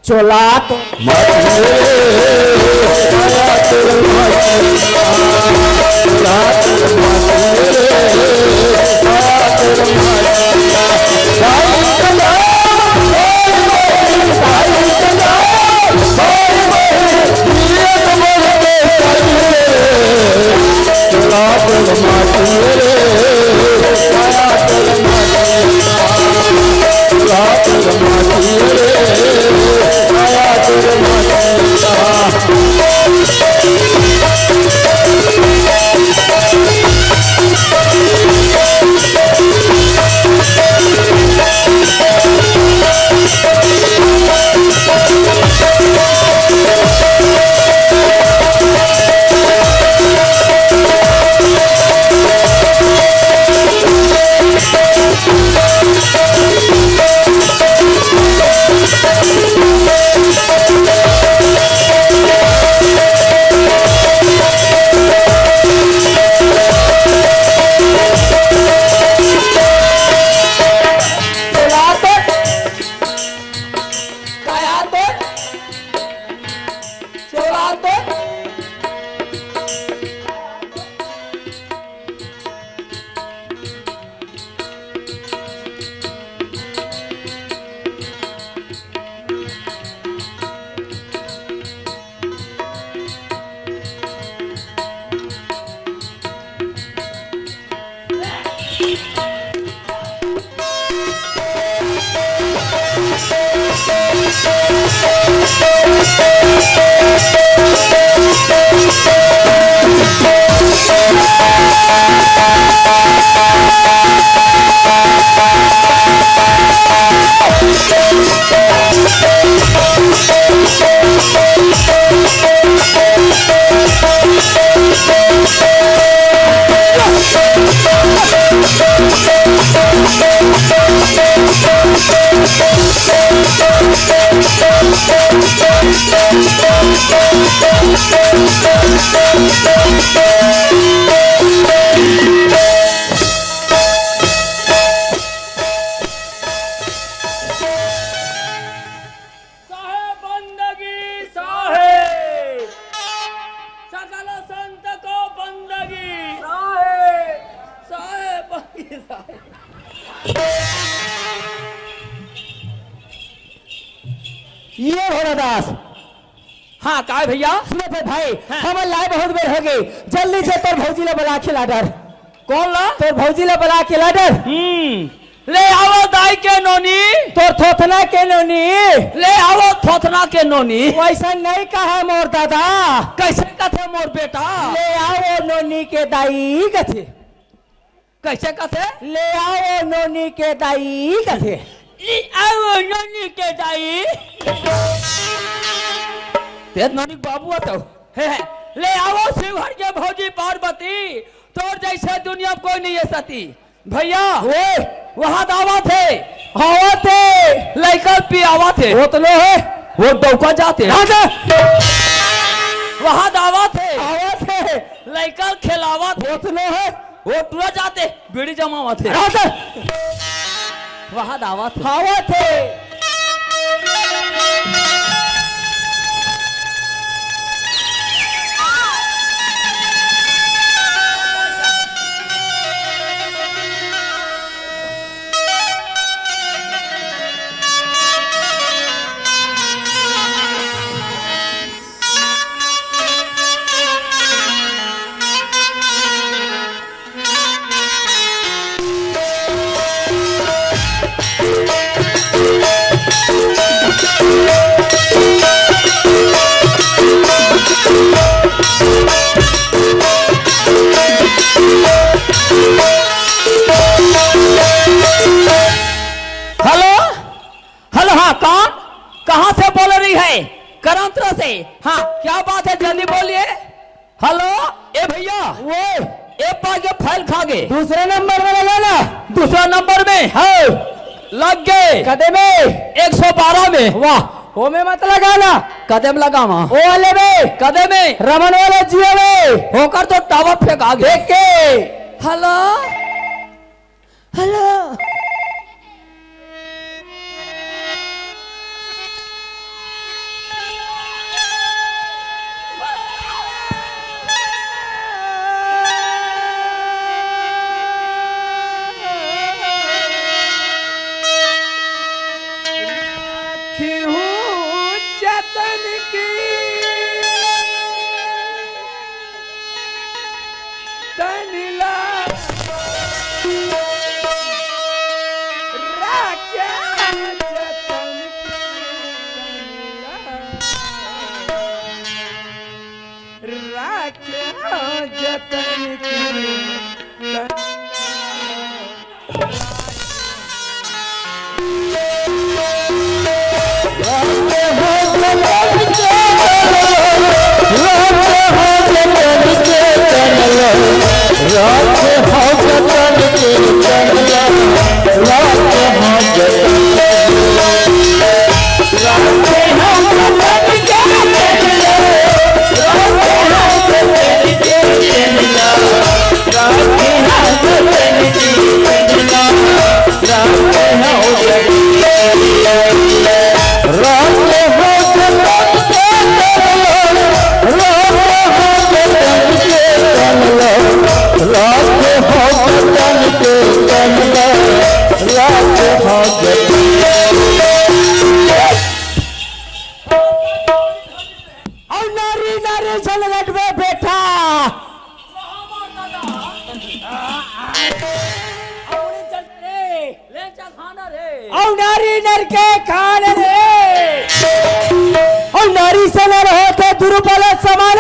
चोला तो ये भोलादास। हाँ काय भैया सुनो फिर भाई हम लाए बहुत बेर हो गई, जल्दी से तोर भौजी ला बुला के लाडर। कौन ला तोर भौजी ला बुला के लाडर। ले आओ दाई के नोनी, तोर थोथना के नोनी। ले आओ थोथना के नोनी। वैसा नहीं कहा मोर दादा। कैसे कथे मोर बेटा? ले आओ नोनी के दाई कथे। कैसे कथे? ले आओ नोनी के दाई कथे। ले आओ नोनी के दाई। तेज नोनी बाबू तो है। ले आओ शिवहर के भौजी पार्वती, तोर जैसे दुनिया में कोई नहीं है सती। भैया वहाँ दावत है, आवत है लड़का पी आवत है, वो तो लो है वो डौका जाते वहाँ दावत है, आवत है लड़का खिलावत वो तो लो है वो टूरा जाते बीड़ी जमावत है वहाँ दावत है। आवत है। कहां से बोल रही है? करंत्र से। हाँ क्या बात है जल्दी बोलिए। हेलो ए भैया वो एक बार के फाइल खा गए। दूसरे नंबर में लगा ना। दूसरा नंबर में हाँ लग गए। कदे में 112 में। वाह वो में मत लगाना, कदम लगावा वो वाले में कदम में रमन वाले जियो में होकर तो टावर फेंक आ गए। देख के। हेलो हेलो और नारी नारी झलगट में बैठा ले चल खाना रे। और नारी नर के खान रे और नारी से न रहो तो दुर्बल समान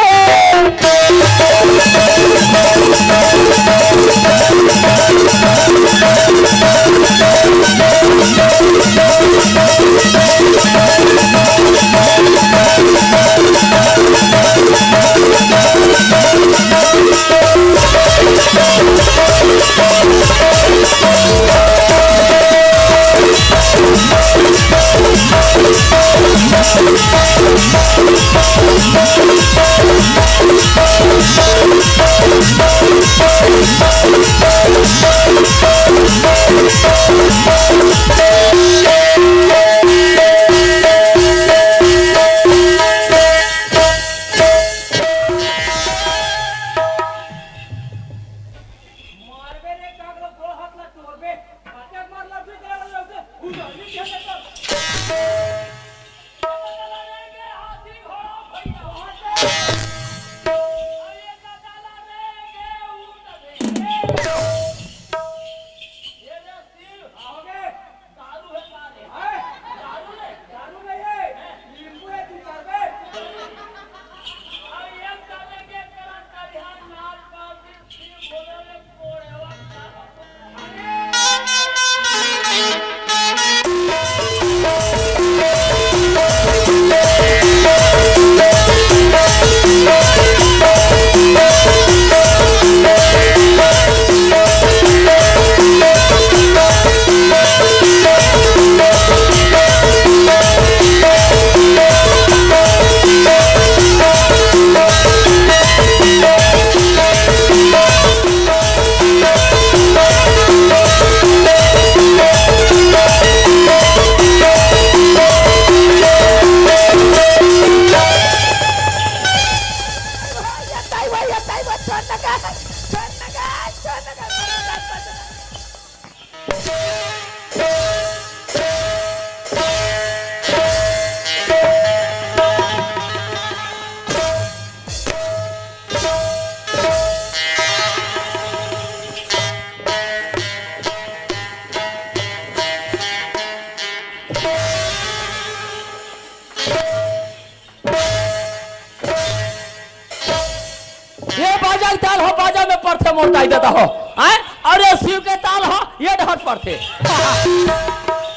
ये बाजा के ताल हो, बाजा में परथे मोटाई देता हो। आए अरे शिव के ताल हो, ये ढहत परथे।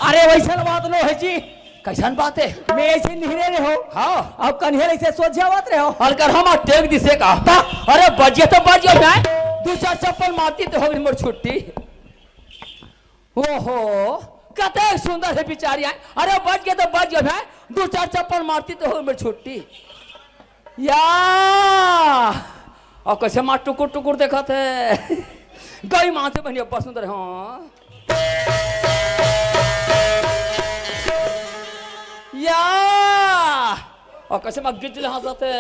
अरे वैसन बात नो है जी कैसन बात है? मैं ऐसे निहरे रहे हो हाँ अब कन्हेर ऐसे सोझावत रहे हो हलकर हम टेक दिसे का अरे बजिए तो बजिए मैं दो चार चप्पल मारती तो हो गई मोर छुट्टी। ओहो कते सुंदर है बिचारी है। अरे बज गए तो बज गए मैं दो चार चप्पल मारती तो हो गई मोर छुट्टी। या और कैसे माँ टुकुर टुकुर देखा थे गई माँ से बनी अब्बा सुंदर। हाँ या और कैसे माँ गिजले हंसते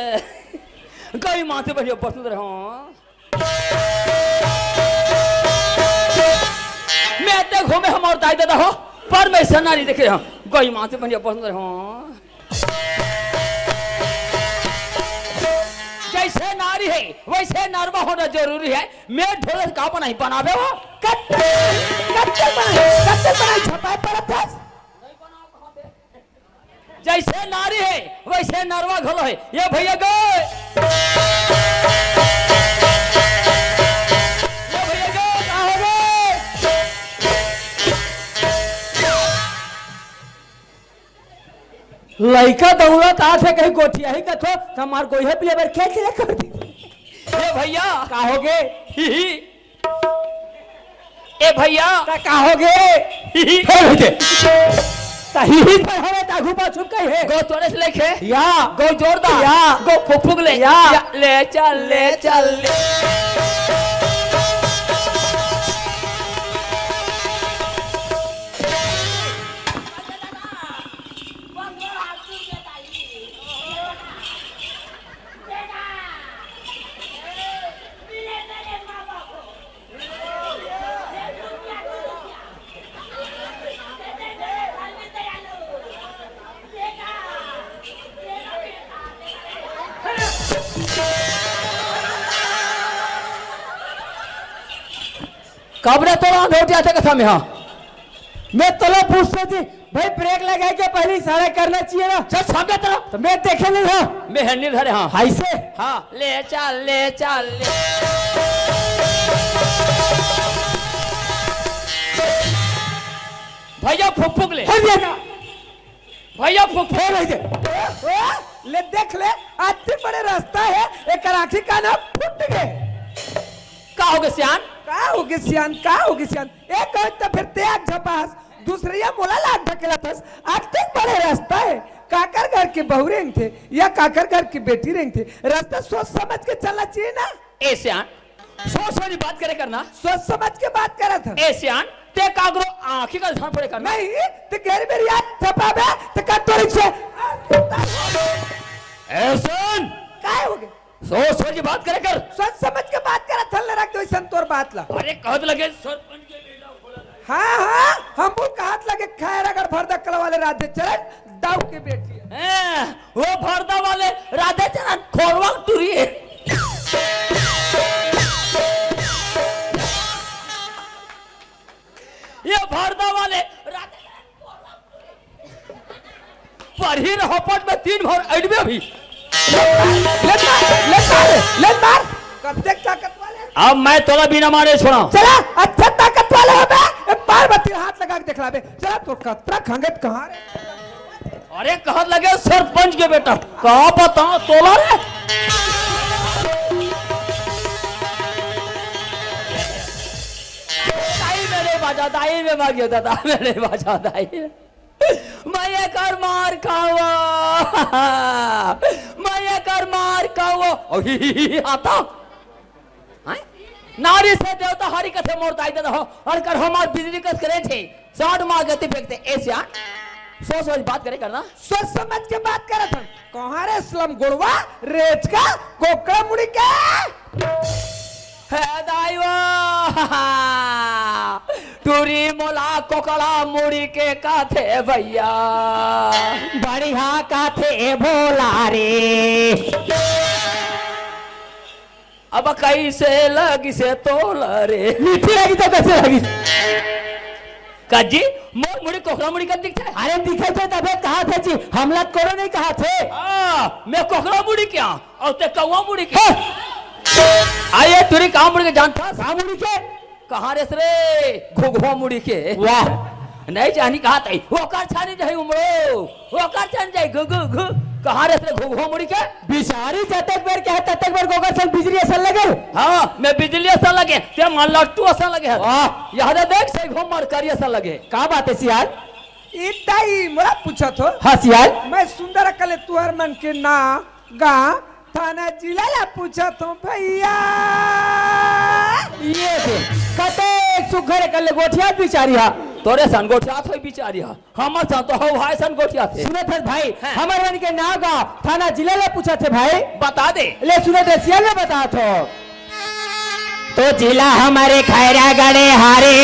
गई माँ से बनी अब्बा सुंदर। हाँ मैं ते घूमे हम और दाई दादा हो पर मैं सन्ना नहीं देखे। हाँ गई माँ से बनी अब्बा सुंदर। हाँ जैसे नारी है वैसे नरवा होना जरूरी है। मैं ढोलक का नहीं बनावे हो कत्ते बनाई छपाई पड़त है जैसे नारी है वैसे नरवा घलो है। ये भैया गए ये भैया गए कहाँ हो गए? लड़का दौड़त आथे कहीं गोठिया ही कथो हमार कोई है प्लेबर खेच ले कर दी ए भैया का होगे ए भैया का होगे फेल हो जे कहीं ही पर हवे तागु पाछू कहीं है गो तोरे से लेके या गो जोरदार या गो फुक ले या ले चल ले कबरे तोला धोटिया थे कथा में हाँ मैं तलो पूछते थी भाई ब्रेक लगा के पहले इशारा करना चाहिए ना चल सामने तरफ तो मैं देखे नहीं था मैं हैंडल धरे हाँ हाई से हाँ ले चल भैया फुक ले हो जाएगा भैया फुक ले देख ले आते बड़े रास्ता है एक आखिर का ना फुट गए का हो गए सियान का होगे सियान एक तो फिर ते आग झपास दूसरे या मोला लाग ढकेला थस आते बड़े रास्ता है काकर घर के बहू रेंग थे या काकर घर की बेटी रेंग थे रास्ता सोच समझ के चलना चाहिए ना ए सियान सोच वाली बात करे करना सोच समझ के बात करा था ए सियान ते कागरो आंखी का ध्यान पड़े करना नहीं ते घेर मेरी याद छपाबे ते का तोड़ी से ए सुन काय हो गए सोच वाली बात करे कर सोच समझ के बात करा थल रख दो संतोर बात ला अरे कहत लगे सरपंच के बेटा बोला हाँ हम वो कहत लगे खैरागढ़ भरदा कला वाले राधे चरण दाऊ के बेटी है वो भरदा वाले राधे चरण खोरवा टूरी है ये भरदा वाले राधे पढ़ी रहोपट में 3 भर अडबे भी ले मार कब तक ताकत वाले अब मैं तोला बिना मारे छोड़ा चला अच्छा ताकत वाले हो बे पार्वती हाथ लगा के दिखला बे चला तो कतरा खंगत कहां रे अरे कहत लगे सरपंच के बेटा कहां पता तोला रे दाई में मार गया दादा मेरे बाजा दाई मैं कर मार खावा आता नारी से देवता हरी कथे मोरता आई देता हो और कर हमार बिजली कस करे थे साठ मार गति फेंकते ऐसे सोच बात करे करना सोच समझ के बात करा था कहां रे स्लम गुड़वा रेच का कोकड़ा मुड़ी के है दाईवा टूरी मोला कोकड़ा मुड़ी के काथे भैया बढ़िया काथे बोला रे अब कैसे लगी से तोल रे मीठी लगी तो कैसे लगी काजी मोर मुड़ी कोकड़ा मुड़ी का दिखता है अरे दिखे थे तबे कहा थे जी हमला करो नहीं कहा थे मैं कोकड़ा मुड़ी क्या और ते कौवा मुड़ी क्या आइए तुरी कहाँ मुड़ी के जानता कहाँ मुड़ी के कहाँ रेस रे घुघुआ मुड़ी के वाह नहीं जानी कहा था वो कर छानी जाए उमरो वो कर छानी जाए घु घु घु कहाँ रेस रे घुघुआ मुड़ी के बिचारी जतक बेर के ततक बेर गोगर से बिजली असल लगे हाँ मैं बिजली असल लगे ते मान लट्टू असल लगे वाह यहाँ देख से घूम मार करी असल लगे का बात है सियाल इताई मोरा पूछा तो हाँ सियाल मैं सुंदर कले तुहर मन के ना गा थाना जिला ला पूछा तो भैया ये थे कते सुघर कले गोठिया बिचारी हा तोरे सन गोठिया थे बिचारी हा हमर सन तो हो भाई सन गोठिया थे सुने थे भाई हमर मन के ना गा थाना जिला ला पूछा थे भाई बता दे ले सुने थे सियाल ने बता तो जिला हमारे खैरागढ़ हारे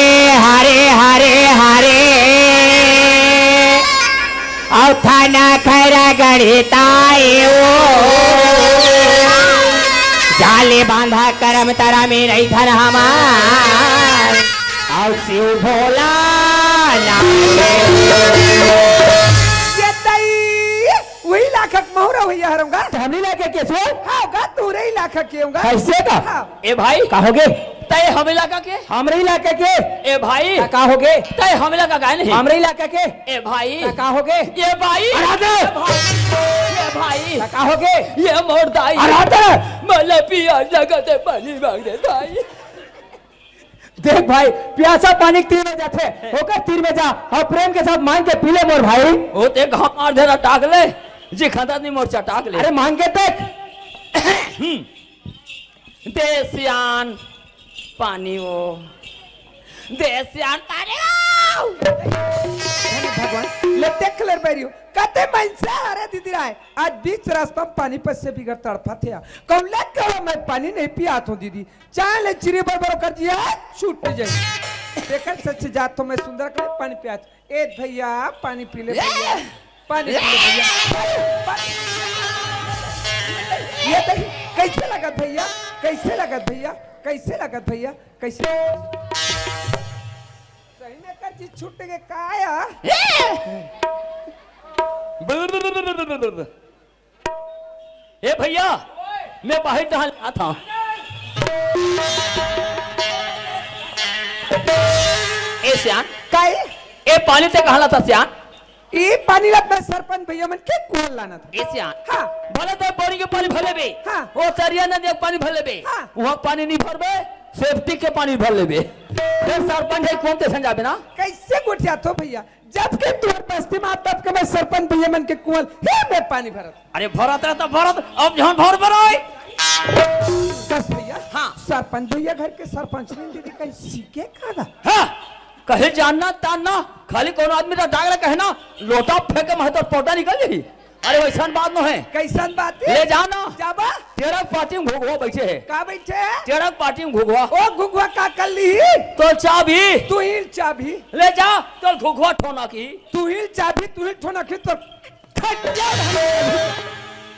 हारे हारे हारे और थाना खैरागढ़ ताए जाले बांधा करम तारा में नहीं धन हमार और शिव भोला वही लाखक मोहरा हुई हरंगा हमने लाके कैसे हाँ गा तू रे लाखक के होगा कैसे का हाँ। ए भाई कहोगे तय हम इलाका के हमरे इलाके के ए भाई का हो गए? तय हम इलाका का नहीं हमरे इलाके के ए भाई का हो गए? ये भाई अराधे! ये भाई का हो गए? ये मोर दाई अराधे! मला पियास लगते पानी मांग दे दाई। देख भाई, प्यासा पानी तीर में जाते होकर तीर में जा और प्रेम के साथ मांग के पी ले मोर भाई। वो ते घाव मार देना टाक ले जी खाता नहीं मोर्चा टाक ले। अरे मांग के तक देसियान पानी वो देसियान पानी वो भगवान ले देख ले बैरियो कते मनसे अरे दीदी राय आज बीच रास्ता में पानी पर से बिगड़ तड़फा थे कौन ले कहो मैं पानी नहीं पिया तो दीदी चाहे ले चिरी बरबर कर दिया छूट जाए देखकर सच जात तो मैं सुंदर कर पानी पिया ए भैया पानी पी ले भैया पानी पी ले भैया ये देखिए कैसे लगा भैया कैसे लगा भैया कैसे लगा भैया कैसे सही में कर जी छूट गए काया ए भैया मैं बाहर टहल था ए सियान काई ए पानी ते कहला था सियान ये पानी लगता सरपंच भैया मन के कौन लाना था ए सियान हाँ भले तो बोरी के पानी भले बे हाँ। वो चरिया नदी के पानी भले बे हाँ। वहाँ पानी नहीं भरबे सेफ्टी के पानी भर लेबे फिर सरपंच है कौन ते संजाबे ना कैसे गुटिया तो भैया जब के तुम बस्ती में तब के मैं सरपंच भैया मन के कुआं हे मैं पानी भरत अरे भरत रहे तो भरत अब जहाँ भर भराई बस भैया हाँ। सरपंच भैया घर के सरपंच ने दीदी कहीं सीखे खादा हाँ कहे जानना तानना खाली कौन आदमी का डागला कहना लोटा फेंके महतो पोटा निकल जाही अरे वैसा बात न है कैसन बात है ले जाना जाबा तेरा पार्टी में घुघुआ बैठे है का बैठे है तेरा पार्टी में घुघुआ ओ गुगवा का कर ली तो चाबी तू ही चाबी ले जा तो घुघुआ ठोना की तू ही चाबी तू ही ठोना की तो खटिया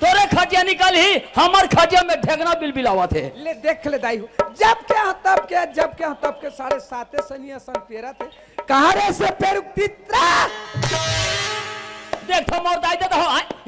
तोरे खटिया निकल ही हमार खटिया में ढेगना बिलबिलावा थे ले देख ले दाई जब क्या तब क्या जब क्या तब के 7:30 सनिया सन पेरा थे कहां रे से पेर तित्रा देख तो मोर दाई दे तो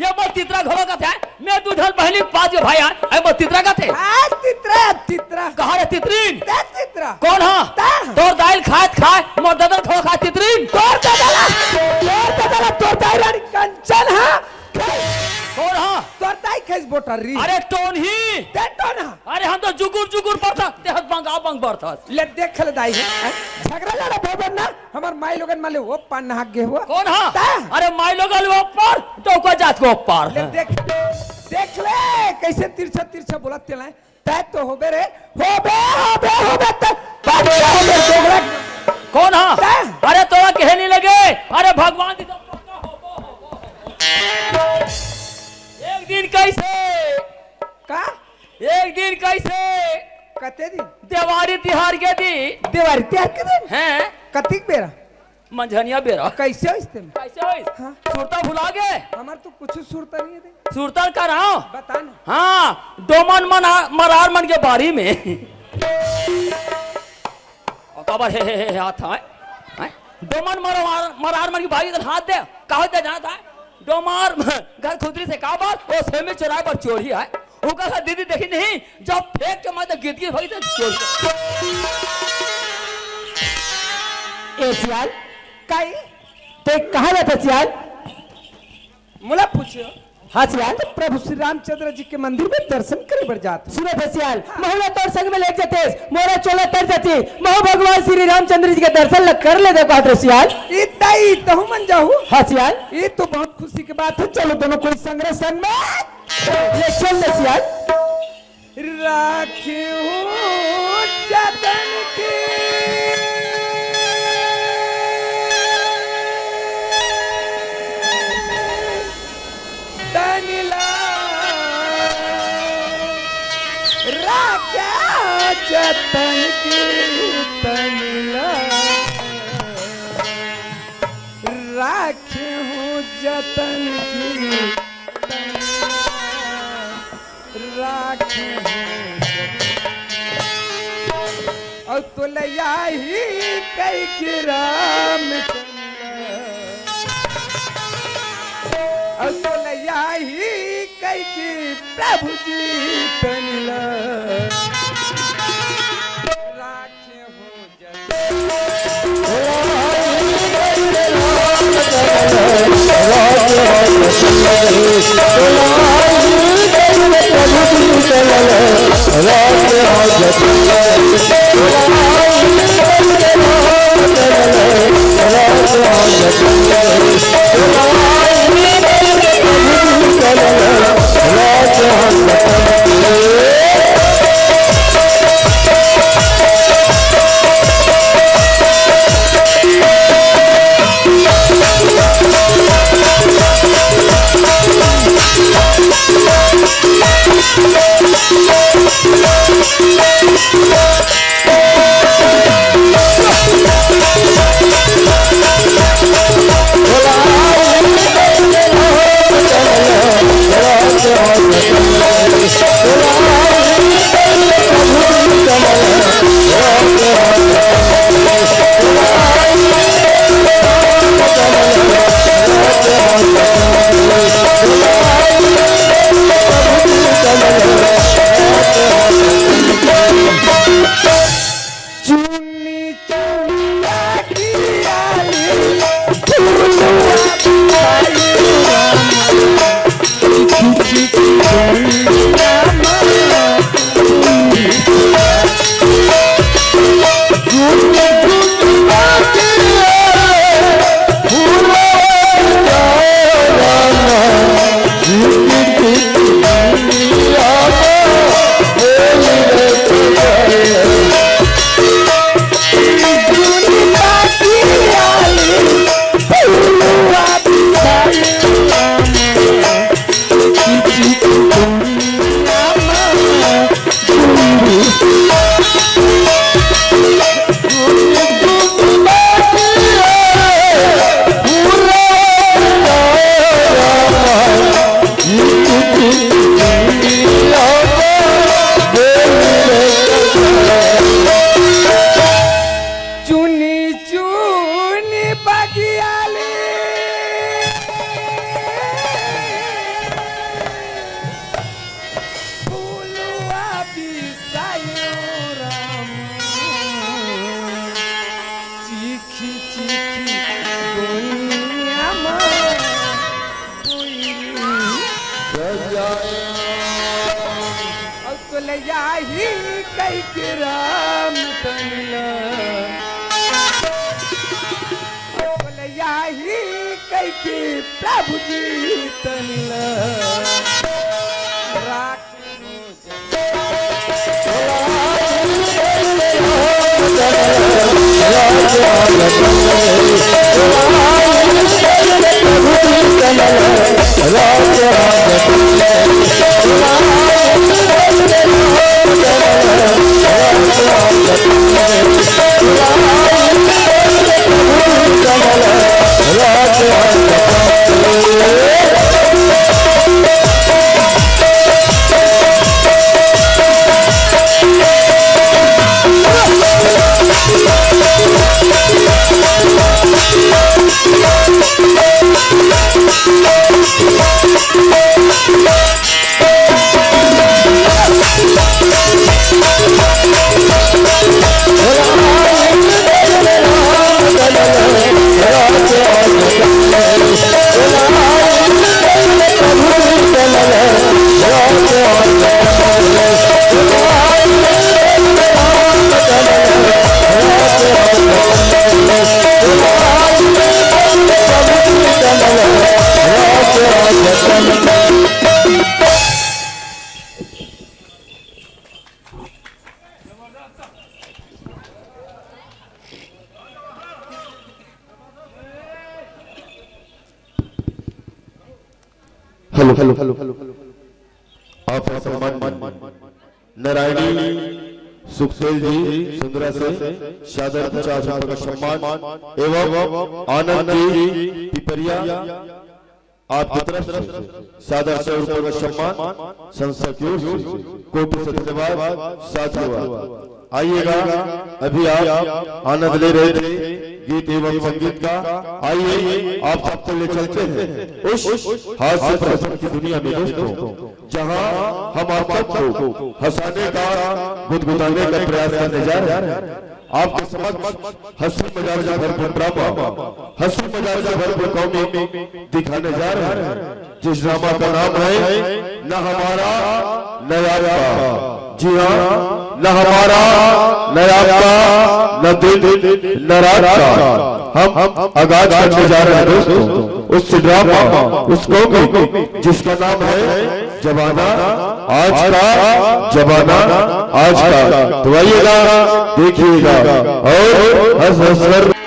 ये मोर तितरा घोड़ा का था मैं दूधल पहली पांच भाई आई मोर तितरा का थे आज तित्रा तित्रा कहां रे तितरीन दे तित्रा कौन हां ता। तोर दाइल खात खाए मोर ददर खो खा तितरीन तोर दादा तोर दाई रानी कंचन हां कौन हां तोर दाई खेस बोटरी अरे टोन ही ते टोना अरे हम तो जुगुर जुगुर पड़ता तेहत बंगा बंग बढ़ता ले देख ले दाई झगड़ा लड़ा भवन ना हमर माई लोगन माले वो पान हाक गे हुआ कौन हां ता। अरे माई लोग ऊपर तो को जात को ऊपर ले देख ले कैसे तिरछा तिरछा बोलत तेला तय तो होबे रे होबे त पानी होबे दोगला कौन हां ता। अरे तोरा कहे नहीं लगे अरे भगवान की एक दिन कैसे का एक दिन कैसे कते दिन देवारी तिहार के दी देवारी त्याग के दिन हैं कतिक बेरा मंझनिया बेरा कैसे होइस्ते में कैसे होई हाँ। सुरता भुला गए हमार तो कुछ सुरता नहीं है दे सुरता कर रहा बता ना हाँ डोमन मरार मन के बारी में और कबर हे हाथ है डोमन मरार मन की बारी इधर हाथ दे कहा दे जाना था डोमार घर खुदरी से का बात वो सेमी चौराहे पर चोरी है वो कहा दीदी देखी नहीं जब फेंक के मारे गिर गिर भाई तो चोरी ए सियाल काई ते कहाँ रहता सियाल? मुला पूछो हाँ सियाल तो प्रभु श्री रामचंद्र जी के मंदिर में दर्शन करे बर जात सुनो थे सियाल महुला तोर संग में लेके जाते मोरा चोला तर जाती महु भगवान श्री रामचंद्र जी के दर्शन लग कर ले देखो हाथ सियाल इतना ही तो मन जाऊँ हाँ सियाल ये तो बहुत खुशी की बात है चलो दोनों कोई संग्रह सन में ले चल ले सियाल राखियो जतन के तनिला राखियो जतन के तनिला राखियो जतन की और तो लया ही कई के राम और तो लया ही कई के प्रभु जी तनिला प्रभु जी तनिला हेलो हेलो हेलो आप सम्मान नारायणी सुखदेव जी सुंदरा से शादर 50,000 का सम्मान एवं आनंद जी पिपरिया आपकी तरफ से शादर 100 रुपये का सम्मान संस्था की ओर से कोटि से धन्यवाद साधुवाद। आइएगा, अभी आप आनंद ले रहे थे गीत एवं संगीत का। आइए आप सबको ले चलते हैं उस हास्य प्रहसन की दुनिया में दोस्तों, जहां हम आप सबको हंसाने का गुदगुदाने का प्रयास करने जा रहे हैं। आपके समक्ष हंसी मजाक से भरपूर ड्रामा, हंसी मजाक से भरपूर कॉमेडी दिखाने जा रहे हैं, जिस ड्रामा का नाम है न हमारा न आपका। जी हाँ, न हमारा न आपका, न दिल न रात का। हम आगाज करने जा रहे हैं दोस्तों उस ड्रामा, उस कॉमेडी जिसका नाम है जमाना आज का, जमाना आज का। तो आइएगा, देखिएगा और हंस हंस कर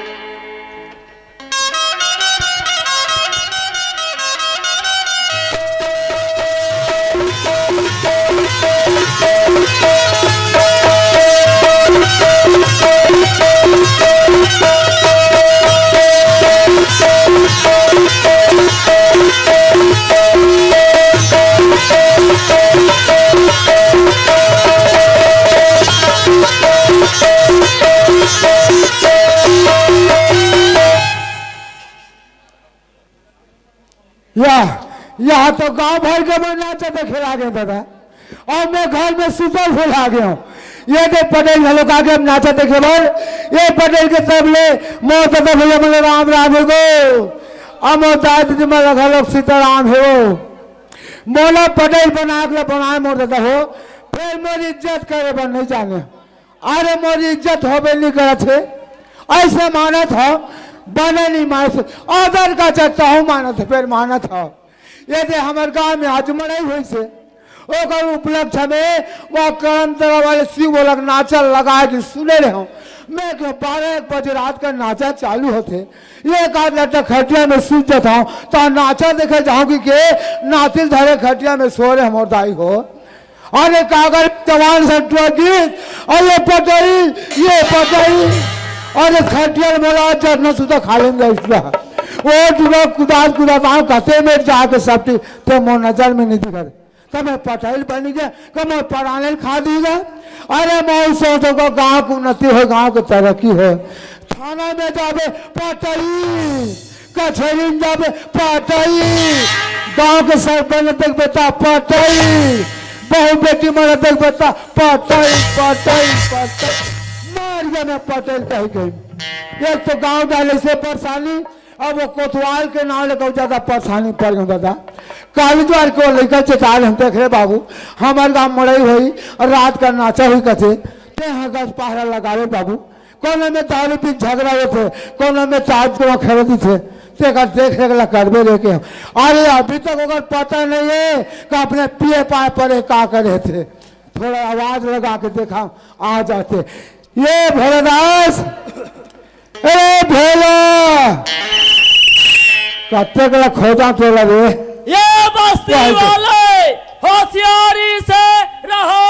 यहाँ तो गांव भर के मैं नाचा देखे आ गया दादा, और मैं घर में सुतल फूल आ गया हूँ। ये देख पटेल लोग आगे हम नाचा देखे बोल, ये पटेल के सब ले मोत भैया बोले राम राम है गो, अमो दादी लोग सीताराम है वो मोला पटेल बना के बनाए मोर दादा हो, फिर मोरी इज्जत करे बन नहीं जाने। अरे मोरी इज्जत हो नहीं करे थे, ऐसे मानत हो बने नहीं मानत, आदर का चर्चा हो मानत है, फिर मानत हो। यदि हमारे गांव में आज मनाई हुई से ओकर उपलक्ष्य में वह करम तरह वाले शिव लग नाचा लगा के सुने रहे हो। मैं 12-1 बजे रात का नाचा चालू होते, एक आध लड़का खटिया में सूझ जाता हूँ तो नाचा देखे जाऊंगी के नातिल धरे खटिया में सो रहे हम दाई हो। अरे कागर जवान से गीत और ये पटाई और खटिया मेरा जरना सुधा खा लेंगे इसका वो दूरा कुदाद कहते में जाके सब तो मोर नजर में नहीं दिखा तब मैं पटेल बन गया कब मैं पढ़ाने खा दीगा। अरे मैं सोचो को गाँव की उन्नति हो, गाँव की तरक्की हो। थाना में जावे पटेल, कचहरी में जावे पटेल, गाँव के सरपंच देख बेटा पटेल, बहु बेटी मरा देख बेटा पटेल पटेल पटेल, मार गया मैं पटेल कह गई। एक तो गाँव डाले से परेशानी, अब वो कोतवाल के नाम लेकर ज्यादा परेशानी पड़ गई दादा। काली द्वार को लेकर चटाल हम देख रहे बाबू, हमारे गाँव मड़ई हुई और रात का नाचा हुई कथे ते गज पहरा लगा रहे बाबू। कोने में दारू पी झगड़ा हुए थे, कोने में चार्ज को खरीदी थे, देख रेख करबे लेके। अरे अभी तक अगर पता नहीं है कि अपने पिए पाए पर का करे थे, थोड़ा आवाज लगा के देखा आ जाते। ये भोलेदास, अरे भोला कत्ते का खोजा तो लगे। ये बस्ती वाले होशियारी से रहो।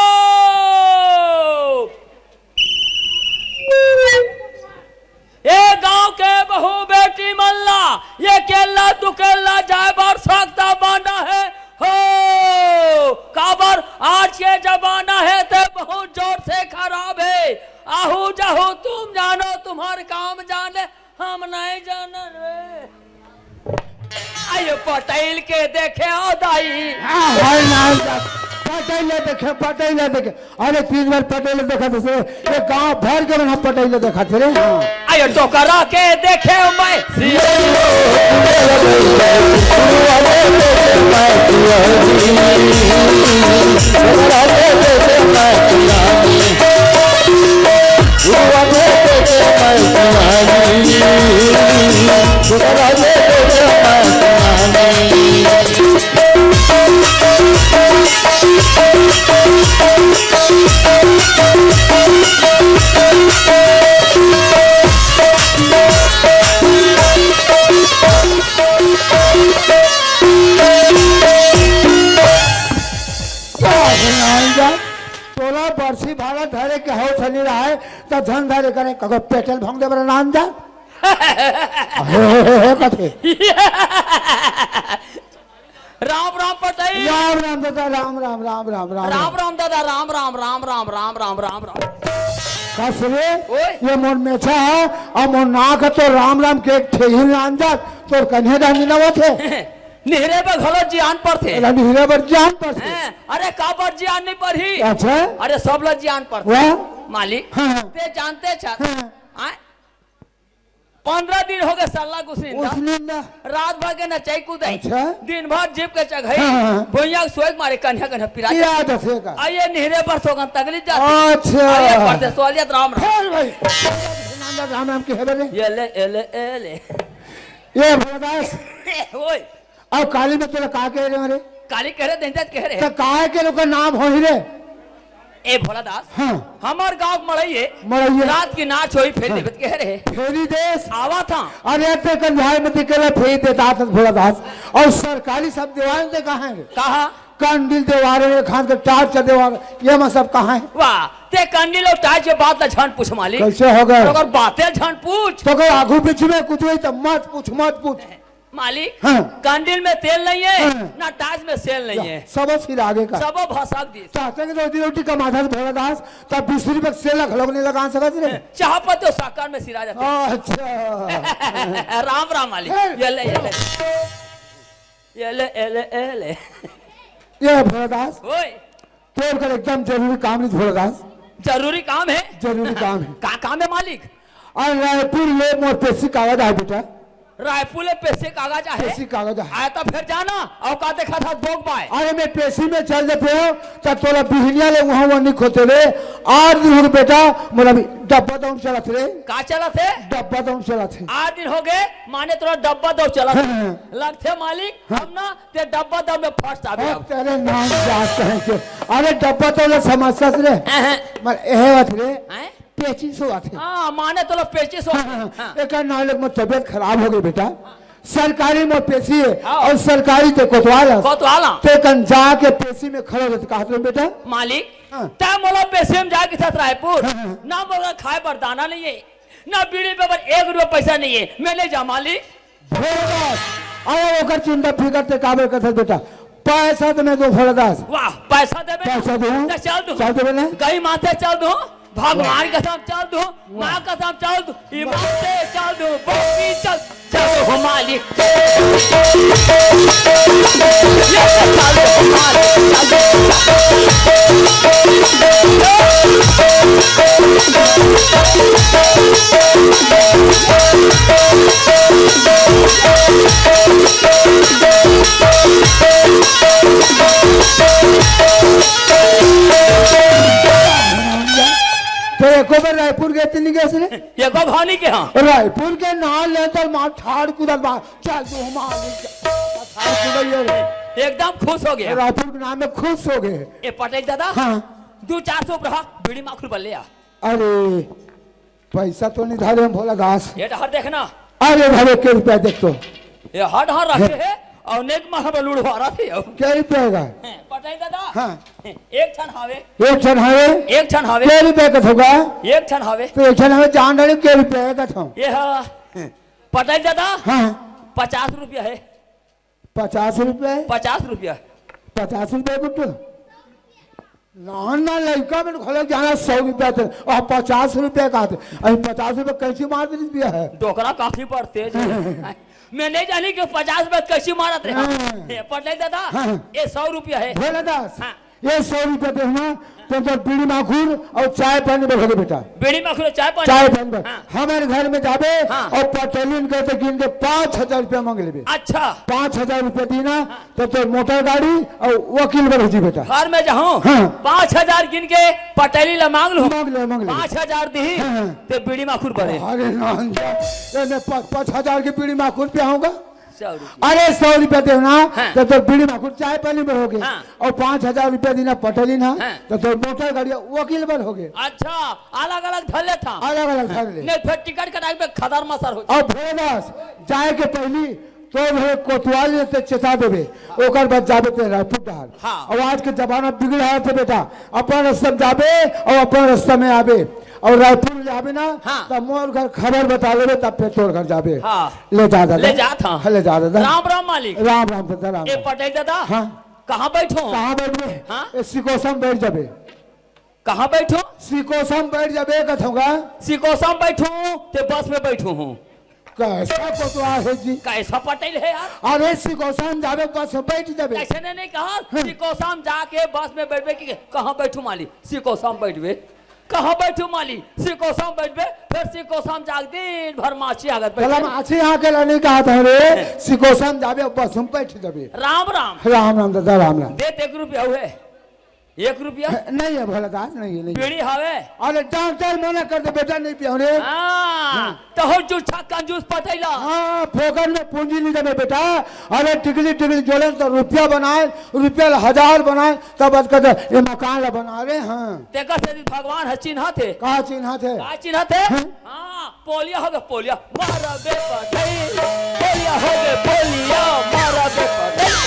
ये गांव के बहू बेटी मल्ला, ये केला दुकेला जाए बार सकता बांधा है हो। काबर आज के जमाना है तो बहुत जोर से खराब है। आहू जाहू तुम जानो, तुम्हारे काम जाने हम नहीं जाने रे। आयो पटेल के देखे ओ दाई, पटेल देखे। अरे 3 बार पटेल देखा थे, ये गांव भर के बना पटेल देखा थे रे। आयो टोकरा के देखे मैं बरसी भाड़ा धरे के हो छनी रहा है तो धन धरे करे कगो पेटल भंग दे बरा नाम जा कथे राम राम पटेल, राम राम दादा, राम राम राम राम राम राम राम दादा, राम राम राम राम राम राम राम राम। कसरे ओए ये मोर मेछा है और मोर नाक तो राम राम के ठेही नाम जा तो कन्हे दानी न थे निहरे पे घलो जियान पर थे, हीरे पर जान पर थे। अरे का पर जियान नहीं पर ही। अच्छा अरे सब लोग जियान पर थे। वाह मालिक हाँ। ते जानते छत हाँ। आए 15 दिन हो गए सल्ला गुसरिंदा उसनिंदा रात भर के नचाई कूदाई अच्छा। दिन भर जीप के चघई हाँ। भुइया सोएग मारे कन्या कन्या पिरा याद है का आइए निहरे पर सोगन तगली जाती अच्छा। आइए पढ़ते सोलियत राम राम फिर भाई राम राम के है बने ये ले ये भोलादास ओए अब काली में तेरा का कह रहे रे काली कह रहे दिन कह रहे तो काहे के लोग का नाम हो ही रे ए भोलादास हाँ हमार गांव मड़इए मड़इये। रात की नाच होई फिर देवत कह रहे फेरी देश आवा था अरे ते कंधाई में तिकले फेरी देता था भोलादास और सरकारी सब दीवार दे कहाँ है कहा कंडिल दीवारे खान के टाट दीवार ये में सब कहाँ है वाह ते कंडी लो टाच के बात झन पूछ मालिक कैसे हो गए अगर बातें झन पूछ तो कोई आगू पीछे में कुछ हुई तो मत पूछ मालिक हाँ। कंडील में तेल नहीं है हाँ। ना टाच में सेल नहीं है सब फिर आगे का सब भसक दी चाहते कि रोजी रोटी कमाता था भोलादास तब 20 रुपए से लोग नहीं लगा सकते रे चाह पत्ते साकार में सिरा जाते अच्छा राम राम मालिक ये ले ये भोलादास ओए तोड़ कर एकदम जरूरी काम नहीं भोलादास जरूरी काम है जरूरी काम है का काम है मालिक और रायपुर ये मोर पेशी कागज है बेटा रायपुर में पैसे कागज है पेशी कागज है आया तो फिर जाना और का देखा था दोग पाए अरे मैं पेशी में चल देते हो तब तोला बिहनिया ले वहाँ नहीं खोते रे 8 दिन हो गए बेटा मोला भी डब्बा दौड़ चला थे का चला थे डब्बा दौड़ चला थे 8 दिन हो गए माने तोरा डब्बा दो चला हाँ। लगते मालिक हम ना ते डब्बा दो में फर्स्ट आवे अब तेरे नाम जात कहें के अरे डब्बा तो समझता रे मर एहे बात रे हैं पेची सो आते हां माने तो पेचिस हो एक नाले में तबीयत खराब हो गई बेटा सरकारी में पेशी है हाँ। और सरकारी ते कोतवाल कोतवाला ते कन जाके पेशी में खड़े रहते कहा तुम बेटा मालिक हाँ। तय मोला पैसे में जाके साथ रायपुर हाँ। ना मोला खाए पर दाना नहीं है ना बीड़ी पे पर 1 रुपया पैसा नहीं है मैं नहीं जा मालिक भोलादास अरे ओकर चिंता फिकर ते काबर करते बेटा पैसा तो मैं दो भोलादास वाह पैसा देबे पैसा दो तो चल दू चल देबे ना गई माथे चल दू भगवान का साथ चल दू माँ का साथ चल दू ईमान से चल दू बाकी चल हो मालिक ये चल हो मालिक तो एको बार रायपुर गए नहीं गए रे ये को भानी के हाँ रायपुर के नाम लेकर मार ठाड़ कूदल मार चल दो एकदम खुश हो गया रायपुर के नाम में खुश हो गए ए पटेल दादा हाँ 200-400 रहा बीड़ी माखुल बल लिया अरे पैसा तो नहीं धारे हम भोला घास ये हर देखना अरे भाई के रुपया देख तो ये हट रखे है और नेक माह लूड़ हो रहा थी क्या रुपया का पटेल दादा हाँ एक छन हावे एक क्षण हवे एक छन हावे क्या रुपया का होगा एक छन हावे तो एक क्षण हमें जान रहे क्या रुपया का था ये हा पटेल दादा हाँ 50 रुपया है 50 रुपया 50 रुपया 50 रुपया कुछ ना लड़का में खोल जाना 100 रुपया थे और 50 रुपया का थे अभी 50 रुपया कैसे मार दिया है डोकरा काफी पर तेज है मैं नहीं जानी कि 50 रुपया कैसे मारत रहे हाँ। पटेल दादा हाँ। ये 100 रुपया है भोलादास हाँ। ये 100 रुपया देना तो बीड़ी माखूर और चाय पानी बढ़ोगे बेटा बीड़ी में खुले चाय पानी चाय पानी बढ़ हाँ। हमारे घर में जाबे हाँ। और पटेलिन कहते गिन के 5,000 रुपया मांग लेबे अच्छा 5,000 रुपया दीना तो मोटर गाड़ी और वकील बढ़ जी बेटा घर में जाऊं हाँ। 5,000 गिन के पटेली ला मांग लूं मांग ले 5,000 दी हाँ। तो बीड़ी माखुर बढ़े अरे नान मैं 5,000 की बीड़ी माखूर पे आऊंगा 100 रुपया अरे 100 रुपया देना हाँ। तो बीड़ी माखूर चाय पानी बढ़ोगे हाँ। और 5,000 रुपया देना पटेलिन हाँ। तो मोटर गाड़ी वकील बढ़ोगे अच्छा अलग अलग धले था अलग अलग धर ले नहीं फिर टिकट कटाई पे खदर मसर हो और भोलादास जाए के पहली तो भे कोतवाल ते चेता देवे ओकर बाद जाबे ते रायपुर डाल हाँ। और आज के जमाना बिगड़ है थे बेटा अपन रास्ता में जाबे और अपन रास्ता में आबे और रायपुर जाबे ना हाँ। तब मोर घर खबर बता लेबे तब फिर तोड़ घर जाबे हाँ। ले जा दादा ले जा था। ले जा दादा राम राम मालिक राम राम दादा राम ए पटेल दादा हाँ कहाँ बैठो कहाँ बैठबे हाँ। सिकोसम बैठ जाबे कहाँ बैठो सिकोसम बैठ जाबे कथोगा सिकोसम बैठू ते बस में बैठू हूँ कैसा कोतवा है जी कैसा पटेल है यार अरे सिकोसम जाबे बस में बैठ जाबे कैसे ने नहीं कहा सिकोसम जाके बस में बैठबे कि कहाँ बैठू माली सिकोसम बैठबे कहाँ बैठू माली सिकोसम बैठबे फिर सिकोसम जाग दिन भर माछी आगत चला बैठे अच्छे यहाँ के लाने कहा था रे सिकोसम जाबे बस हम बैठ जाबे राम राम राम राम दादा राम राम दे 1 रुपया हुए 1 रुपया नहीं है भला दास नहीं है नहीं है। पीड़ी हवे अरे डॉक्टर मना कर दे बेटा नहीं पिया रे तो हो जूठा कंजूस पटैला हाँ फोकट में पूंजी नहीं देने बेटा अरे टिकली टिकली जोड़े तो रुपया बनाए रुपया 1000 बनाए तब आज कहते ये मकान ला बना रहे हाँ देखा से भगवान है चिन्ह थे कहा चिन्ह थे का चिन्ह थे हाँ पोलिया हो गया पोलिया मारा बे पटैल पोलिया हो गया पोलिया मारा बे पटैल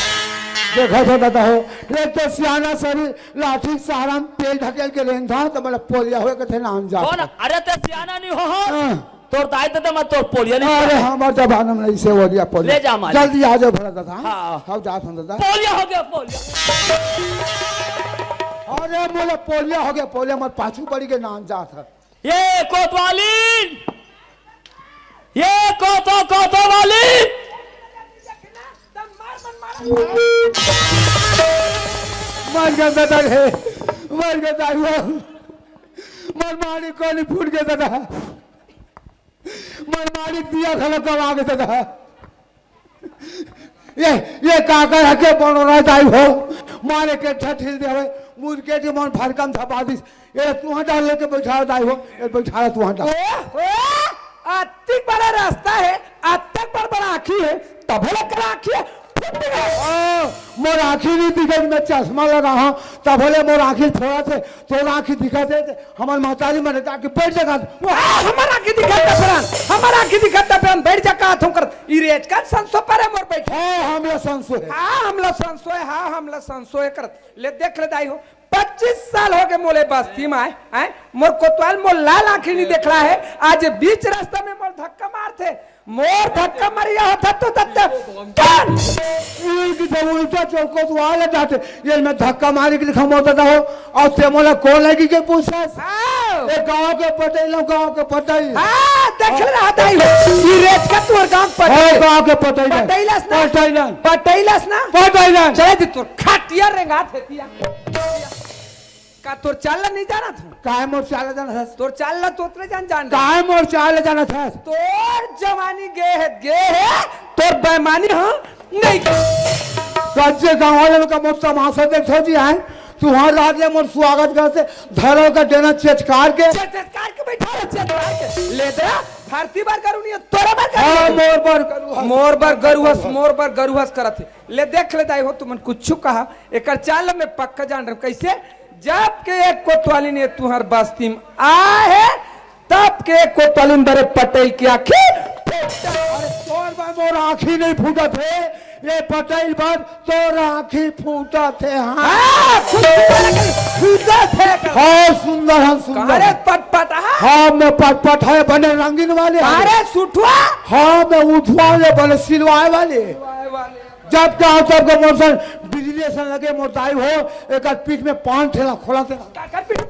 देखा था दादा हो एक तो सियाना शरीर लाठी सहारा में तेल ढकेल के लेन था तो मतलब पोलिया हुए के थे नाम जा कौन अरे ते सियाना नहीं हो हाँ। तोर दाई तो मैं तोर पोलिया नहीं अरे हमारे जबान में नहीं से हो गया पोलिया ले जा मालिक। जल्दी आ जाओ भला दादा हाँ। हाँ जात हम दादा पोलिया हो गया पोलिया अरे बोले पोलिया हो गया पोलिया मत पाछू पड़ी के नाम जात है ये कोतवालीन ये कोतवालीन मर गया दादा रे मर गया दादा मनमानी कोनी फूट गया दादा मनमानी दिया खला कब आ गया दादा ये काकर हके बन रहा दाई हो मारे के ठठिल दे हवे मुझ के जे मन फरकम थपा दिस ये तू हटा लेके बैठा दाई हो ये बैठा तू हटा अतिक बड़ा रास्ता है अतिक बड़ा आँखी है तब लग आँखी है मोर आँखी नहीं दिखे मैं चश्मा लगा हूँ तब बोले मोर आँखी थोड़ा थे तो आँखी दिखाते थे हमारे महतारी मैंने जाके बैठ जगह हमारा आँखी दिखाता फिरान हमारा आँखी दिखाता फिरान बैठ जा का थों कर इरेज का संसो पर है मोर बैठ हमला संसो है हाँ हमला संसोए कर ले देख ले दाई हो 25 साल हो गए मोले बस्ती में आए मोर कोतवाल मोर लाल आँखी नहीं देख रहा है आज बीच रास्ता में मोर धक्का मारते मोर धक्का मारिया होता तो उल्टा चौको तो वाले जाते ये मैं धक्का मारे के लिखा मोता हो और ते मोला कौन लगी के पूछा ए गांव के पटेल देख रहा दाई हो इरेज का तोर गांव गांव के पटेलस ना चले दी तोर खाटिया रेंगा थेतिया का तोर चाल नहीं जाना था काहे मोर चाल जाना था तोर चाल तोतरे जान काहे मोर चाल जाना था तोर जवानी गे है तोर बेईमानी हां नहीं राज्य गांव वाले का मोर तमाशा देख छोजी है तू वहां रात ले मोर स्वागत करते धरो का देना चेचकार के बैठा चेचकार के ले दे भारती बार करू नहीं तोरा बार करू मोर बार गरुहस करत ले देख ले दाई हो तुमन कुछ कहा एकर चाल में पक्का जान रहे कैसे जब के एक कोतवाली ने तुहर बस्ती में आए तब के एक कोतवाली में बड़े पटेल की आँखी अरे तोर बार मोर आँखी नहीं फूटा थे ये पटेल बार तोर आँखी फूटा थे हाँ सुंदर हम सुंदर अरे पटपट हाँ मैं पटपट है बने रंगीन वाले अरे सुठवा हाँ मैं उठवा वाले बने सिलवाए वाले जब क्या होता है मोटर बिजली से लगे मोटाई हो एक पीठ में 5 ठेला खोला थे काकर पीठ में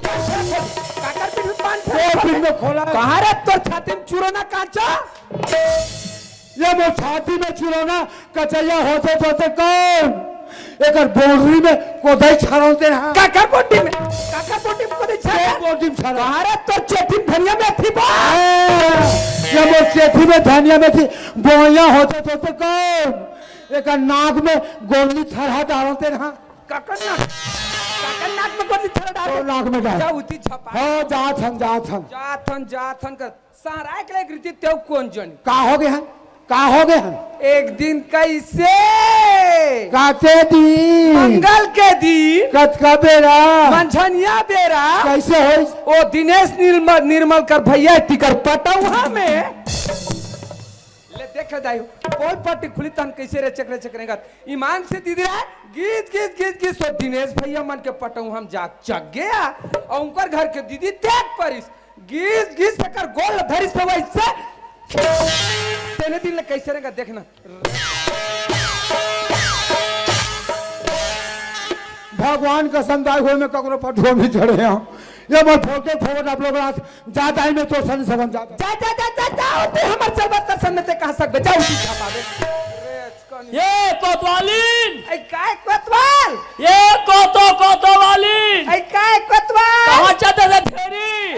5 पीठ में खोला कहाँ रे तोर छाती में चुरोना काचा ये मोर छाती में चुरोना कचैया होते कौन एक बाउंड्री में कोदाई छाड़ते हैं काकर पोटी में कोदाई छाड़ा कहाँ रे तोर चेठी में धनिया में थी ये मोर चेठी में धनिया में थी बोया होते कौन एक नाक में गोली थरहा डालते रहा काकर नाक में गोली थरहा डाल नाक में डाल जा उती छपा हां जाथन कर सहारा के लिए रीति तेव कौन जन का हो गए हैं एक दिन कैसे काते दिन मंगल के दिन कत का बेरा मंझनिया बेरा कैसे हो ओ दिनेश निर्मल कर भैया टिकर पटौहा में ले देख दाई कोई पट्टी खुली तन कैसे रे चकरेगा ईमान से दीदी रे गीत सो दिनेश भैया मन के पटऊ हम जग गया और उनकर घर के दीदी देख परिस गीत से कर गोल धरी से वैसे तेने दिन ले कैसे रहेगा देखना भगवान का संदाय हो में ककरो पटुआ में चढ़े हैं ये मैं फोटे आप लोग जाता है में तो सन सबन जा हमर चलबत कर सन ते कहां सक बचाओ उठी छापा दे ये कोतवालीन ऐ काय कोतवाल ये कोतवालीन ऐ काय कोतवाल कहां जाते थे फेरी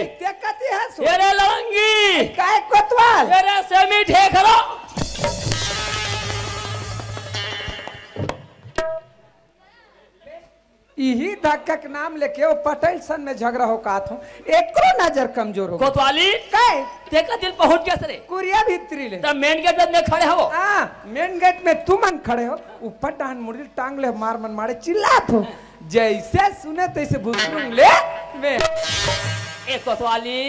यही धक्का के नाम लेके वो पटेल सन में झगड़ा हो का था एकरो नजर कमजोर हो कोतवाली काय देखा दिल पहुंच गया सरे कुरिया भीतरी ले तब मेन गेट में खड़े हो हाँ मेन गेट में तू मन खड़े हो ऊपर डान मुड़ी टांग ले मार मन मारे चिल्लात हो जैसे सुने तैसे भूसुंग ले में ए कोतवाली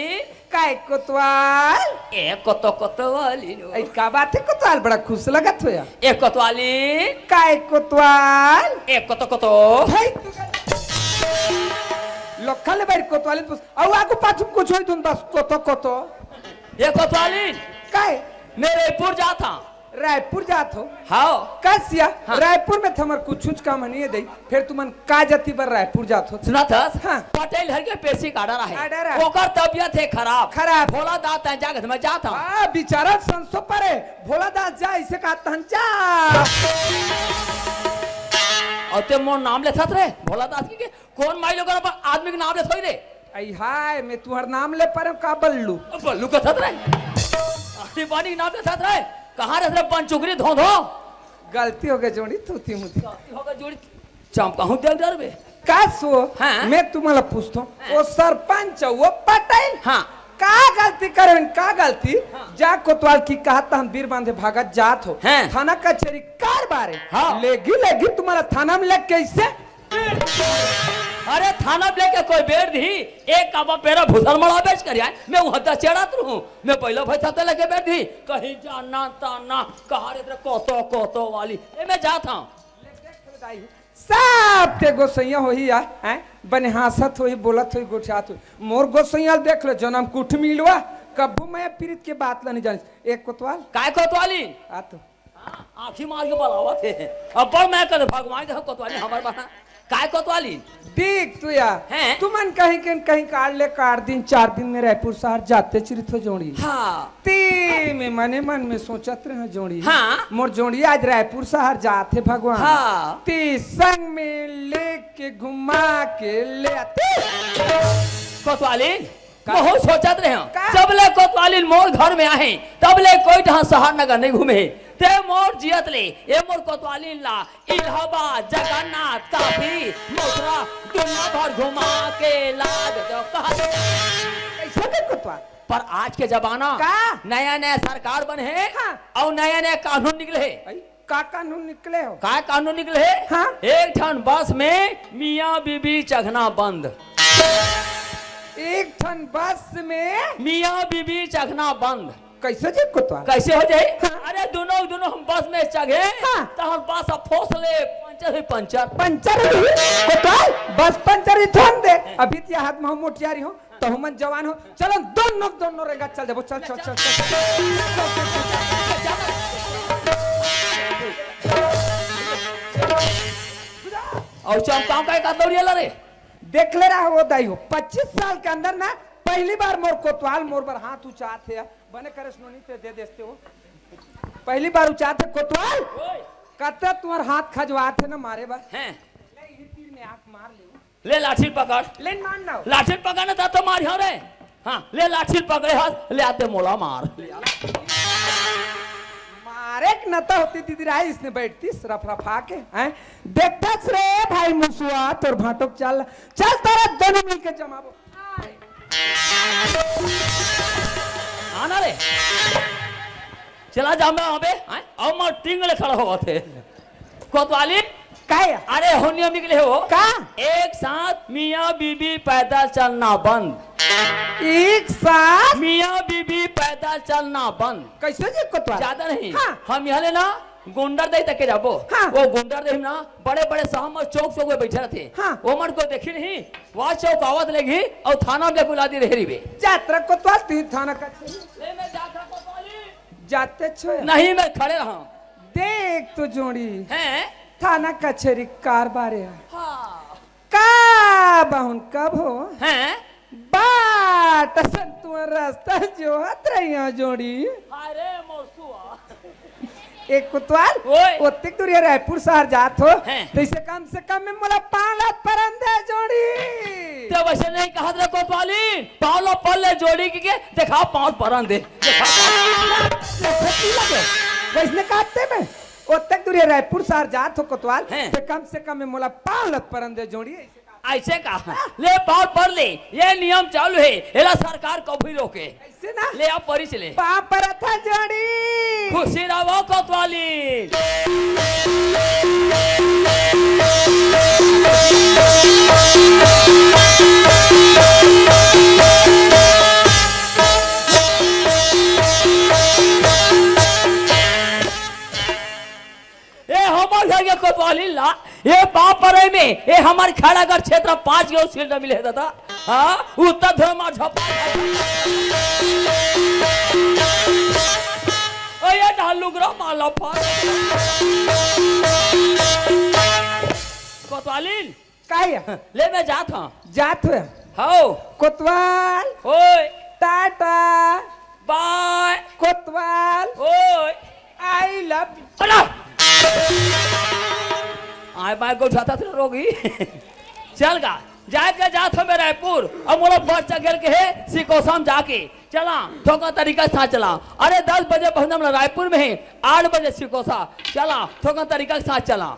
काय कोतवाल ए कोतवाली नो ऐ का बात है कोतवाल बड़ा खुश लगत हो या ए कोतवाली काय कोतवाल ए कोतो भाई लोखल बार कोतवाल पूछ औ आगु पाछू कुछ होई तुम बस कोतो ए कोतवाली काय मैं रायपुर जाता रायपुर जात हो हाँ कसिया हाँ। रायपुर में थमर कुछ काम नहीं दई फिर तुमन का जति बर रायपुर जात हो सुना था हाँ। पटेल हर के पेशी का आर्डर है है। ओकर तबियत है खराब खराब। भोला दात है जागत में जाता हूं आ बेचारा संसो परे भोला दास जा इसे का तहंचा और ते मोर नाम लेता रे भोला दास की के कौन माई लोग आदमी के नाम ले थोड़ी रे आई हाय मैं तुहर नाम ले पर का बल्लू बल्लू का था रे आदमी पानी के नाम लेता रे कहां रे पंचुगरी धो गलती हो गई जोड़ी तूती मुती होगा जोड़ी चंपा हूं देख डर बे का सो हाँ। मैं तुम्हाला पूछता हूं वो सरपंच वो पटेल हाँ का गलती करें का गलती जा कोतवाल की कहता हम वीर बांधे भागत जात हो हैं। थाना कचहरी कार बारे हाँ। लेगी तुम्हारा थाना में लग कैसे अरे थाना लेके कोई बेर दी एक काबा पेरा भूसल मड़ा बेच कर आए मैं वहां दा चढ़ा हूं मैं पहले भाई था लगे बेर दी कहीं जाना ताना कहा रे कोतो वाली ए मैं जाता हूं सब के गोसैया होई या हैं बने हासत होई बोलत होई गोछात होई मोर गोसैया देख लो जन्म कुठ मिलवा कब्बू मैं पीरित के बात ला नहीं जानी एक कोतवाल काय कोतवाली आ तो आंखी मार के बलावा थे अब बड़ मैं कर भगवान के कोतवाली हमार बना काय कोतवाली देख तू या हैं? तुमन कहीं काट ले 4 दिन में रायपुर शहर जाते चिरित हो जोड़ी हाँ ते में मने मन में सोचत रहे जोड़ी हाँ। मोर जोड़ी आज रायपुर शहर जाते भगवान हाँ। ते संग में लेके घुमा के ले आते कोतवाली बहुत सोचत रहे का? जब ले कोतवाली मोर घर में आए तब ले कोई ढहा शहर नगर नहीं घूमे ते मोर जियत ले ए मोर कोतवाली ला इलाहाबाद जगन्नाथ काशी मथुरा दुनिया भर घुमा के लाद दो कहा कैसे के कोतवाल पर आज के जमाना का? नया नया सरकार बने है हाँ। और नया नया कानून निकले है आई, का कानून निकले हो का कानून निकले है हाँ। एक ठन बस में मियाँ बीबी चघना बंद एक ठन बस में मियाँ बीबी चघना बंद कैसे जी कोतवाल कैसे हो जाए हाँ। अरे दोनों हम बस में चढ़े हाँ। तो हम बस अब फोसले पंचर पंचर हुई कोतवाल बस पंचर ही थोन दे अभी ते हाथ में हम मोटियारी हो तो हम जवान हो चलो दोनों रेगा चल जाबो चल चल चल और चौपाओं का एक दौड़िया रे देख ले रहा वो दाई हो 25 साल के अंदर ना पहली बार मोर कोतवाल मोर पर हाथ ऊंचा थे बने करे सुनोनी ते दे देते हो पहली बार ऊंचा थे कोतवाल कहते तुम्हार हाथ खजवा थे ना मारे बार हैं ले ये तीर में आंख मार ले ले लाठी पकड़ ले मान ना लाठी पकड़ने था तो मार रे हाँ ले लाठी पकड़े हाथ ले आते मोला मार मारे एक नता होती दीदी राय इसने बैठती रफरफा के हैं देखता रे भाई मुसुआ तोर भाटोक चल चल तारा दोनों मिलके जमाबो आना रे चला जा मैं अबे और मैं टिंगले खड़ा हुआ थे कोतवाली काय अरे होनिया निकले हो का एक साथ मियाँ बीबी पैदल चलना बंद एक साथ मियाँ बीबी पैदल चलना बंद कैसे जी कोतवाल ज्यादा नहीं हाँ। हम यहाँ ले ना गुंडर दे तक के जाबो हाँ। वो गुंडर दे ना बड़े बड़े साहब में चौक में बैठे रहते हाँ। वो मन को देखी नहीं वहाँ चौक आवत लेगी और थाना में बुला दी रही बे जात्रा कोतवाल तीन थाना का ले मैं जाता कोतवाली जाते छो नहीं मैं खड़े रहा देख तो जोड़ी हैं थाना कचहरी कार बारे हाँ का बहुन कब हो हैं बाट संतुआ रास्ता जो हत रही जोड़ी अरे मोसुआ एक कोतवाल ओए। ओते दूर रायपुर शहर जात हो हैं। तो इसे कम से कम में मोला 5 लाख परंदे जोड़ी तो वैसे नहीं कहा रे कोतवाली पालो पल्ले जोड़ी के देखा पांच परन दे देखा वैसने काटते में ओतक दूर रायपुर शहर जात हो कोतवाल हैं। तो कम से कम मोला 5 लत परन दे जोड़ी ऐसे कहा ले बात पढ़ ले, ये नियम चालू है, एला सरकार कभी रोके। ऐसे ना ले आप परिच ले। पाँव पर था जोड़ी खुशी रहो कोतवाली। कोतवाली ला ये बापरे में ये हमारे खड़ागढ़ क्षेत्र 5 गो सीट मिले दादा। हाँ उत्तर धर्मा झपा ओ ये ढालुगरा माला फाड़ कोतवाली काय ले मैं जात हूँ। जात हो हाउ कोतवाल ओए टाटा बाय कोतवाल ओए आई लव अला आए बाय को जाता था रोगी चल गा जाए के जात हो मैं रायपुर अब मोला बस चल के है सिकोसम जाके चला थोका तरीका से चला। अरे 10 बजे पहुंचना रायपुर में है, 8 बजे सिकोसा चला थोका तरीका के साथ चला।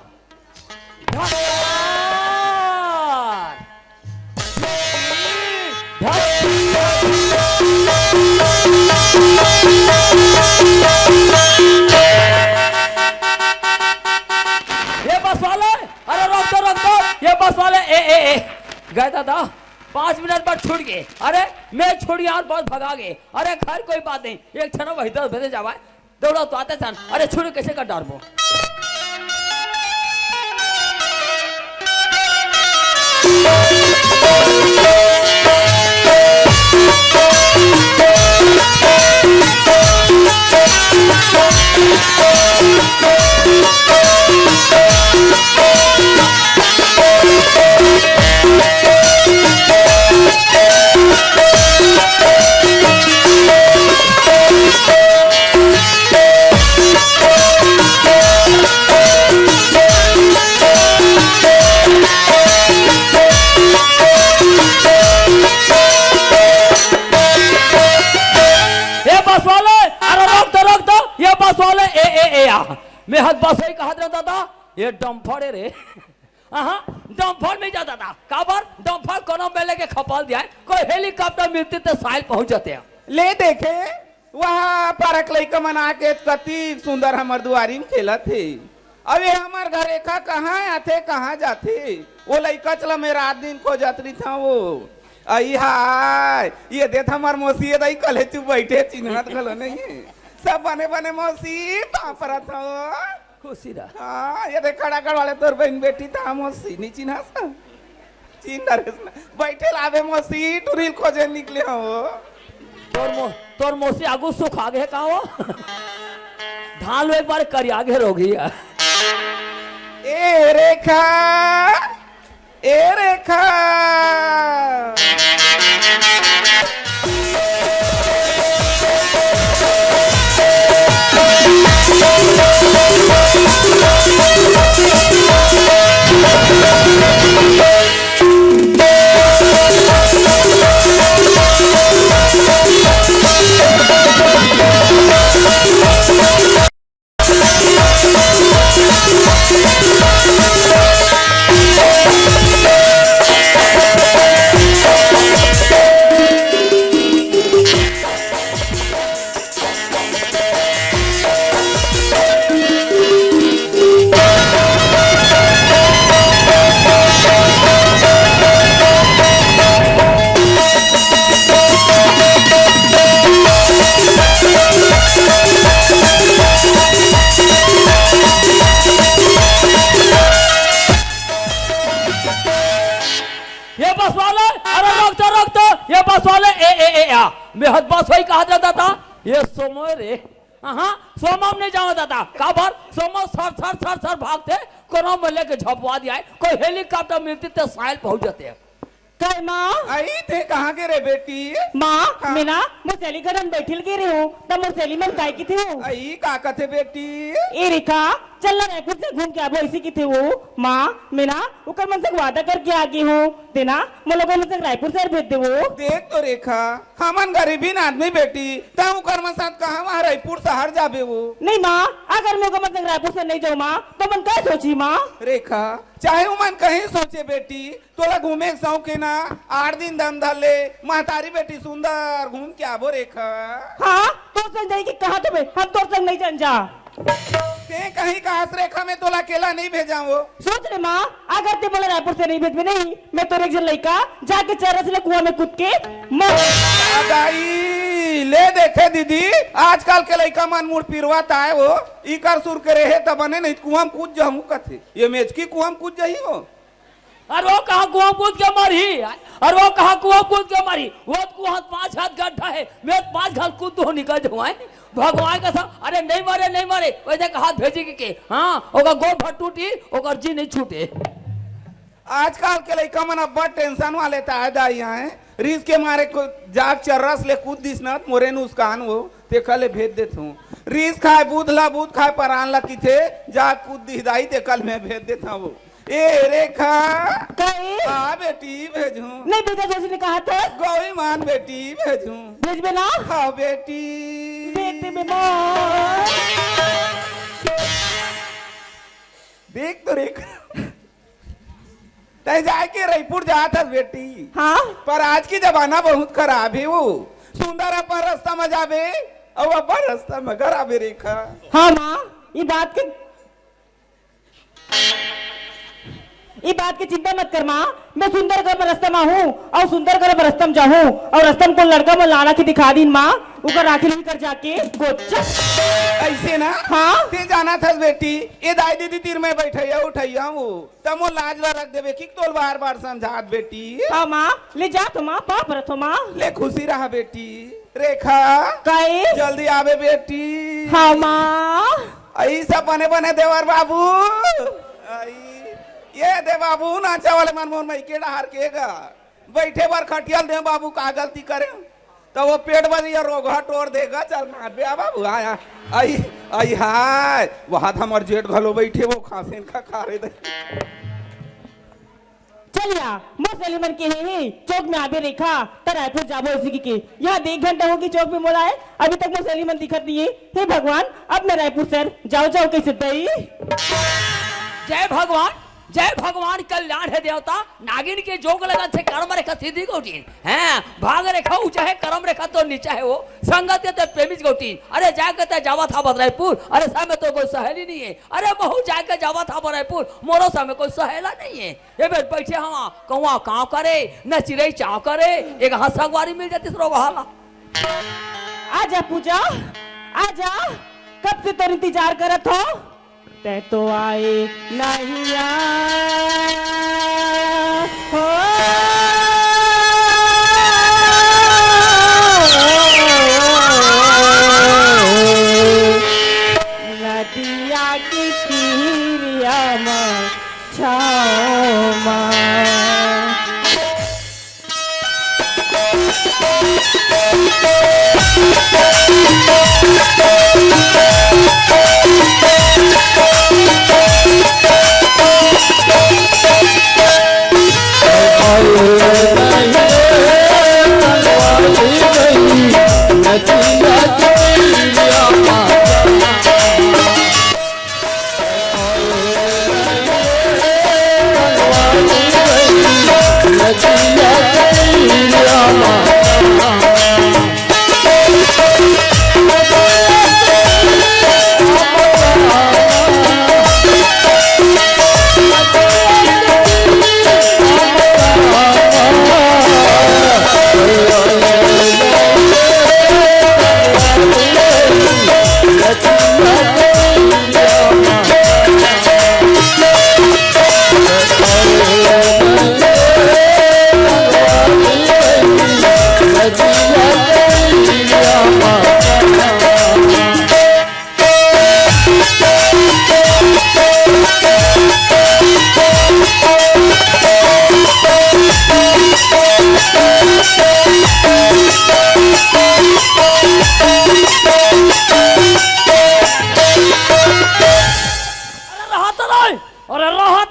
ये बस वाले अरे रोक दो ये बस वाले ए गए दादा 5 मिनट बाद छूट गए। अरे मैं छोड़ यार बहुत भगा गए। अरे खैर कोई बात नहीं, एक क्षण वही 10 बजे जावा दौड़ा तो आते सन। अरे छोड़ कैसे कर डारबो मैं हद बस ही कहा रहता था ये डम्फर रे। हाँ डम्फर में जाता था काबर डम्फर कोनो बेले के खपाल दिया कोई हेलीकॉप्टर मिलती तो साइल पहुंच जाते हैं। ले देखे वहाँ पार्क लइका मना के कति सुंदर हमर दुआरी में खेला थे। अबे हमार घरे का कहाँ आते कहाँ जाते वो लइका चला मैं रात दिन को जातरी था वो आई हाय ये देख हमार मौसी दई कले चुप बैठे चिन्हत गलो नहीं सब बने बने मौसी पापरा था खुशी रहा। हाँ ये देख खड़ा कर वाले तोर बहन बेटी था मौसी नहीं चिन्हा सा चिन्ह बैठे लावे मौसी टुरिल खोजे निकले हो तोर मौसी आगू सुख आगे का हो ढाल एक बार कर आगे रोगी ए रेखा ए रेखा मैं हद बस वही कहा जाता था ये सोमो रे। हाँ सोमम नहीं जाता था काबर सोमो सर भागते कोनो में लेके झपवा दिया कोई हेलीकॉप्टर मिलती तो साइल पहुंच जाते हैं। काय माँ आई थे कहाँ के रे बेटी माँ मैं ना मुसेली घर हम बैठिल के रही हूँ तब मुसेली में काय की थी हूँ आई का कथे बेटी ए रेखा चल ना रायपुर से घूम के आबो इसी की थे वो माँ मैं ना उकर मन से वादा करके आ गई हूँ तेना मैं लोगों मन से रायपुर से भेज दे वो देख तो रेखा हमन गरीबीन आदमी बेटी तू कर्म साथ कहाँ वहाँ रायपुर शहर जाबे वो नहीं माँ अगर मैं मन से रायपुर से नहीं जाऊँ माँ तो मन क्या सोची माँ रेखा चाहे मन कहीं सोचे बेटी तोला घूमे के शौक है ना 8 दिन दम धर ले महतारी बेटी सुंदर घूम के आबो रेखा। हाँ तो संग जाएगी कहाँ तुम्हें हम तो संग नहीं जान जा ते कहीं कहा रेखा में तोला अकेला नहीं भेजा वो सोच रहे माँ अगर ते बोले रायपुर से नहीं भेज में नहीं मैं तो एक जन लड़का जाके चरस ले कुआं में कूद के मर दाई ले देखे दीदी आजकल के लड़का मन मुड़ पिरवाता है वो इकर सुर के रहे तब बने नहीं कुआं में कूद जाऊं कथे ये मेज की कुआं में कूद जाही वो और वो कहाँ कुआं कूद के मरी और वो कहाँ कुआं कूद के मरी वो कुआं 5 हाथ गड्ढा है मैं 5 हाथ कूद तो निकल जाऊँ भगवान का सब अरे नहीं मारे वैसे हाथ भेजे के हाँ ओकर गोड़ भट टूटी ओकर जी नहीं छूटे। आजकल के लड़का मन अब टेंशन वाले तादाई हैं रीस के मारे को जाग चर्रस ले कूद दिस न मोरे नुस्कान वो ते कल भेज देत हूँ रीस खाए बूथ खाए परान ला की थे जाग कूद दिस दाई ते कल मैं भेज देता वो ए रेखा कहीं हाँ बेटी भेजूं नहीं भेजा जैसे ने कहा था गौरी मान बेटी भेजूं भेज में ना हाँ बेटी बेटे में माँ देख तो रेखा तय जाके रायपुर जाता बेटी हाँ पर आज की जमाना बहुत खराब है वो सुंदर अपन रास्ता में जाबे और अपन रास्ता में घर आबे रेखा। हाँ माँ ये बात की चिंता मत कर माँ मैं सुंदर घर रास्ता में हूँ और सुंदर घर रास्ता में जाऊँ और रास्ता में को लड़का में लाना की दिखा दी माँ ऊपर राखी नहीं कर जाके गोचा ऐसे ना हाँ ते जाना था बेटी ये दाई दीदी तीर में बैठैया उठैया वो तमो लाज ला रख देबे कि तोल बार समझात बेटी। हाँ माँ ले जा तो माँ पाप रथो माँ ले खुशी रहा बेटी रेखा काहे जल्दी आवे बेटी। हाँ माँ ऐसा बने बने देवर बाबू ये दे बाबू नाचा वाले मन मोर मई के हार केगा बैठे बार खटियल दे बाबू का गलती करे तो वो पेट बजिया रोगा तोड़ देगा चल मार बे बाबू आया आई आई हाय वहां हमर जेठ घलो बैठे वो खासेन खा रहे थे चलिया मसली मन के है चौक में आबे रेखा तर रायपुर जाबो इसी के यहाँ 1 घंटा होगी चौक में मोला है अभी तक मसली मन दिखत नहीं है हे भगवान अब मैं रायपुर सर जाओ कैसे दई जय भगवान कल्याण है देवता नागिन के जोग लगा से कर्म रेखा सीधी गोटीन हैं भाग रेखा ऊंचा है कर्म रेखा तो नीचा है वो संगत तो प्रेमी गोटीन अरे जाके तो जावा था बदरायपुर अरे सामने तो कोई सहेली नहीं है अरे बहु जाके जावा था बदरायपुर मोरो सामने कोई सहेला नहीं है ये बैठे हम कौआ काँव करे न चिड़ई चाव करे एक हंसगवारी मिल जाती हाला आजा पूजा आजा कब से तो इंतजार करत हो ते तो आए नहीं हो नदिया की तीरिया में छाओ माँ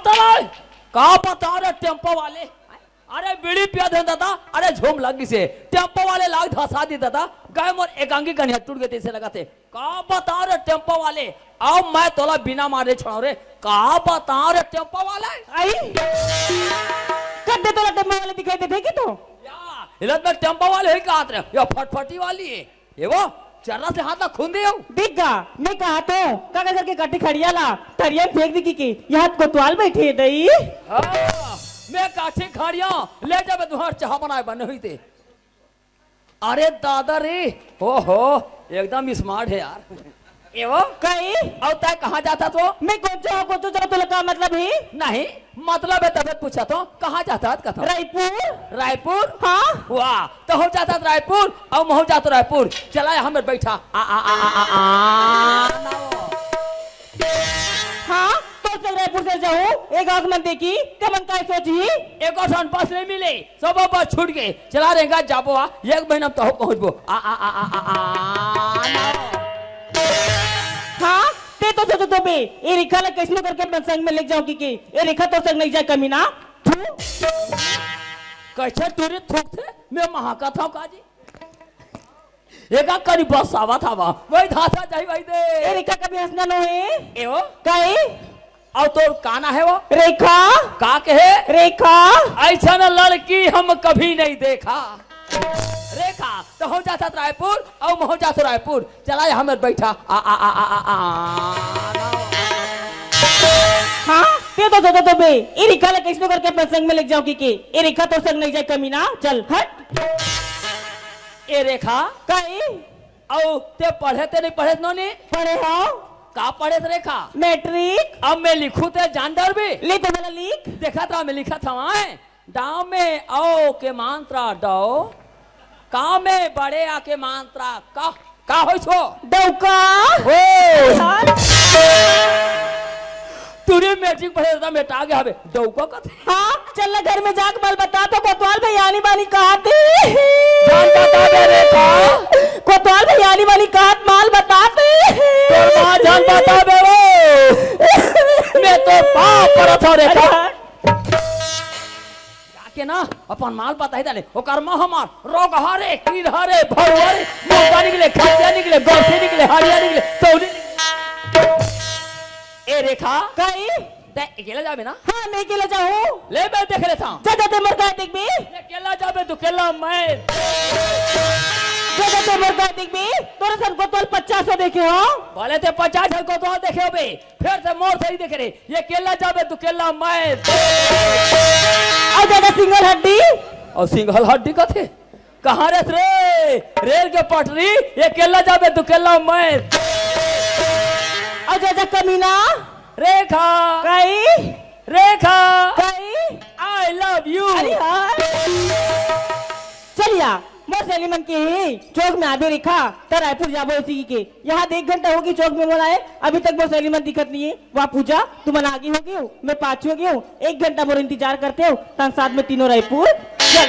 का बता रहे टेम्पो वाले अरे बीड़ी पिया दे दादा अरे झूम लगी से टेम्पो वाले लाग धसा दी दादा गए मोर एकांगी कन्या टूट गए से लगाते का बता रहे टेम्पो वाले आओ मैं तोला बिना मारे छोड़ा रे का बता रहे टेम्पो वाले आई कब दे तो टेम्पो वाले दिखाई देते कि तो या इलाज में टेम्पो वाले ही कहा रहे या फटफटी वाली है ये वो चरना से हाथ ना खून दे दिख गा मैं कहा तो कागज के कट्टी खड़िया ला तरिया में फेंक दी की यहाँ कोतवाल बैठी है दई मैं काठी खाड़िया ले जाबे तुहार चाह बनाए बने हुई थे अरे दादा रे ओहो एकदम स्मार्ट है यार एवो कहीं और तय कहाँ जाता तो मैं कौन जाओ तो लगा मतलब ही नहीं मतलब है तबियत पूछा तो कहाँ जाता कथा रायपुर रायपुर हाँ वाह तो हो जाता रायपुर और मैं हो जाता रायपुर चला हमें बैठा हाँ तो चल रायपुर से जाऊँ एक आगमन देखी कमन का सोची एक और सन पास नहीं मिले सब बस छूट गए चला रहेगा जाबो एक महीना तो पहुंचबो हाँ ते तो सोचो तो बे ये रेखा ला कैसे करके अपने संग में ले जाऊँ की ये रेखा तो संग नहीं जाए कमीना कैसे तुरे थूक थे मैं महाका था काजी एक करी बस आवा था वही धासा जाई भाई दे ये रेखा कभी हंसना न है एवो कहीं और तो काना है वो रेखा का कहे रेखा ऐसा न लड़की हम कभी नहीं देखा रेखा तो हो जाता रायपुर और हो जाता रायपुर चला हमें बैठा हाँ ते तो सोचो तो बे ये रेखा ला कैसे करके अपने संग में ले जाऊँ की ये रेखा तो संग नहीं जाए कमीना चल हट ए रेखा कहीं और ते पढ़े ते नहीं पढ़े नो पढ़े हो का पढ़े थे रेखा मैट्रिक अब मैं लिखू ते जान डर भी ले तो वाला लिख देखा था मैं लिखा था वहां डाव में ओ के मांत्रा डो का में बड़े आके मांत्रा का हो छो डौका ओ तुरे मैट्रिक पढ़े था मेटा आगे हवे डौका का हाँ चल घर में जाके बल बता तो कोतवाल भैयानी वाली कहा थी जान बता दे रेखा कोतवाल भैयानी वाली कहत माल बताते तोर मां जान बता दे वो मैं तो पाप पर था रेखा के ना अपन माल बताई दाले ओ कर्मा हमार रोग हारे कीर हारे भरवारे मोका निकले खातिया निकले गोरसे निकले हाड़िया निकले तौली ए रेखा कहीं ते अकेला जाबे ना हाँ मैं अकेला जाऊँ ले मैं देख लेता हूं जा ते मर का देख बे अकेला जाबे तो अकेला मैं जा ते मर का देख बे तोरे सन कोतवाल 50 देखे हो बोले थे 50 को तो देखे बे फिर से मोर सही देख रे ये अकेला जाबे तो अकेला मैं और ज्यादा सिंगल हड्डी और सिंगल हड्डी का थे कहाँ रे रेल के पटरी ये अकेला जाबे तो अकेला मैं और ज्यादा कमीना रेखा कहीं रेखा कहीं आई लव यू अरे हाँ चलिया मोर सलीमन के ही चौक में आधे रेखा तर रायपुर जाबो इसी के यहाँ 1 घंटा होगी चौक में बोला है अभी तक मोर सलीमन दिखत नहीं है वहाँ पूजा तुम आगे हो गए हो मैं पाछे हो गया हूँ 1 घंटा मोर इंतजार करते हो तन साथ में तीनों रायपुर चल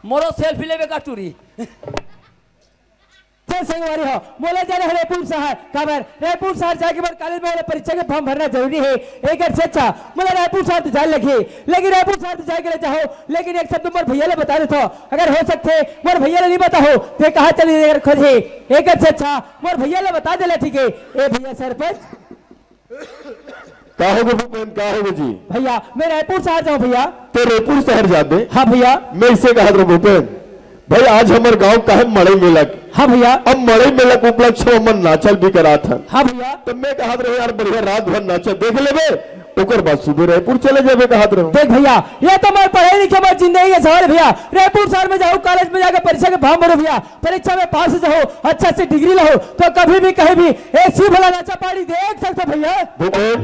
मोरो सेल्फी लेवे का टूरी चल संगवारी हो बोले जा रहे रायपुर शहर खबर रायपुर शहर जाके बाद कॉलेज में परीक्षा के फॉर्म भरना जरूरी है एक से अच्छा बोले रायपुर शहर तो जाए लगे लेकिन रायपुर शहर तो जाए के लिए चाहो लेकिन एक शब्द मोर भैया ले बता देते अगर हो सकते मोर भैया ले नहीं बताओ तो कहा चली अगर खुद है एक से अच्छा मोर भैया ले बता देला ठीक है ए भैया सरपंच कहोगे भूपेन कहोगे जी भैया मैं रायपुर शहर जाऊँ भैया तो रायपुर शहर जाते हाँ भैया मैं इसे कहा था भूपेन भाई आज हमारे गांव का है मड़ई मेला हाँ भैया अब मड़ई मेला के उपलक्ष्य में नाचल भी करा था हाँ भैया तो मैं कहा रहे यार बढ़िया रात भर नाचल देख लेबे ओकर बाद सुबह रायपुर चले जाबे कहा रहे देख भैया ये तो मैं पढ़े लिखे मैं जिंदगी के सवाल भैया रायपुर शहर में जाओ कॉलेज में जाकर परीक्षा के फॉर्म भरो भैया परीक्षा में पास हो जाओ अच्छा से डिग्री लो तो कभी भी कहीं भी ऐसी भला नाचा पार्टी देख सकते भैया भूपेन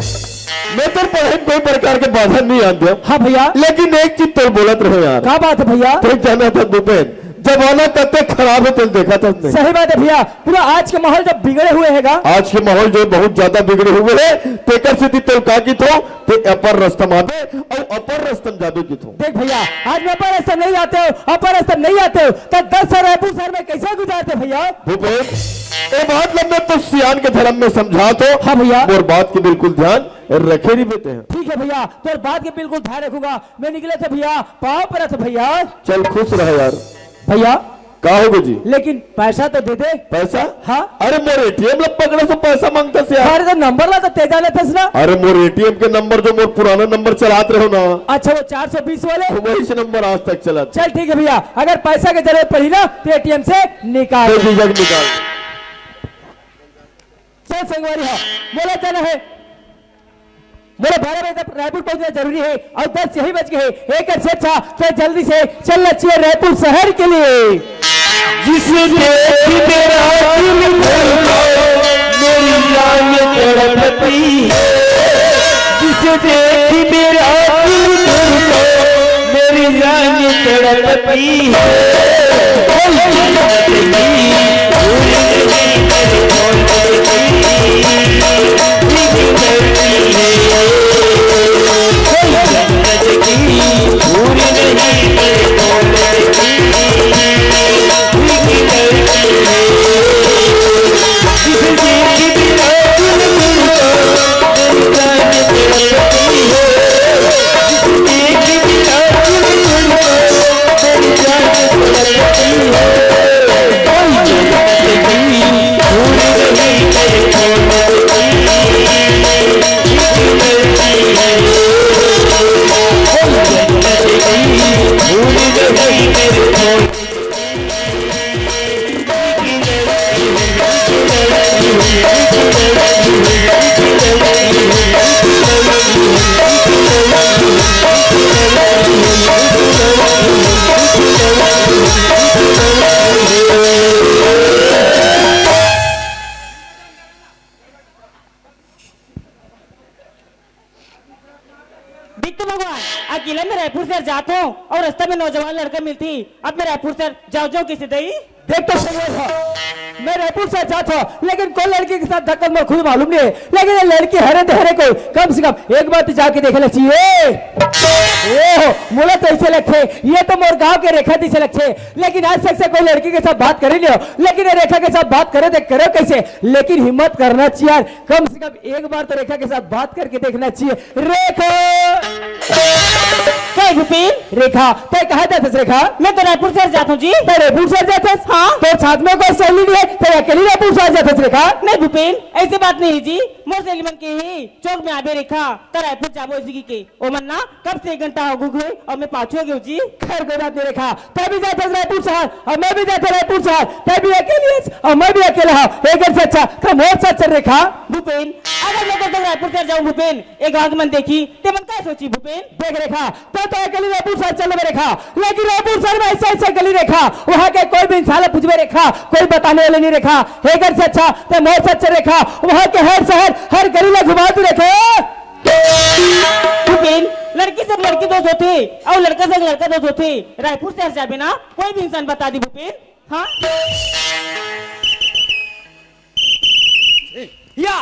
मैं तो पढ़े कोई प्रकार के बाधा नहीं आते हाँ भैया लेकिन एक चीज तो बोलत रहो यार क्या बात है भैया तो जाना था भूपेन जमाना कते खराब है तो देखा था उसने सही बात है भैया पूरा आज के माहौल जब बिगड़े हुए हैगा आज के माहौल जो बहुत ज्यादा बिगड़े हुए है तेकर से तो का की थो ते अपर रास्ता आवे और अपर रास्ता जाबे की थो देख भैया आज में अपर रास्ता नहीं आते हो अपर रास्ता नहीं आते हो तो 10 साल रायपुर शहर में कैसे गुजारते भैया भूपेन ए बात लम्बे तो सियान के धर्म में समझा तो हाँ भैया और बात के बिल्कुल ध्यान रखे नहीं बेटे हैं ठीक है भैया तो बात के बिल्कुल ध्यान रखूंगा मैं निकले थे भैया पाँव पर थे भैया चल खुश रहे यार भैया कहोगे जी लेकिन पैसा तो दे दे पैसा हाँ अरे मोर एटीएम लग पकड़े से पैसा मांगता से यार अरे तो नंबर ला तो तेजा लेते ना अरे मोर एटीएम के नंबर जो मोर पुराना नंबर चलाते रहो ना अच्छा वो 420 वाले वही से नंबर आज तक चला चल ठीक है भैया अगर पैसा की जरूरत पड़ी ना तो एटीएम से निकाल निकाल चल संगवारी हो बोला जाना है बोले 12 बजे तक रायपुर पहुंचना जरूरी है और 10 यही बज गए एक से अच्छा तो जल्दी से चलना चाहिए रायपुर शहर के लिए जिसे देख मेरा दिल धड़का मेरी जान तड़पती जिसे देख मेरा दिल धड़का मेरी जान तड़पती बिट्टू भगवान अकेला मैं रायपुर शहर जाता हूँ और रास्ते में नौजवान लड़का मिलती अब मैं रायपुर शहर जाओ किसी दई देख तो सही था मैं रायपुर से अच्छा था लेकिन कोई लड़की के साथ धक्का मैं खुद मालूम नहीं है लेकिन ये लड़की हरे दहरे को कम से कम एक बार तो जाके देखना चाहिए ओह मुझे तो ऐसे लगते ये तो मोर गांव के रेखा से लगते लेकिन आज तक से कोई लड़की के साथ बात कर ही नहीं हो लेकिन ये रेखा के साथ बात करे तो करो कैसे लेकिन हिम्मत करना चाहिए यार कम से कम एक बार तो रेखा के साथ बात करके देखना चाहिए रेखा क्या भूपेन रेखा तो कहा जाता रेखा मैं तो रायपुर शहर जाता हूँ जी तो रायपुर शहर जाता हाँ तो साथ में कोई सहेली नहीं है तो अकेली रायपुर शहर जाता रेखा नहीं भूपेन ऐसी बात नहीं है जी मोर सहेली मन के ही चौक में आबे रेखा तो रायपुर जाबो इसी के ओ मन्ना कब से 1 घंटा हो गए और मैं पाछू गयो जी खैर कोई बात नहीं रेखा तभी जाते रायपुर शहर और मैं भी जाते रायपुर शहर तभी अकेली और मैं भी अकेला हूँ एक से अच्छा तो मोर साथ चल रेखा भूपेन अगर मैं तो रायपुर शहर जाऊँ भूपेन एक आग मन देखी ते मन क्या सोची भूपेन देख रेखा तो अकेली रायपुर शहर चल रेखा लेकिन रायपुर शहर में ऐसे ऐसे गली रेखा वहाँ के कोई भी इंसान पूछवे रेखा कोई बताने वाले नहीं रेखा एक से अच्छा तो मोर साथ चल रेखा वहाँ के हर शहर हर गली में घुमा तू रेखा भूपेन लड़की सब लड़की दोस्त होते और लड़का सब लड़का दोस्त होते रायपुर शहर जाबे ना कोई भी इंसान बता दी भूपेन हाँ या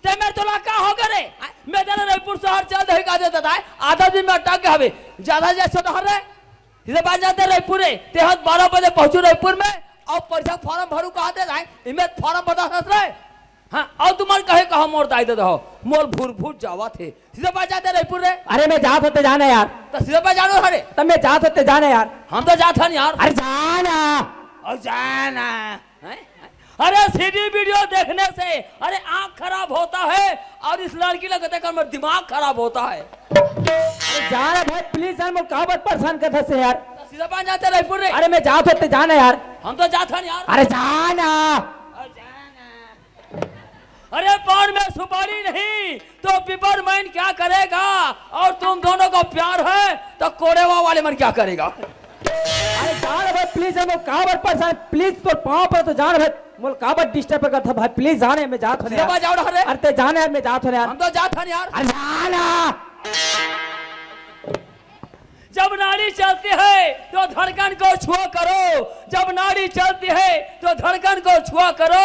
ते मैं तोला का हो करे मैं तेरा रायपुर शहर चल दे का देता था आधा दिन में अटक के हवे ज्यादा जैसे तो हर रे इसे बात जाते रायपुर है ते हम 12 बजे पहुंचू रायपुर में और पैसा फॉर्म भरू कहा दे जाए इमे फॉर्म बता सकते रहे हाँ और तुम्हारे कहे कहा मोर दाई दे दो मोर भूर भूर जावा थे सीधे पास जाते रायपुर रे अरे मैं जात होते जाना यार तो सीधे पास जानो हरे तब मैं जात होते जाना यार हम तो जात हन यार अरे जाना और जाना हैं? अरे सीडी वीडियो देखने से अरे आंख खराब होता है और इस लड़की लोग देखकर मेरा दिमाग खराब होता है अरे जाना भाई प्लीज यार मैं कहाँ बात परेशान करता से यार तो सीधे पास जाते रायपुर रे अरे मैं जात होते जाना यार हम तो जात हन यार अरे जाना अरे पान में सुपारी नहीं तो पिपर मैन क्या करेगा और तुम दोनों का प्यार है तो कोरेवा वाले मन क्या करेगा अरे जाना भाई प्लीज यार मैं कहाँ बात परेशान प्लीज तो पाँव पर तो जाना भाई मोल कहाँ बात डिस्टर्ब करता भाई प्लीज जाने मैं जात होने सीधे पास जाओ हरे अरे ते जाना यार मैं जात होने यार हम तो जात हन यार अरे जाना जब नाड़ी चलती है तो धड़कन को छुआ करो जब नाड़ी चलती है तो धड़कन को छुआ करो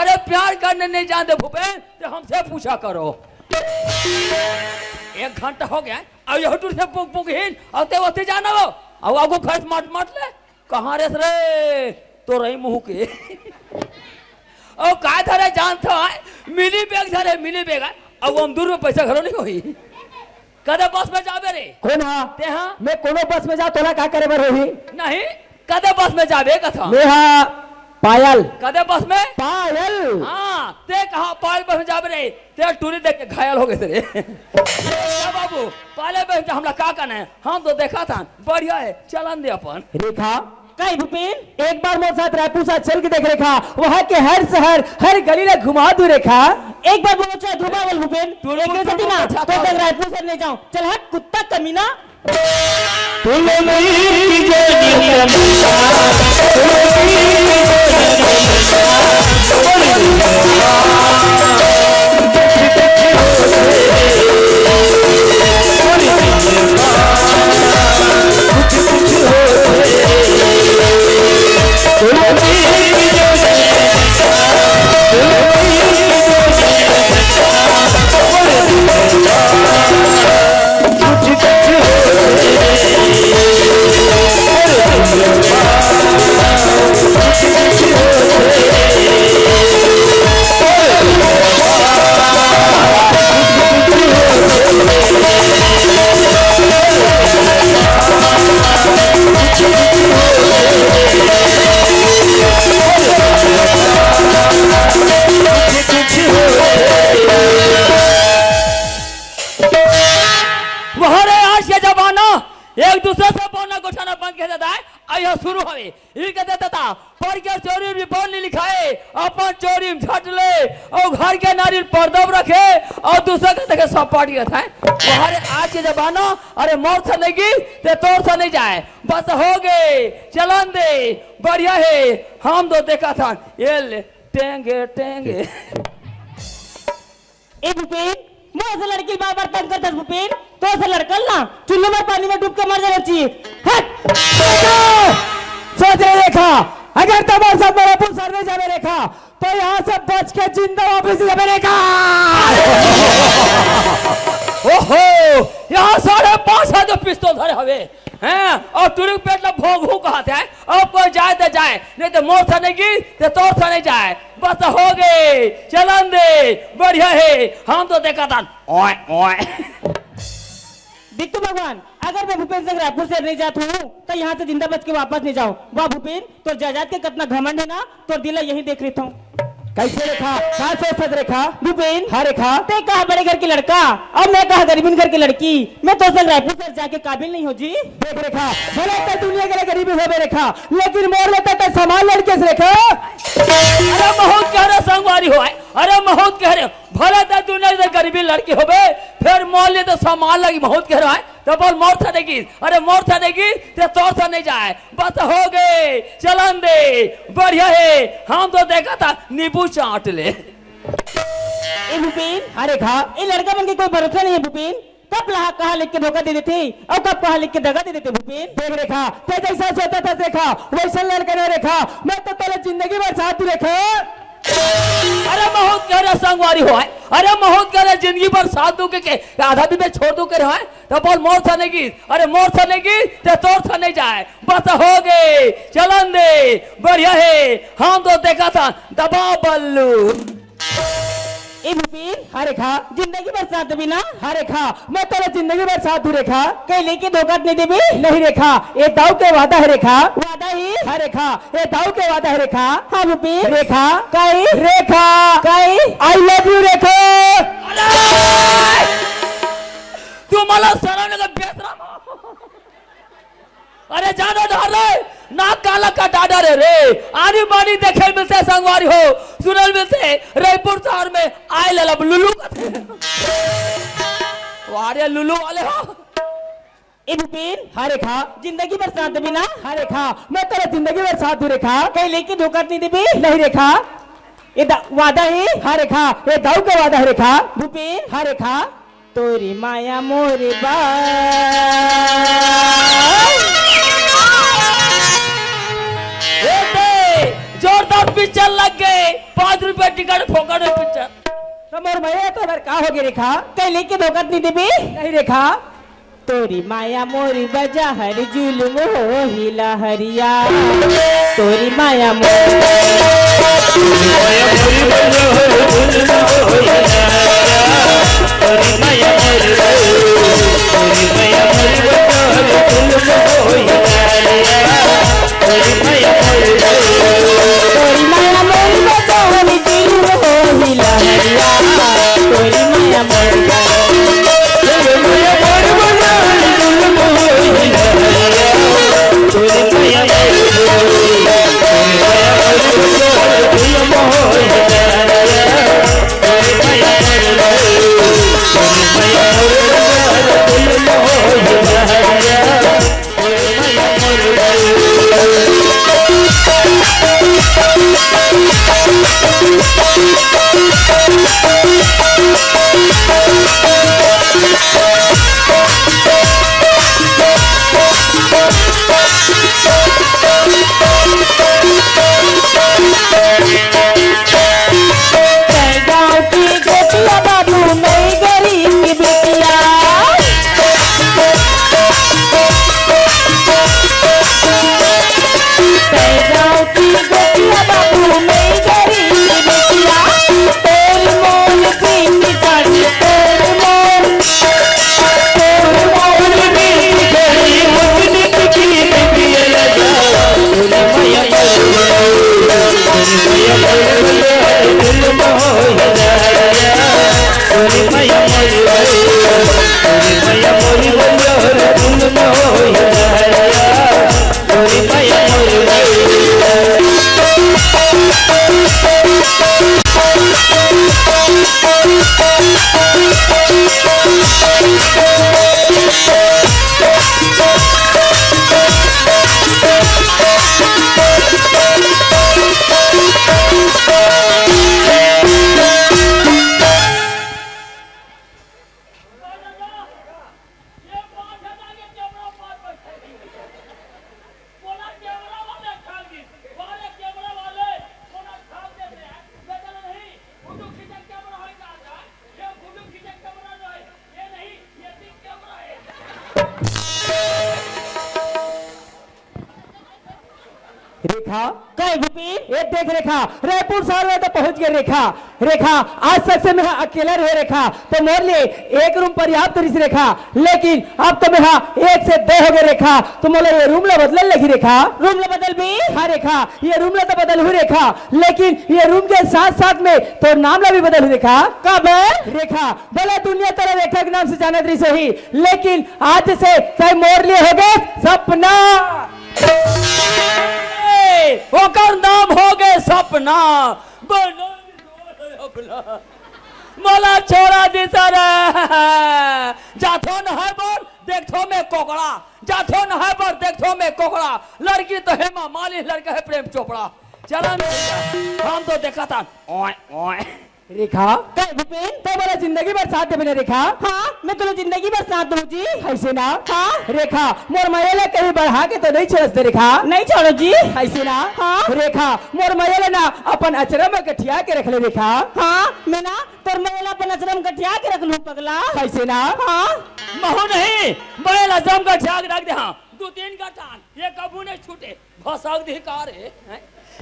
अरे प्यार करने नहीं जानते भूपेन तो हमसे पूछा करो 1 घंटा हो गया और यह टूर से पुक पुक हिन और ते वते जाना हो और आपको खर्च मत मत ले कहाँ रेस रे तो रही मुंह के और का धरे जानता है मिली बैग धरे मिली बैग अब हम दूर में पैसा घरों नहीं होई कदे बस में जाबे रे कौन हाँ ते हाँ मैं कोनो बस में जा तोला क्या करे बर होही नहीं कदे बस में जाबे कथा मैं हाँ पायल कदे बस में पायल हाँ ते कहा पायल बस में जाबे रे ते टूरी देख के घायल हो गए रे क्या बाबू पाले बस हमला का करना है हम तो देखा था बढ़िया है चलन दे अपन रेखा कई भूपेन एक बार मेरे साथ रायपुर साथ चल के देख रेखा वहाँ के हर शहर हर गली में घुमा दू रेखा एक बार बोलो चाहे धूमा बोल भूपेन तू एक लोग सती ना अच्छा तो कहो। तक रायपुर से नहीं जाऊं चल हट कुत्ता कमीना वहाँ रे आज के जमाना एक दूसरे से बोलना गोठाना बंद कर देता है आया शुरू हवे ये कहते था पर के चोरी रिपोर्ट नहीं लिखाए अपन चोरी झट ले और घर के नारियल पर्दब रखे और दूसरा कहते के सब पार्टी रहता है वहाँ रे आज के जमाना अरे मोर से नहीं गिर ते तोर से नहीं जाए बस हो गए चलन दे बढ़िया है हम तो देखा था ये ले टेंगे टेंगे ए भूपेन मैं से लड़की बार बार तंग करता भूपेन तो से लड़कल ना चुल्लू में पानी में डूब के मर जाना चाहिए हट सोच रहे रेखा अगर तुम्हारे साथ मेरा पुल सर में जावे रेखा तो यहाँ से बच के जिंदा वापस जावे रेखा ओहो यहाँ 5.5 जो पिस्तौल धरे हवे हैं और तुरंत पेट ला भोग हु कहते हैं और कोई जाए तो जाए नहीं तो मोर से नहीं गिर तो तोर से नहीं जाए बस हो गए चलन दे बढ़िया है हम तो देखा था ओए ओए देख तो भगवान अगर मैं भूपेन सिंह रायपुर से नहीं जाता हूँ तो यहाँ से जिंदा बच के वापस नहीं जाऊँ वाह भूपेन तो जायदाद के कितना घमंड है ना तो दिल यही देख रही हूँ कैसे रेखा कहाँ से फंस रेखा भूपेन हाँ रेखा ते कहा बड़े घर की लड़का और मैं कहा गरीबीन घर की लड़की मैं तो संग रायपुर से जाके काबिल नहीं हो जी देख रेखा भले तो दुनिया के लिए गरीबी हो रेखा लेकिन मोर लेता तो सामान लड़के से रेखा अरे बहुत गहरे संगवारी हो अरे बहुत गहरे भले तो दुनिया से गरीबी लड़की हो फिर मोल ले तो सामान लगी बहुत गहरा है तो बोल मोर था देगी अरे मोर था देगी तो तोर से नहीं जाए बस हो गए चलन दे बढ़िया है हम तो देखा था नींबू चाट ले ए भूपेन हाँ रेखा ये लड़का बन के कोई भरोसा नहीं है भूपेन कब कहा लिख के धोखा दे देते और कब कहा लिख के दगा दे देते भूपेन देख रेखा ते जैसा सोचा था रेखा वैसा लड़का नहीं रेखा मैं तो पहले जिंदगी भर साथ ही रेखा अरे बहुत कह रहे संगवारी हो है। अरे बहुत कह रहे जिंदगी भर साथ दू के आधा दिन में छोड़ दू के रहे तो बोल मोर था नहीं गीत। अरे मोर था नहीं गीत तो तोर था नहीं जाए बस हो गए चलन दे बढ़िया है। हम तो देखा था दबा बल्लू ए भूपेन हाँ रेखा जिंदगी भर साथ देबी ना। हाँ रेखा मैं तेरा जिंदगी भर साथ दूं रेखा कहीं लेके धोखा नहीं देबी। नहीं रेखा ये दाव के वादा है रेखा। वादा ही हाँ रेखा ये दाव के वादा है रेखा। हाँ भूपेन रेखा कई रेखा कई आई लव यू रेखा। तू मला सरवने का बेसरा अरे जानो डर रे नाक काला का डाडा रे आनी बानी देखे मिलते संगवारी हो सुनल मिलते रायपुर शहर में आए ललब लुलू वारे लुलू वाले हो। ए भूपेन हाँ रेखा जिंदगी भर साथ देबी ना। हाँ रेखा मैं तेरा जिंदगी भर साथ दूं रेखा कहीं लेके धोखा नहीं देबी। नहीं रेखा ये वादा है। हाँ रेखा ये दाव का वादा है रेखा। भूपेन हाँ रेखा तोरी माया मोरे बा जोरदार पिक्चर लग गए 5 रुपए टिकट फोकट पिक्चर तमोर माया तो अगर का होगी रेखा कहीं लेके धोखा नहीं देबी। नहीं रेखा तोरी माया मोरी बजा हर जुलुम हो हिला हरिया तोरी माया तोरी माया मोरी बजा हर जुलुम हो हिला हरिया तोरी माया मोरी रेखा कहीं भूपेन ये देख रेखा रायपुर शहर में तो पहुंच गए रेखा। रेखा आज तक से मैं अकेला रहे रेखा तो मोर लिए एक रूम पर्याप्त रही रेखा लेकिन अब तो मैं 1 से 2 हो गए रेखा तो मोला ये रूम ला बदल लगी रेखा। रूम ला बदल भी हाँ रेखा ये रूम ला तो बदल हुई रेखा लेकिन ये रूम के साथ साथ में तो नाम ला भी बदल हुई रेखा। कब रेखा बोला दुनिया तरह रेखा के नाम से जाना रही सही लेकिन आज से कई मोर लिए हो गए सपना ओकर नाम हो गए सपना मोला छोड़ा दी सर जाथो न है बर देखो में कोकड़ा जाथो न है बर देखो में कोकड़ा लड़की तो हेमा मालिनी लड़का है प्रेम चोपड़ा चलन हम तो देखा था ओए ओए रेखा कहे भूपेन तो बोला जिंदगी भर साथ देवे रेखा हाँ मैं तुम्हें जिंदगी भर साथ दूँ जी ऐसे ना हाँ रेखा मोर मैया कहीं बढ़ा के तो नहीं छोड़स दे रेखा नहीं छोड़ो जी ऐसे ना हाँ। रेखा मोर मैया ना अपन अचरा में गठिया के रख ले रेखा हाँ मैं ना तोर मेला अपन अचरम गठिया के रख लूँ पगला ऐसे ना हाँ महू नहीं बड़े लजम का झाग रख दे हाँ 2-3 का टान ये कबू नहीं छूटे भसक धिकार है।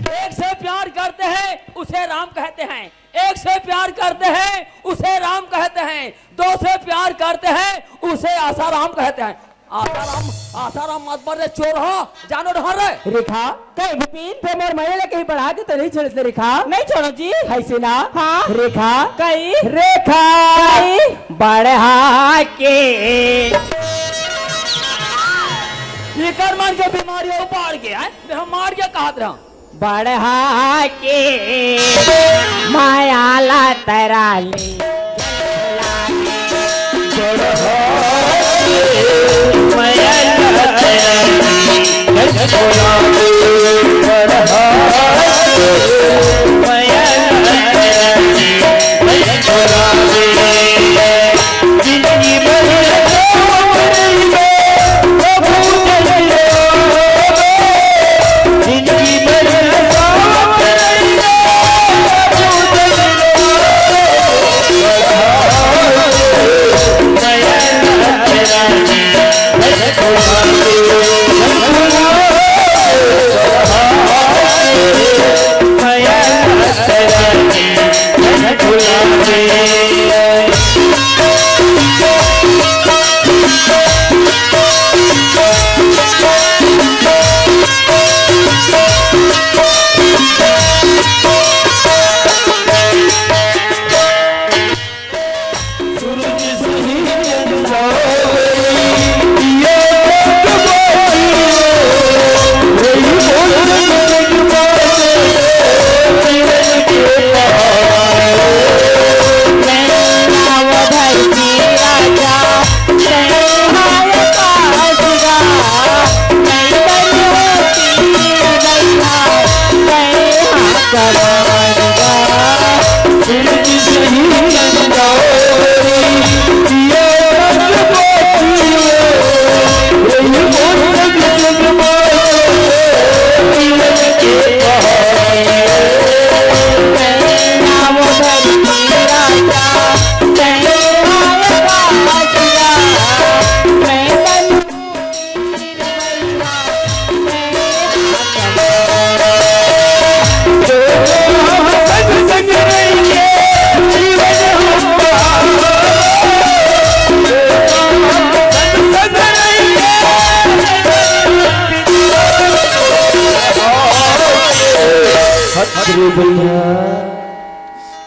एक से प्यार करते हैं उसे राम कहते हैं, एक से प्यार करते हैं उसे राम कहते हैं, दो से प्यार करते हैं उसे आसाराम कहते हैं। आसाराम मत बड़े चोर हो जानो ढहर रे रेखा कहे भूपेन तो मोर मैया कहीं बढ़ा के तो नहीं छोड़स दे रेखा नहीं छोड़ो जी ऐसे ना हाँ। रेखा कही रेखा बढ़ा के ये कर मान के बीमारी उपाड़ के है हम मार के कहत रहा बढ़ा के माया ला तरा ले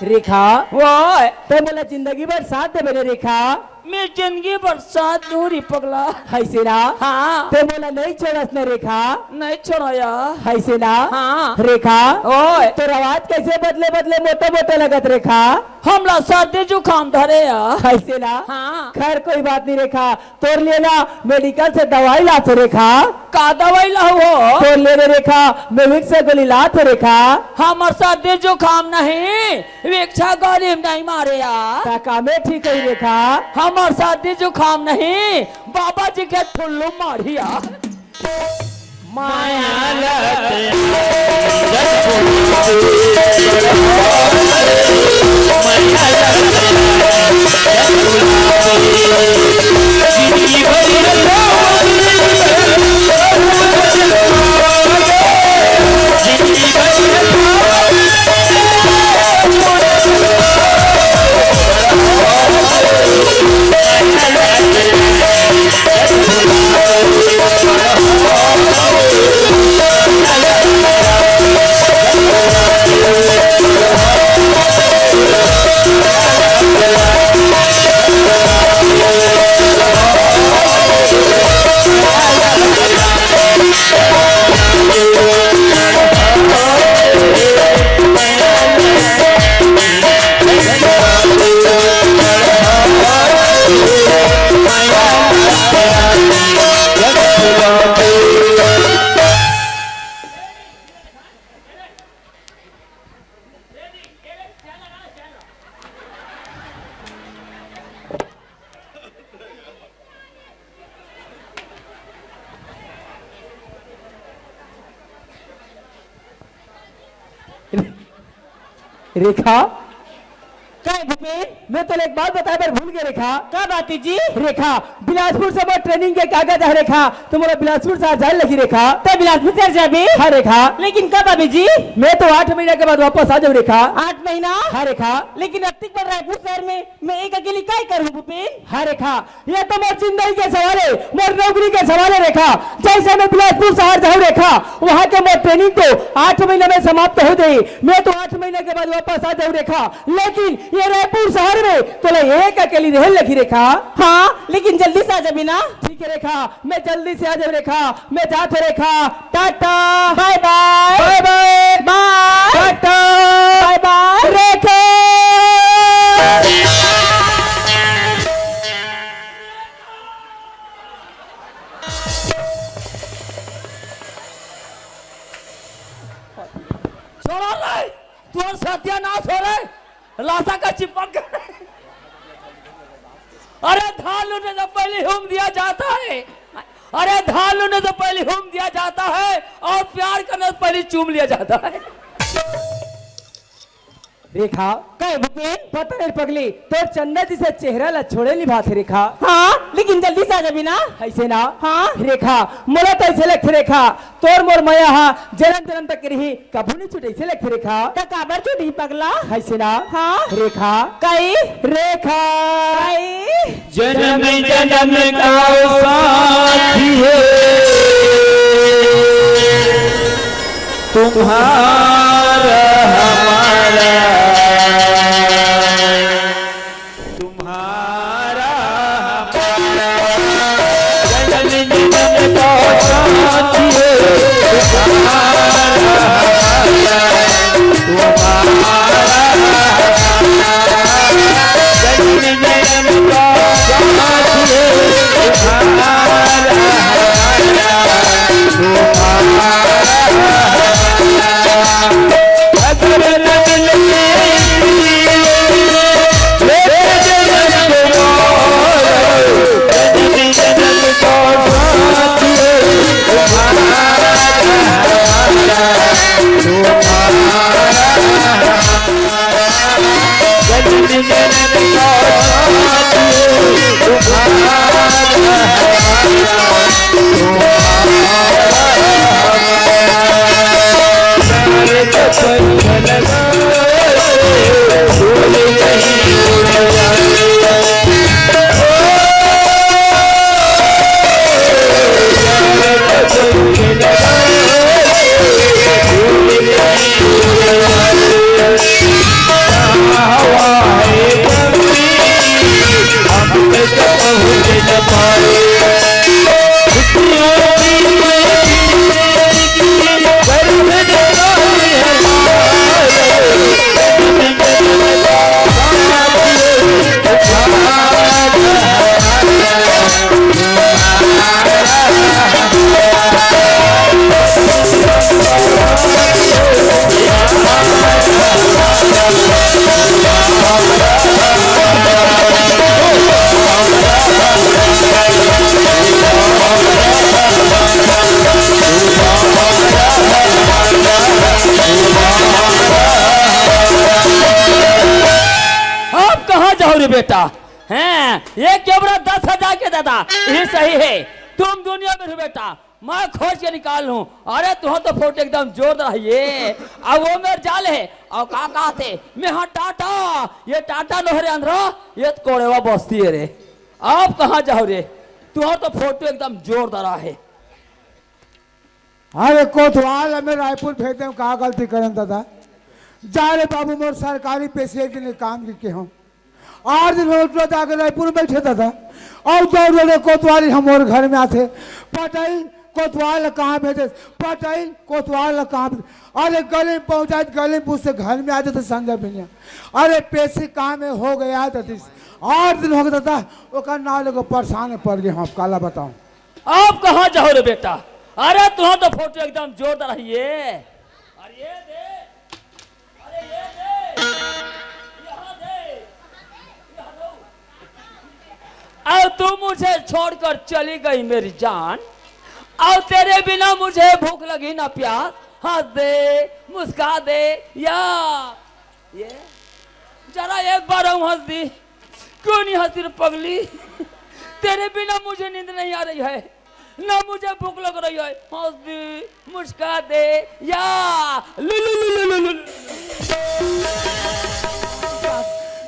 रेखा वो तो बोला जिंदगी भर साथ देवे रेखा मैं जिंदगी भर साथ दूरी पगला ऐसे ना हाँ तो बोला नहीं छोड़स न रेखा नहीं छोड़ाया ऐसे ना हाँ रेखा ओए तो आवाज कैसे बदले बदले मोटे मोटे लगत रेखा हमला सर्दी जुकाम धरे या ऐसे ना हाँ खैर कोई बात नहीं रेखा तोर लिए ना मेडिकल से दवाई ला तो रेखा का दवाई लाओ तोर ले रेखा मेविक से गोली ला तो रेखा हमर सर्दी जुकाम नहीं विक्षा गरीब नहीं मारे या कामे ठीक है रेखा हमर सर्दी जुकाम नहीं बाबा जी के ठुल्लू मारिया रेखा क्या है भूपेन? मैं तो एक बात बताया पर भूल गया रेखा। क्या बात है जी? रेखा बिलासपुर से वो ट्रेनिंग के कागज है रेखा, तुम्हारा बिलासपुर से आ जाए लगी रेखा। तो बिलासपुर से जाबे? हाँ रेखा। लेकिन कब अभी जी? मैं तो 8 महीने के बाद वापस आ जाऊँ रेखा। 8 महीना? हाँ रेखा। लेकिन अब तक रायपुर शहर में मैं एक अकेली काय करूँ भूपेन? हाँ रेखा, ये तो मोर जिंदगी के सवाल है, मोर नौकरी के सवाल है रेखा। जैसे मैं बिलासपुर शहर जाऊँ रेखा, वहाँ के मोर ट्रेनिंग तो 8 महीने में समाप्त हो जाए, मैं तो 8 महीने के बाद वापस आ जाऊँ रेखा। लेकिन ये रायपुर शहर में तो एक अकेली रह लगी रेखा। हाँ लेकिन जल्दी से आ जाबे ना? ठीक है रेखा, मैं जल्दी से आ जाऊँ रेखा। मैं जाते Rekha, tata bye bye bye bye bye tata bye bye. Rekha. छोड़ा रे, तू सत्यानाश हो रे, लाशा का चिपक गया। अरे धान लूटने से पहले हुम दिया जाता है, अरे धान लूटने से पहले हुम दिया जाता है और प्यार करने से पहले चूम लिया जाता है। रेखा क्या है भूपेन? पता नहीं पगली, तो चंदा जी से चेहरा ला छोड़े ली बात है रेखा। हाँ लेकिन जल्दी से आ जाबे ना? ऐसे ना। हाँ रेखा मोला तो ऐसे लगते रेखा, तोर मोर माया हा जन्म जन्म तक रही, कभू नहीं छूटे ऐसे लगते रेखा। तो काबर चुड़ी पगला? ऐसे ना। हाँ रेखा कई रेखा कई जन्म जन्म का साथी है तुम्हारा हमारा, तुम्हारा हमारा, जन्म जन्म का साथी है तुम्हारा हमारा, तुम्हारा जन्म जन्म का साथी है तुम्हारा बेटा हैं, ये कैमरा 10,000 के दादा ये सही है। तुम दुनिया में हो बेटा, मैं खोज के निकाल लूं। अरे तुम तो फोटो एकदम जोरदार है ये। अब वो मेरे जाल है और का कहते मैं हाँ टाटा, ये टाटा नहरे अंधरा ये तो कोड़ेवा बस्ती है रे। आप कहाँ जाओ रे, तुम तो फोटो एकदम जोरदार है। अरे कोतवाल हमें रायपुर भेज दे, कहा गलती करें दादा। जा रे बाबू मोर सरकारी पैसे के लिए काम के हम 8 दिन आकर रायपुर में बैठे दादा और दौड़ रहे कोतवाल हमारे घर में आते। पटेल कोतवाल कहाँ भेजे, पटेल कोतवाल कहाँ भेजे। अरे गले में पहुँचाए, गले में से घर में आ जाते संजय भैया। अरे पैसे कहाँ में हो गया दादी, 8 दिन हो गए दादा। वो ना लोग परेशान पड़ गए हम, काला बताऊं। आप कहाँ जाओ रे बेटा, अरे तुम तो फोटो एकदम जोरदार है ये। अरे ये दे, अरे ये दे, यहाँ दे, यहाँ दो। अब तू मुझे छोड़कर चली गई मेरी जान, और तेरे बिना मुझे भूख लगी ना प्यास। हंस दे, मुस्का दे, या ये जरा एक बार हम हंस दी। क्यों नहीं हंसी रे पगली? तेरे बिना मुझे नींद नहीं आ रही है, ना मुझे भूख लग रही है। हंस दे, मुस्का दे या लु लु लु लु लु लु।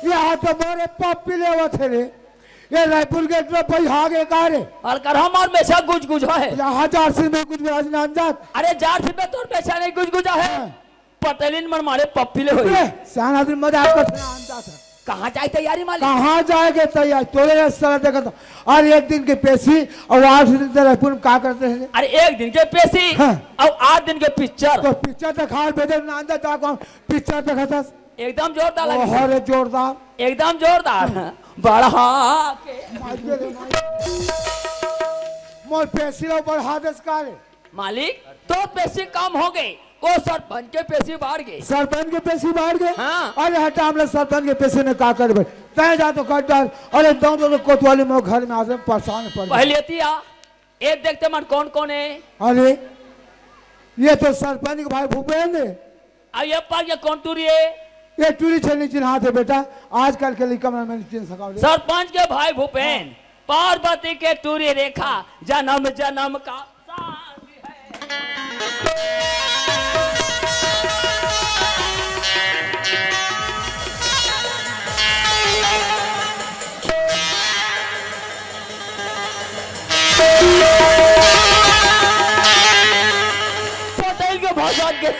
यहाँ तो मोरे पप्पी ले हुआ थे रे। ये रायपुर गेट में भाई हागे का रे। और कर हमार पैसा गुज गुजा है। यहाँ जारसी में कुछ आज नाम जात। अरे जार से में तोर पैसा नहीं गुज गुजा है। पटेलिन मन मारे पप्पी ले हुई। सियाना दिन मजाक करते नाम जात है। कहाँ जाए तैयारी मालिक? कहाँ जाएंगे तैयार? तोरे सारा देखा तो और एक दिन के पेशी और 8 दिन के रायपुर में क्या करते हैं? अरे एक दिन के पेशी और 8 दिन के पिक्चर। तो पिक्चर दिखा भेजे नाम जात पिक्चर देखा था एकदम जोरदार लगी। अरे जोरदार, एकदम जोरदार। बढ़ा के मोर पेशी लो बढ़ा दस का रे। मालिक तो पैसे कम हो गए, वो सरपंच के पैसे बढ़ गए। सरपंच के पैसे बाढ़ गए। हाँ। अरे हटा हम लोग सरपंच के पैसे ने का कर तय जा तो कट डाल। अरे दोनों कोतवाली में घर में आते परेशान पड़ गए। पहले तिया एक देखते मन कौन कौन है। अरे ये तो सरपंच के भाई भूपेंद्र है। अब ये पर ये कौन टूरी है? ये टूरी छेनी चिन्हा थे बेटा, आजकल के लिए कमरा में चिन्ह सका। सरपंच के भाई भूपेन पार्वती के टूरी रेखा जन्म जन्म का साथ है। पटेल के भाषा के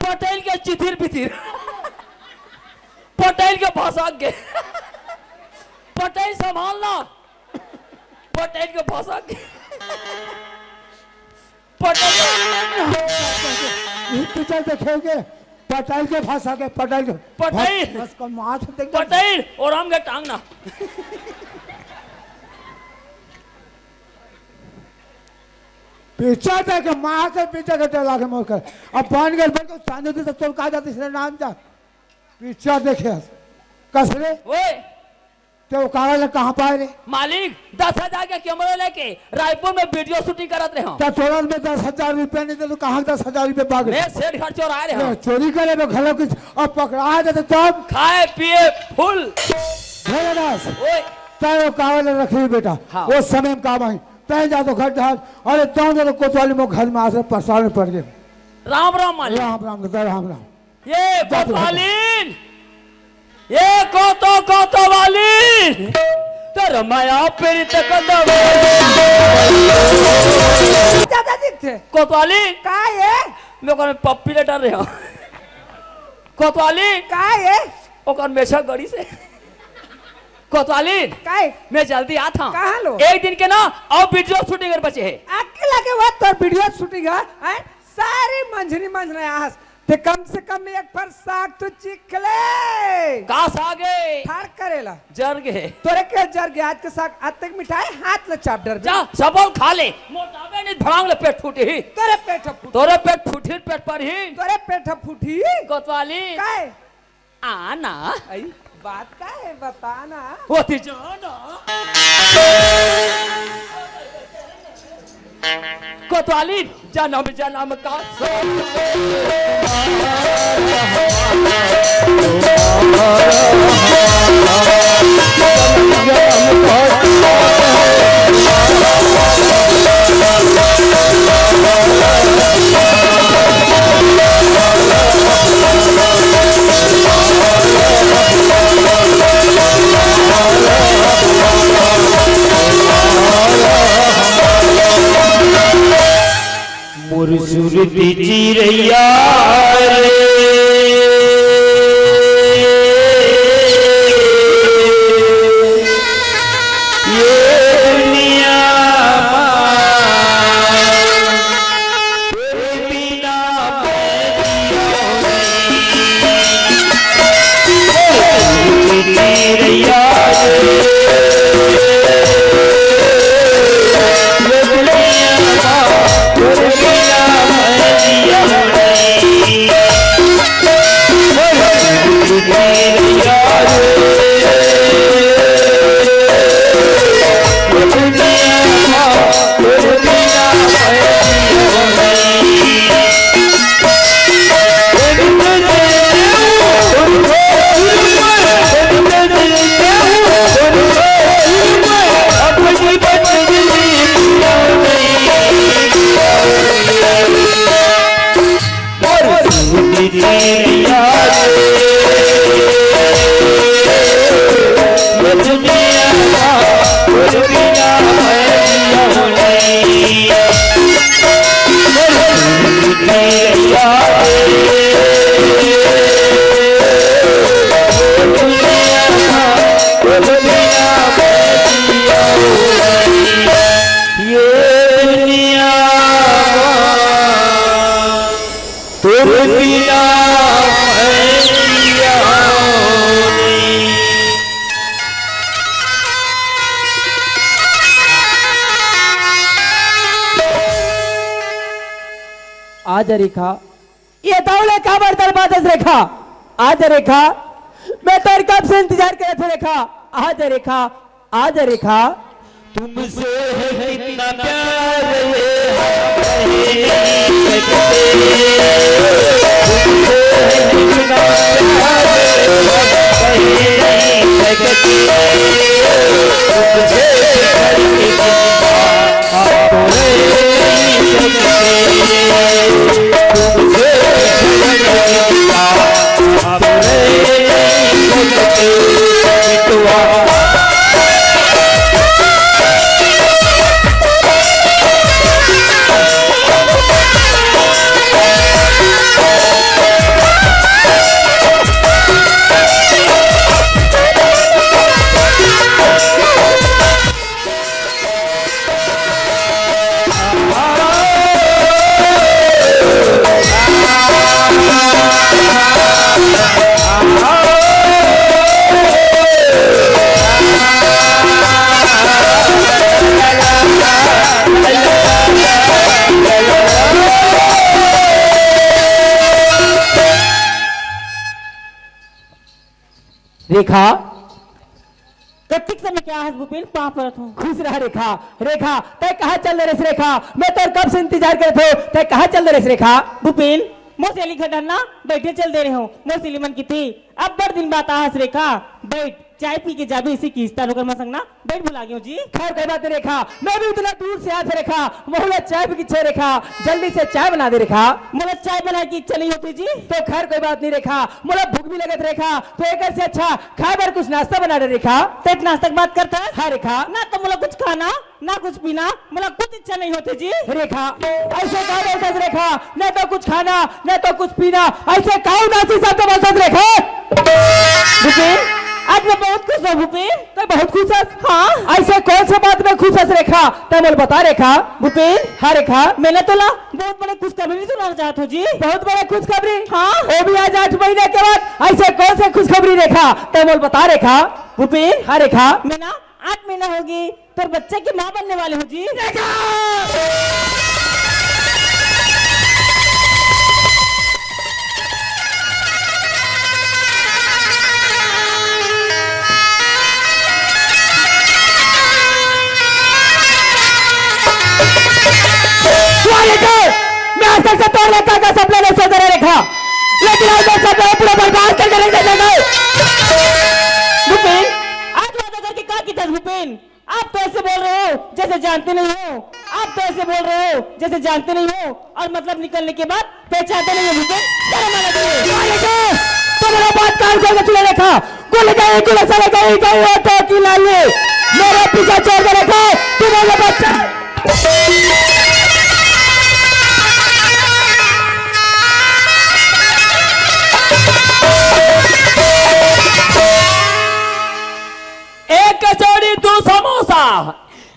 पटेल के चिथिर बिथिर पटेल के भाषा के पटेल संभालना पटेल के भाषा के पटेल पिक्चर देखेंगे पटेल के भाषा के पटेल के पटेल बस का माथ देख पटेल और हम के टांगना। पिक्चर देखे माँ के पीछे के टला के मोर कर अब बन गए बन को चांदी तो तोड़ का जाती इसने नाम जा पिक्चर देखे कसरे ओए तो कागज कहाँ पाए रे? मालिक 10,000 के कैमरा लेके रायपुर में वीडियो शूटिंग करत रहे हम। तो तोड़ा में 10,000 रुपया नहीं दे तो कहाँ 10,000 रुपये भाग मैं सेठ घर चोरा रहे हम। चोरी करे में घर कुछ अब पकड़ा जाते तब खाए पिए फुल। दास ओए तय वो कागज रखी बेटा। हाँ। वो समय में काम आई तय जा तो घर ढाल। अरे तो कोतवाली में घर में आसे परेशान पड़ गए। राम राम मालिक। राम राम राम राम। ये कोतवालीन ये कोतवालीन तेरा माया पीड़ित कदवे ज्यादा दिखते कोतवालीन का ये मेरे को पप्पी ले डर रहे हो। कोतवालीन का ये ओकर मेछा गड़ी से कोतवालीन का ये मैं जल्दी आता हूँ। कहाँ लो? एक दिन के ना और वीडियो शूटिंग कर बचे है। अकेला के बाद तो वीडियो शूटिंग है सारी मंझनी मंझना आस ते कम से कम एक पर साग तो चीख ले कास आ गए ठार करेला जर गए तोरे के जर गया आज के साग आज तक मिठाई हाथ ले चाप डर जा सबल खा ले मोटावे नहीं भड़ांग ले पेट फूटी ही तोरे पेट फूटी तोरे पेट फूटी पेट पर ही तोरे पेट फूटी कोतवाली काय आना आई बात का है बताना होती जाना कोतवाली जन्म जन्म का मुरसुरती चिरैया रे ये दुनिया तेरे बिना चिरैया रे आज रेखा ये दौड़े का बर्तन बादस रेखा आज रेखा मैं तेरे कब से इंतजार कर रहा था रेखा आज रेखा तुमसे है कितना प्यार ये हम कह नहीं सकते। तुमसे है कितना प्यार ये हम कह नहीं सकते। तुमसे करके आप तो नहीं सकते। तुमसे करके आप तो नहीं सकते। मिटवा रेखा कत्तिक समय क्या है भूपेन कहाँ पर हूँ खुश रहा रेखा तय कहाँ चल रहे रेखा मैं तो कब से इंतजार कर रहे थे तय कहाँ चल रहे रेखा भूपेन मोसेली खड़ना बैठे चल दे रहे हो मोसेली मन की थी अब बड़ दिन बात आहस रेखा बैठ चाय पी के जाबे इसी किस्ता होकर मैं संगना बैठ भुला गया जी खैर कोई बात नहीं रेखा मैं भी उतना दूर से आया था रेखा मोहल्ला चाय भी की रेखा जल्दी से चाय बना दे रेखा मोला चाय बनाने की इच्छा नहीं होती जी तो खैर कोई बात नहीं रेखा मोला भूख भी लगत रेखा तो एक से अच्छा खाए बार कुछ नाश्ता बना दे रेखा पेट नाश्ता की बात करता है हाँ रेखा ना तो मोला कुछ खाना ना कुछ पीना मोला कुछ इच्छा नहीं होती जी रेखा ऐसे कहा बोलता है रेखा न तो कुछ खाना न तो कुछ पीना ऐसे काऊ नासी साहब तो बोलता है रेखा भूपेन आज मैं बहुत खुश हूँ भूपेन तो बहुत खुश है हाँ ऐसे कौन सा बात में खुश है रेखा तो बोल बता रेखा भूपेन हाँ रेखा मैंने तो ना बहुत बड़े खुशखबरी सुनाना चाहता हूँ जी बहुत बड़ा खुशखबरी हाँ वो भी आज 8 महीने के बाद ऐसे कौन से खुशखबरी रेखा तो बोल बता रेखा भूपेन हाँ रेखा मैं ना 8 महीना होगी तो बच्चे की माँ बनने वाले हूँ जी मैं आज तक से तोड़ रेखा का सपना नहीं सोच रहा रेखा लेकिन आज मैं सपना पूरा बर्बाद करके रख देगा भूपेन आज वादा करके क्या किया भूपेन आप तो ऐसे बोल रहे हो जैसे जानते नहीं हो आप तो ऐसे बोल रहे हो जैसे जानते नहीं हो और मतलब निकलने के बाद पहचानते नहीं हो भूपेन शर्म आना चाहिए तो मेरा बात कान खोल के सुने रेखा गोली गई गोली चले गई ऑटो की लाइए मेरे पीछे छोड़ के रेखा तू मेरा बच्चा एक कचौड़ी 2 समोसा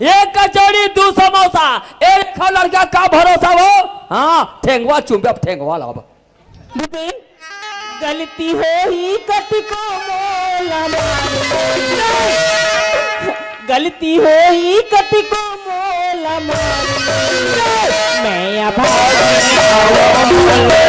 एक कचौड़ी 2 समोसा एक खा लड़का का भरोसा वो हाँ ठेंगवा चुंबे ठेंगवा लाभ भूपेन गलती हो ही कति को मोला गलती हो ही कति को मोला मैं अब गलती हो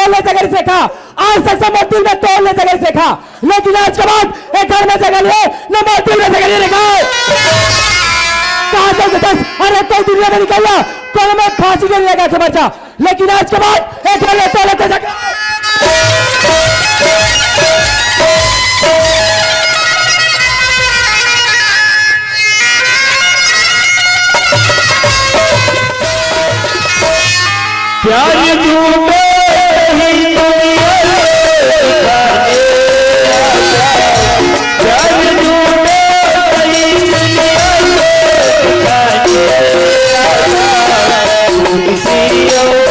तोड़ने जगह सीखा, आज तक सब मोतिल में तोड़ने जगह सीखा, लेकिन आज के बाद एक घर में जगह लिए न मोतिल में जगह नहीं रखा। कहा तक दस अरे कोई दुनिया में निकल गया तो मैं फांसी नहीं लगा के बचा, लेकिन आज के बाद एक घर में तोड़ने जगह। प्यार झूठे ही दुनिया प्यार झूठे ही दुनिया किसी और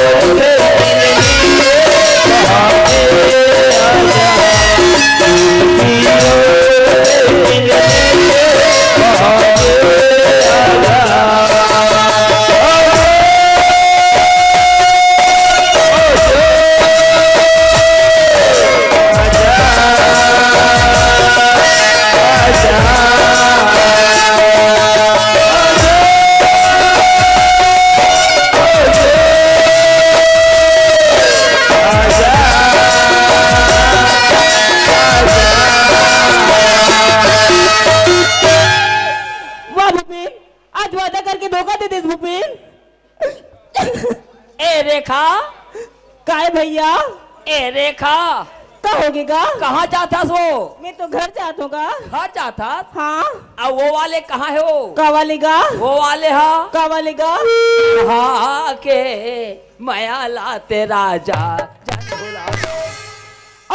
रेखा काय भैया ए रेखा का होगेगा? कहाँ जाता सो? मैं तो घर जात होगा। घर जाता? हाँ। अब वो वाले कहाँ है वो? का वालेगा? वो वाले हाँ का वालेगा? हाँ के माया लाते राजा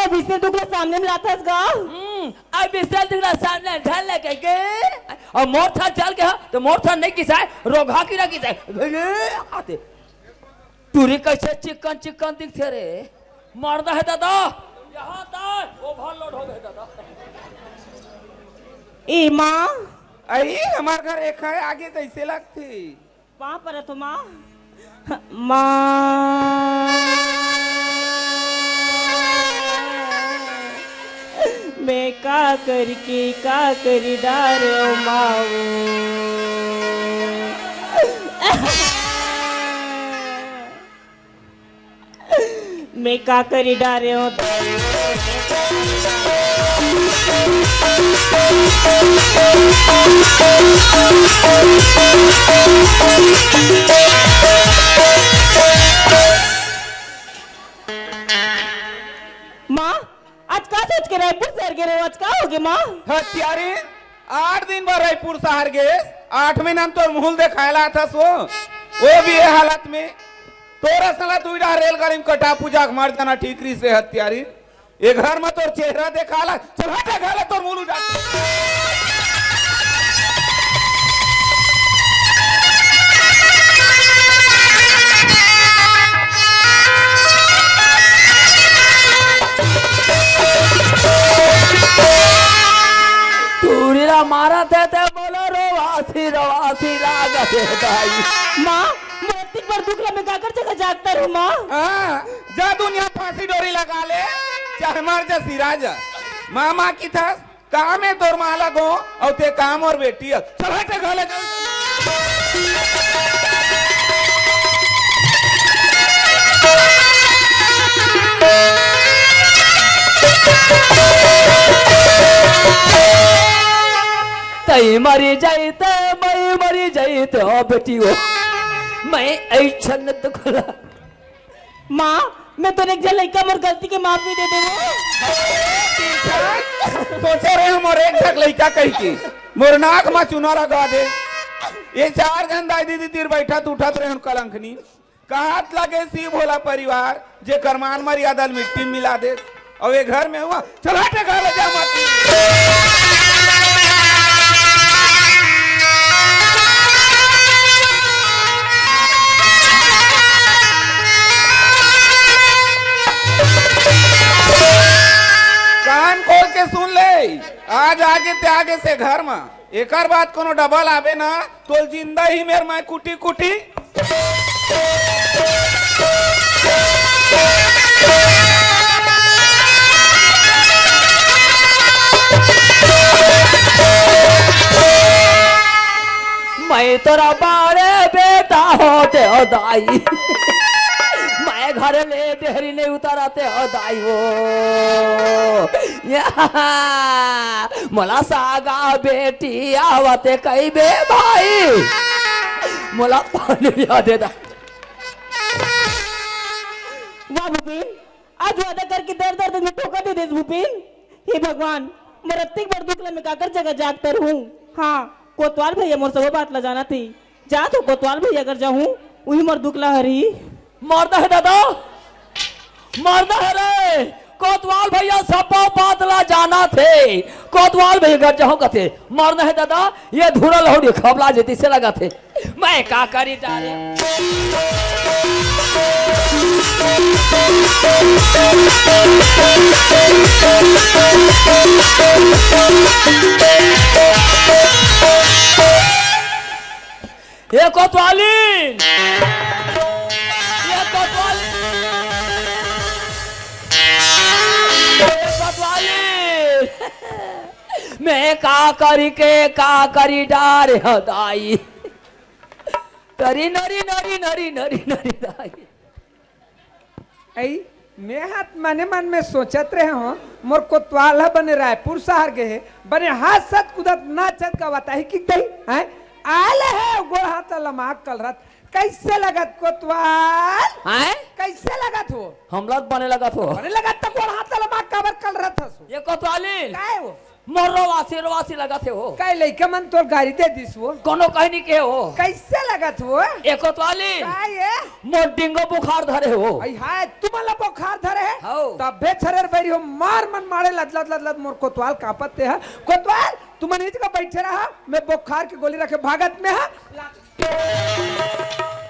अब इसने दुगला सामने में लाता गा। अब इसने दुगला सामने ढल लगे के और मोरथा चल के तो मोरथा नहीं किसाए रोगा की ना किसाए आते तुरी कैसे चिकन चिकन दिखते रे मर्दा है दादा यहाँ तक ओवरलोड हो गए दादा। ए माँ अरे हमार घर एक है आगे कैसे लगती वहाँ पर है तो माँ माँ मैं का करके का करी डारो माओ मैं का करी डारे हो माँ आज का सोच के रायपुर शहर के आज का हो गया माँ? हत्यारे 8 दिन बाद रायपुर शहर गए 8 महीना तो मुहल देखायला था सो वो भी है हालत में तोरा सला तू इधर रेलगाड़ी में कटा पूजा के मार जाना ठीकरी से हत्यारी ये घर में तोर चेहरा देखाला चल हट देखाला तोर मुंह उठा तूरीरा मारा थे ते बोलो रोवासी लागत है दाई माँ मोती पर दुखला में काकर जगह जागता रहूं माँ। हाँ जा दुनिया फांसी डोरी लगा ले चाहे मार जा सिराजा मामा की था काम है तोर माला गो और ते काम और बेटी है चल हट देखाला तई मरी जाते मैं मरी जाते हो बेटी हो मैं ऐछन दुखला माँ मैं तो एक जन लड़का मोर गलती के माफी दे दे सोचे रहे हम और एक ठक लड़का कही की मोर नाक में चुना लगा दे ये 4 घंटा दीदी तीर बैठा तो उठा रहे कलंकनी कहात लगे सी भोला परिवार जे करमान मर्यादा मिट्टी मिला दे और ये घर में हुआ चल हटे घर ले जा मत कान खोल के सुन ले आज आगे ते आगे से घर में एक बात कोनो डबल आवे ना तो जिंदा ही मेर मैं कुटी कुटी मैं तोरा बारे बेटा होते हो दाई मैं घरे ले देहरी नहीं उतारते हो दाई हो मला सागा बेटी आवते कई बे भाई मला पानी याद है वाह भूपेन, आज वादा करके दर दर में ठोका दे दे भूपेन। हे भगवान, मैं रत्ती भर दुखला में काकर जगह जागता रहूं। हाँ, कोतवाल भैया मोर सब बात ला जाना थी। जा तो कोतवाल भैया अगर जाऊं वही मोर दुखला हरी। मरदा है दादा, मरदा है रे। कोतवाल भैया सब बात ला जाना थे। कोतवाल भैया घर जाओ कथे मरना है दादा, ये धुरा लहोड़ी खबला जेती से लगा थे। मैं का करी डाले ये कोतवाली, ये कोतवाली, मैं का करी के का करी डारे हदाई तरी नरी नरी नरी नरी नरी दाई। ऐ मैं हाथ मने मन में सोचत रहे हो मोर कोतवाल बने रायपुर शहर गए बने हाथ सत कुदत नाचत गवाता है कि गई हैं आले है गोड़ हाथ लमाक कल रात कैसे लगत कोतवाल हैं कैसे लगत हो हमला बने लगा तो बने लगत तो गोड़ हाथ लमाक काबर कल रात हसो ये कोतवाली काय हो मोरो वासी लगा थे हो काय लइका मन तोर गाड़ी दे दिस वो कोनो कहनी के हो कैसे लगत हो ये कोतवाली काय है मोर डिंगो बुखार धरे हो आई हाय तुम्हाला बुखार धरे है हो। तबे छरेर बैरी हो मार मन मारे लद मोर कोतवाल कापते है कोतवाल तुम नीचे का बैठे रहा मैं बुखार की गोली रखे भागत में है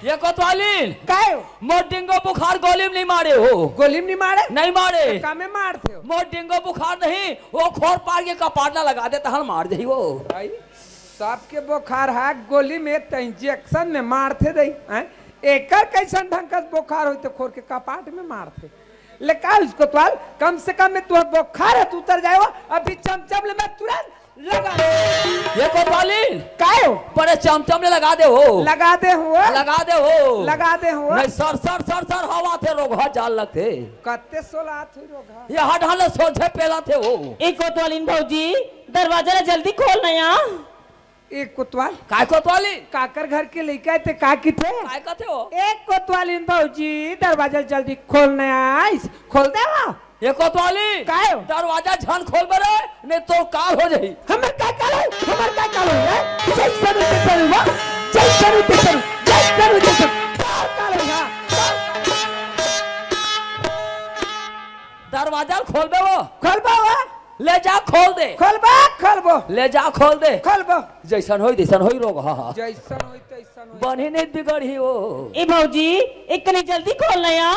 ये कोतवाली काय हो मोर डिंगो बुखार गोली में नहीं मारे हो गोली में नहीं मारे नहीं मारे कामे मारते हो मोर डिंगो बुखार नहीं वो खोर पार के कपाटना लगा देता हल मार दही वो भाई सबके बुखार है गोली में तो इंजेक्शन में मारते दई हैं एकर कैसन ढंग का बुखार होते खोर के कपाट में मारते लेकिन उसको कोतवाल कम से कम में तुम बुखार है तू उतर जाएगा अभी चमचम ले मैं तुरंत लगा ये कोतवाली काय हो बड़े चमचम लगा दे हो लगा दे हो लगा दे हो लगा दे हो नहीं सर सर सर सर हवा थे रोग जाल लगते कत्ते सोलात हुई रोगा ये हटाले सोचे पेला थे हो एक कोतवालीन भौजी, दरवाजा ला जल्दी खोल नया। एक कोतवाल काय कोतवाली काकर घर के लेके थे का की थे काय कहते हो एक कोतवालीन भौजी दरवाजा जल्दी खोलने आइस खोल देवा ये कोतवाली काय हो दरवाजा झन खोल बरे नहीं तो काल हो जाई हमर काय काल है हमर काय काल है जैसन जैसन हुआ जैसन जैसन जैसन जैसन काल है दरवाजा खोल दे वो खोलबा ले जा खोल दे खोलबो ले जा खोल दे खोलबो जैसन होई तैसन होई रोग हा जैसन होई तैसन होई बनी नहीं बिगड़ी हो ए भौजी, एक कने जल्दी खोल नया।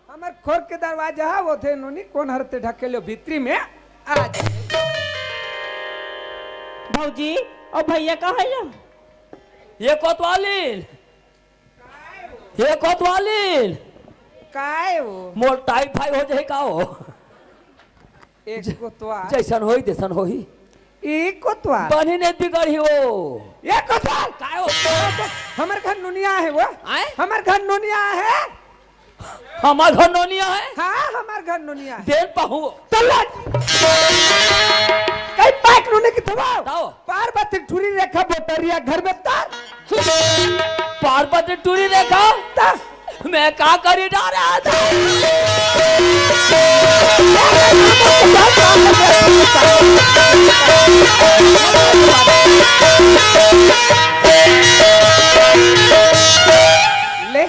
हमर खोर के दरवाजा है वो थे नोनी कौन हरते ढकेलो भीतरी में आज भौजी और भैया कहाँ है? ये कोतवाली ये कोतवाली काय हो मोर टाइफाई हो जाए का हो एक कोतवाल जैसन होई तैसन होई एक कोतवाल बनी नहीं बिगड़ी हो ये कोतवाल काय हो हमर घर नुनिया है वो आए हमर घर नुनिया है हमार घर नोनिया है हाँ हमार घर नुनिया है देन पाहू कई पाक नुने की दबाओ दाओ पार्वती ठुरी रेखा बोटरिया घर में तार पार्वती टूरी देखा तार मैं का करी डारा था ले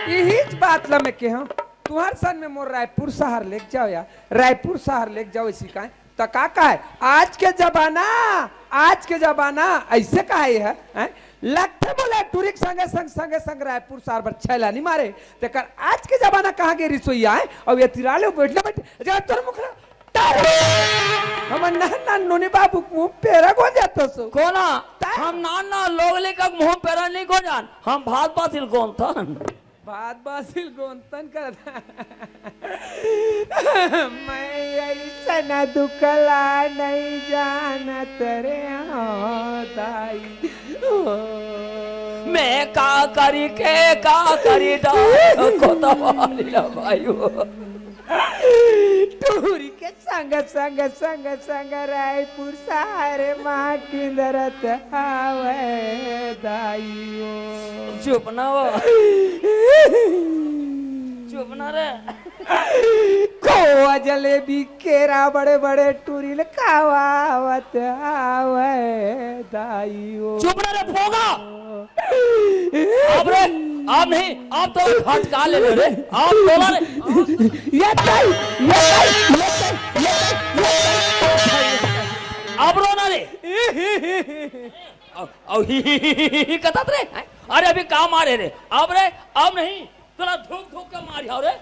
यही बात ला मैं कह तुम्हार सन में मोर रायपुर शहर लेके जाओ या रायपुर शहर लेके जाओ इसी का तो का है आज के जमाना ऐसे का है लगते बोले टूरिक संगे संग रायपुर शहर पर छैला नहीं मारे तेकर आज के जमाना कहाँ के रिसोईया है और ये तिराले बैठे जरा तोर मुख हम ना नोनी बाबू मुंह पेरा को जातो सो कोना हम नाना लोग लेकर मुंह पेरा नहीं को जान हम भात बातिल कौन था बात बासिल गोंतन कर मैं ऐसा न दुखला नहीं जाना तेरे दाई मैं का करी डा कोतवाली भाई टूरी के संग संग संग संग रायपुर सारे माँ की दरत आवे दाइयो। चुप ना वो चुप ना रे खोआ जलेबी केरा बड़े बड़े टूरी खावावत आवे दाइयो। चुप ना रे फोगा अब रे आप नहीं आप तो खटका ले रे आप बोला रे ये ताई ये ताई ये ताई अब रो ना रे अब ही कतात रे अरे अभी काम आ रे अब रे अब नहीं तोला धूक धूक के मार यार रे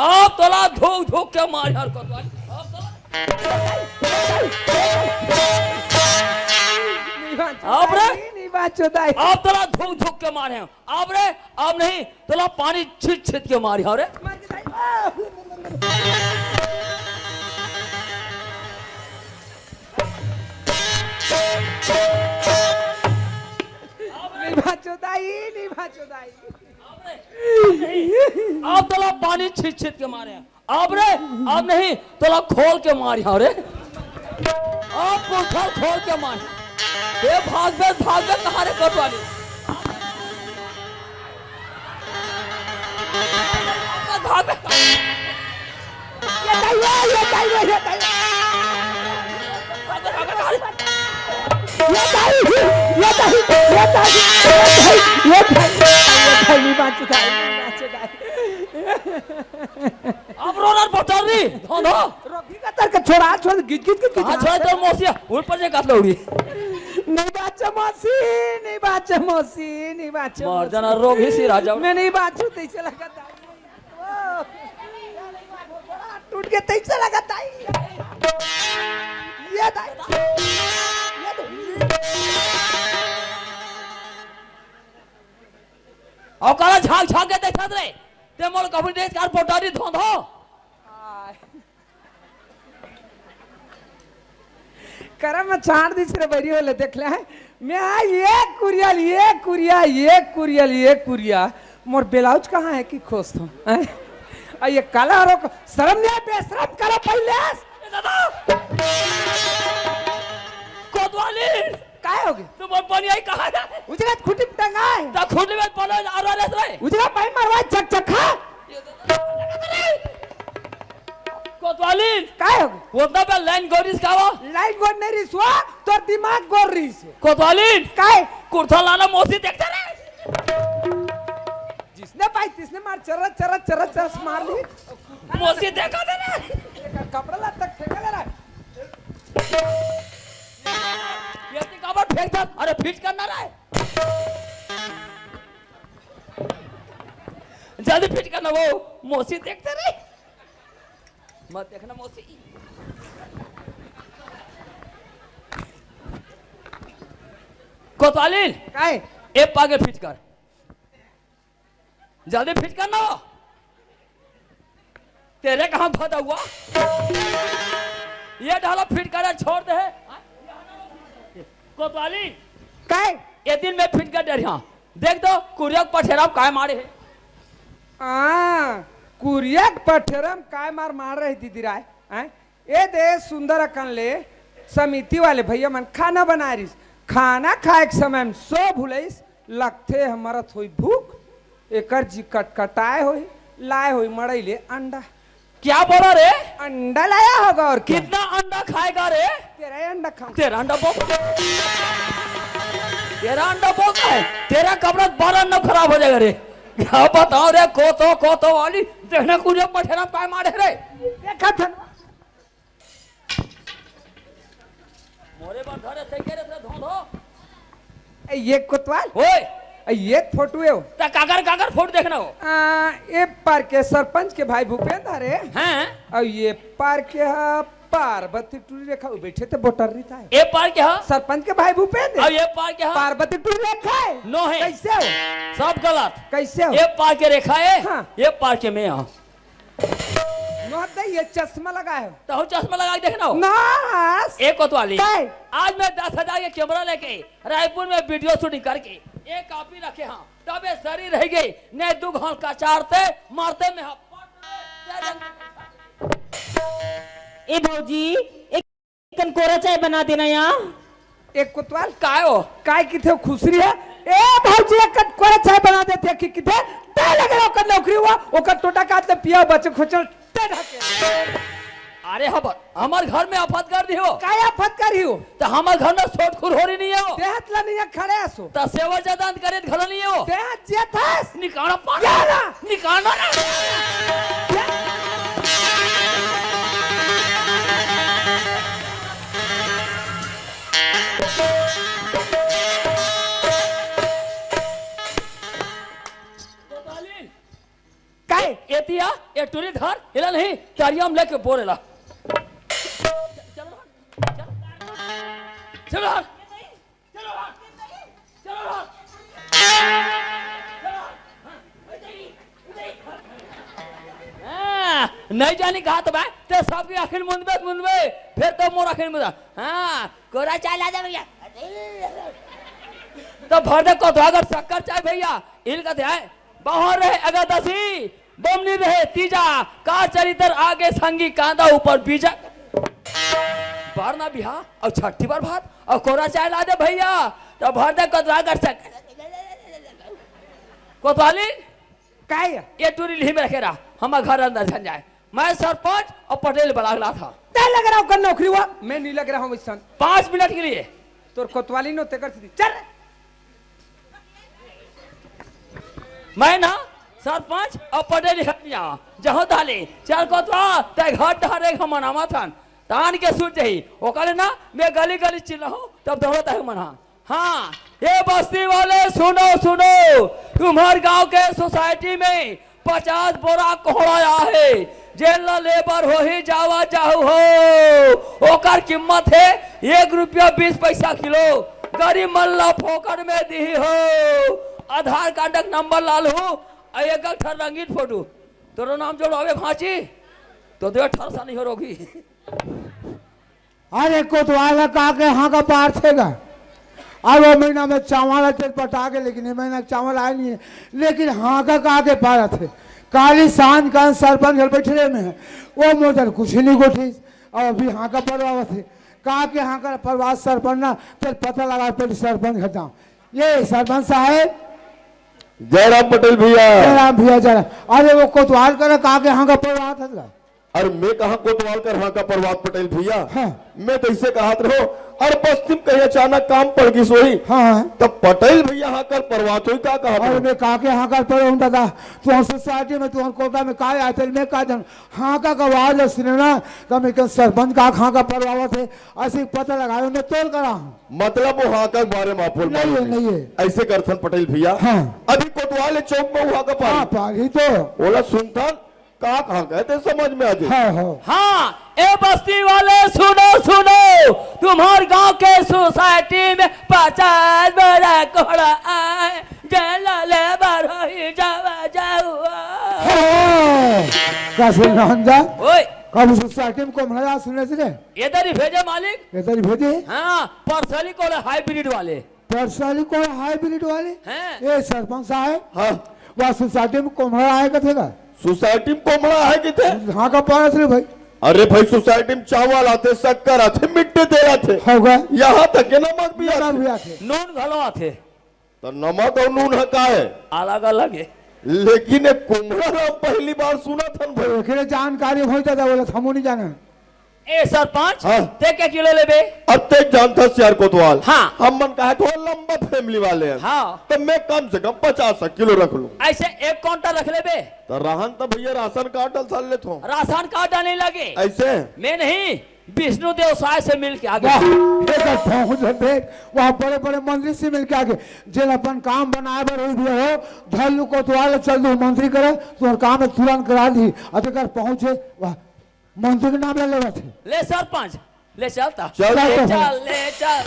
अब तोला धूक धूक के मार यार कोतवाली अब रे नहीं बाचो दाई अब तोला धूक धूक के मारे अब रे अब नहीं तोला पानी छिट छिट के मारी रे नहीं बाचो दाई अब तोला पानी छिट छिट के मारे अब रे अब नहीं तोला खोल के मारी रे अब कोठल खोल के मार ये भाग कहाँ रे कोतवाली भाग अब रोलर पटोरी धोंधो छोड़ा छोड़ गिज गिज के कहाँ छोड़ा तो मोसिया ऊपर से काट लौड़ी नहीं बाचा मौसी नहीं बाचा मर जाना रोग ही सिर आ जाओ मैं नहीं बाचू तैसे लगा दाई टूट के तैसे लगा दाई ये दाई और काला झाग के देखा रे ते मोर कभी देश कार पटोरी धोंधो करम छाड़ दिस रे बड़ी होले देख ले मैं ये कुरिया मोर ब्लाउज कहाँ है कि खोस तो आ ये काला रो शर्म नहीं बेशरम करो पहले कोतवाली काय होगे तुम पानी आई कहाँ है उजरा खुटी में टंगाए ता खुद में पलो आ रहा रे उजरा पाई मरवा चकचका कोतवाली काय होगे वो पे लाइन गोरिस का वो लाइट गोर नहीं रिसवा तो दिमाग गोर रिस कोतवाली काय कुर्ता लाना मोसी देखता रे जिसने पाई तिसने मार चरत मार ली मोसी देखा दे रे कपड़ा ला तक फेंका ले रहा ये कपड़ा फेंक दे अरे फिट करना रे जल्दी फिट करना वो मोसी देखते रे मत देखना मोसी कोतवाली काय एक पागे फिट कर जल्दी फिट करना तेरे कहां फटा हुआ ये डाला फिट कर छोड़ दे कोतवाली काय ये दिन में फिट कर दे यहाँ देख दो कुरियक पठेरा काय मारे है कुरियक पठेरम काय मार रही दीदी राय ए दे सुंदर अकन ले समिति वाले भैया मन खाना बना रही खाना खाए के समय में सो भूलिस लगते हमारा थोड़ी भूख एकर जी कटकटाए होई लाए होई मड़ई ले अंडा क्या बोला रे अंडा लाया होगा और क्या? कितना अंडा खाएगा रे तेरा ही अंडा खाऊं तेरा अंडा बोका तेरा अंडा बोका है तेरा कपड़ा बारह अंडा खराब हो जाएगा रे क्या बताओ रे कोतो वाली देखना कुछ पठेरा काय मारे रे देखा था मोरे पर धरे से के रे धो ये कोतवाल ओए ये फोटो है ता कागर फोटो देखना हो ये पार के सरपंच के भाई भूपेंद्र रे हैं और ये पार के पार्वती टूरी रेखा बैठे थे बोटर रही था ये पार क्या सरपंच के भाई भूपेंद्र अब ये पार क्या पार्वती टूरी रेखा है नो है कैसे हो सब गलत कैसे हो ये पार के रेखा है हाँ। ये पार के मैं यहाँ नोट दे ये चश्मा लगाए हो तो चश्मा लगा के देखना हो नास एक कोतवाली काय? आज मैं 10,000 के कैमरा लेके रायपुर में वीडियो शूटिंग करके एक कॉपी रखे हाँ तबे शरीर रह गई ने दू घाल का चारते मारते में ए भौजी एक कनकोरा चाय बना देना यहाँ। एक कोतवाल काय हो काय किथे खुसरी है ए भौजी एक कोरा चाय बना देते कि किथे ते लगे ओकर नौकरी हुआ ओकर टोटा काट ले पिया बच्चे खोचल ते ढके अरे हबर हमार घर में आफत कर दी हो काय आफत करी हो तो हमार घर में छोट खुर हो रही नहीं हो देहत ला नहीं खड़े आसो तो सेवा जदान करे घर नहीं हो देहत जेथास निकालना पा यारा निकालना ना काय एतिया ए टूरी धर हिला नहीं तारियम लेके बोलेला चलो नहीं जानी कहा तो भाई ते सबके आखिर मुंदबे फिर तो मोर आखिर मुंदा हाँ कोरा चाय ला दे भैया तो भर दे को तो अगर शक्कर चाय भैया इल का ध्यान बाहर रहे अगादशी बमनी रहे तीजा का चरित्र आगे संगी कांदा ऊपर बीजा बार ना बिहा और छठी बार भात और कोरा चाय ला दे भैया तो भर दे को तो अगर कोतवाली काय ये टूरी लिही में रखेरा हमारा घर अंदर झन जाए मैं सरपंच और पटेल बलागला था ते लग रहा ओकर नौकरी हुआ मैं नहीं लग रहा हूं इसन 5 मिनट के लिए तोर कोतवाली नो ते कर दी चल मैं ना सरपंच और पटेल हटिया जहाँ डाले चल कोतवा ते घर ढारे हम मनामा थान तान के सूझ जही ओकरे ना मैं गली गली चिल्लाऊं तब दौड़ता है मना हाँ ये बस्ती वाले सुनो सुनो तुम्हारे गांव के सोसाइटी में 50 बोरा कोहड़ा है जेल लेबर हो ही जावा जाहू हो ओकर कीमत है 1 रुपया 20 पैसा किलो गरीब मल्ला फोकट में दी हो आधार कार्ड नंबर लाल हो एक ठर रंगीन फोटो तोरो नाम जोड़ावे भांची तो दे 18 साल नहीं हो रोगी अरे कोतवाल का के हाँ का पार थेगा अब वो महीना में चावल तेल पटा के लेकिन ये महीना चावल आए नहीं है लेकिन हाँ का कहा के पार थे काली सांझ का सरपंच घर बैठे में है वो मोदर कुछ नहीं गोठी और अभी हाँ का परवाह थे कहा के हाँ का परवाह सरपंच ना तेल पता लगा पहले सरपंच हटाओ ये सरपंच साहेब जयराम पटेल भैया। जयराम भैया जरा अरे वो कोतवाल कर कहा के हाँ का परवाह था अरे मैं कहा कोतवाल कर हाँ का प्रभात पटेल भैया। हाँ। मैं तो इसे कहा रहो और पश्चिम कहीं अचानक काम पड़ गई सोई हाँ तब पटेल भैया हाँ कर प्रभात हुई का कहा और मैं कहा के हाँ का पर हूँ दादा तू सोसाइटी में तू कोटा में कहा आते मैं कहा जान हाँ का आवाज सुने ना तो मैं सरपंच का हाँ का परवाह थे ऐसे पता लगाया मैं तोड़ करा हूँ मतलब वो हाँ का बारे में आपको नहीं है ऐसे करथन पटेल भैया। हाँ। अभी कोतवाल चौक में वहाँ का हाँ पारी पारी तो बोला सुनथन कहा कहते समझ में आ जाए। हाँ हाँ ए बस्ती वाले सुनो सुनो तुम्हारे गांव के सोसाइटी में 50 बड़ा कोहड़ा आए जेल लेबर हो ही जावा जाओ कैसे नाम जा ओए कब सोसाइटी में को मजा सुनने से इधर ही भेजे मालिक इधर भेजे हाँ परसली को हाइब्रिड वाले परसाली को हाइब्रिड वाले हैं ये सरपंच साहब हाँ वह सोसाइटी में कोमड़ा आएगा थेगा सोसाइटी में कोमड़ा है कि थे हाँ का पास रे भाई अरे भाई सोसाइटी में चावल आते शक्कर आते मिट्टी दे रहे थे होगा यहाँ तक के नमक भी नाम आते भी आते नून घलो थे तो नमक और नून है का है अलग अलग है लेकिन ये कुम्हड़ा नाम पहली बार सुना था न भाई। एकरे जानकारी हो जाता बोला हमू नहीं जाना ए सरपंच हाँ। ते क्या किलो लेबे अब तक जानता सियार कोतवाल हाँ। हम मन कहा तो लंबा फैमिली वाले हैं हाँ। तो मैं कम से कम 50 किलो रख लूं ऐसे 1 क्विंटल रख लेबे तो रहन तो भैया राशन कार्ड डाल लेता हूँ राशन कार्ड डालने लगे ऐसे मैं नहीं विष्णु देव साय से मिल के आगे देख वहाँ बड़े बड़े मंत्री से मिल के आगे जेल अपन काम बनाए बर हुई भी हो धल कोतवाल चल दो मंत्री करे तो काम तुरंत करा दी अगर पहुंचे वह मंत्री के नाम ले लेवा थे ले सरपंच ले चलता चल ले तो। चल ले चल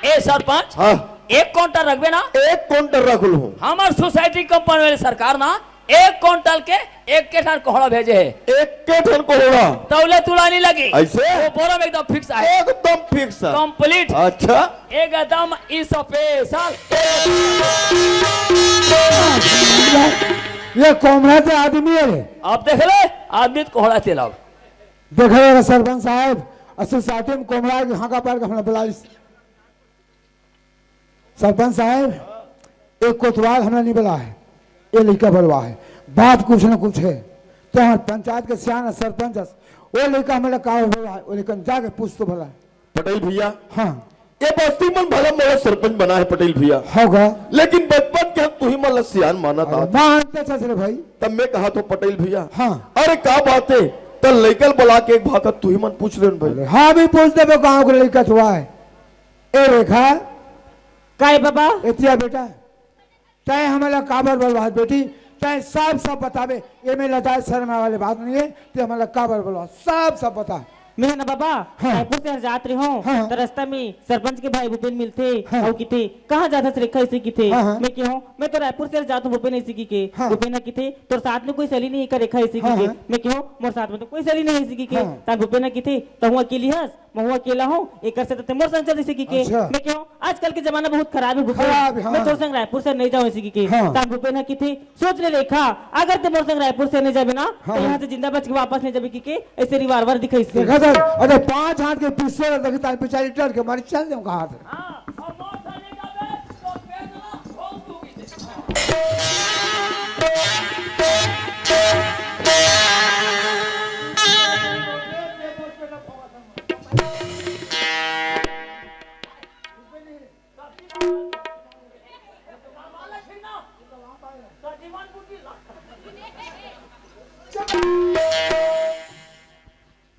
ए सरपंच हाँ 1 क्विंटल रखबे ना 1 क्विंटल रख लूं हमार सोसाइटी कंपनी वाले सरकार ना 1 क्विंटल के एक के ठान कोहड़ा भेजे है एक के ठन कोहड़ा तौले तुलानी लगी ऐसे? वो बोरम एकदम फिक्स आए एकदम फिक्स है। कंप्लीट अच्छा एकदम स्पेशल। ये कोमरा तो आदमी है रे। आप देख ले आदमी तो कोहड़ा तेलाव देख रहे सरपंच साहब असल साथी में कोमरा के हाँ का पैर का हमने बुला ली। सरपंच साहब एक कोतवाल हमने नहीं बुला है, ये लड़का बलवा है, बात कुछ न कुछ है। तो हमारे पंचायत के सियान सरपंच वो लड़का हमारे का बोला है, वो लेकिन जाके पूछ तो भला। पटेल भैया हाँ ये बस्ती में भला मेरा सरपंच बना है पटेल भैया, होगा लेकिन बचपन के हम तू ही मतलब सियान माना था। मानते चल भाई। तब मैं कहा तो पटेल भैया हाँ अरे क्या बात है तो लेकर बुला के एक भागत तू ही मन पूछ ले भाई। हाँ भी पूछते वो गाँव को लड़का हुआ है। ए रेखा काय बाबा एतिया बेटा तय हमारा काबर बलवा बेटी तय सब बतावे, ये में लताए शर्मा वाले बात नहीं है। ते हमारा काबर बलवा सब बता। मैं ना बाबा हाँ। रायपुर से जात रही हूँ हाँ। तो रास्ता में सरपंच के भाई भूपेन मिलते हाँ। और किथे कहाँ जाता से रेखा इसी की थे हाँ। मैं क्यों मैं तो रायपुर से जाता हूँ भूपेन इसी की के हाँ। भूपेन की थे तो साथ में कोई सली नहीं कर रेखा इसी की हाँ। के मैं क्यों मोर साथ में तो कोई सली नहीं इसी की के हाँ। ता भूपेन की थे तो हूँ अकेली हंस मैं हूँ अकेला हूँ एक से तो मोर संग चल इसी की के अच्छा। मैं क्यों आजकल के जमाना बहुत खराब है खराब है, भूपेन हाँ। मैं तो संग रायपुर से नहीं जाऊँ इसी की के हाँ। ता भूपेन की थी सोच ले रेखा अगर ते मोर संग रायपुर से नहीं जाबे ना हाँ। तो यहाँ से जिंदा बच के वापस नहीं जाबे की के ऐसे रिवाल्वर दिखाई से देखा था अरे 5 हाथ के पिस्टल देखता पिछाड़ी डर के मारी चल दे कहा था।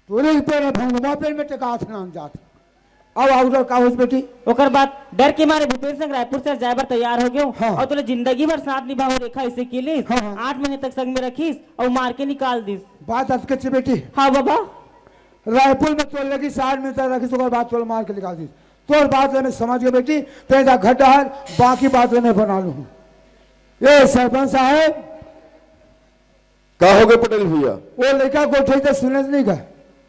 तोरे पेड़ भंगवा पेड़ में टेका नाम जात अब आउटर का होश बेटी ओकर बाद डर के मारे भूपेन सिंह रायपुर से जाए बर तैयार हो गयो हाँ। और तोले जिंदगी भर साथ निभाओ रेखा इसे के लिए हाँ, हाँ। 8 महीने तक संग में रखीस और मार के निकाल दिस। बात अटके छे बेटी हाँ बाबा रायपुर में तोड़ लगी 60 मिनट तक रखी तो बात तोड़ मार के निकाल दी। तोड़ बात मैं समझ गया बेटी तेजा घटा है बाकी बात मैं बना लू। ये सरपंच साहब क्या हो गए पटेल भैया? वो लड़का को उठे तो सुने नहीं का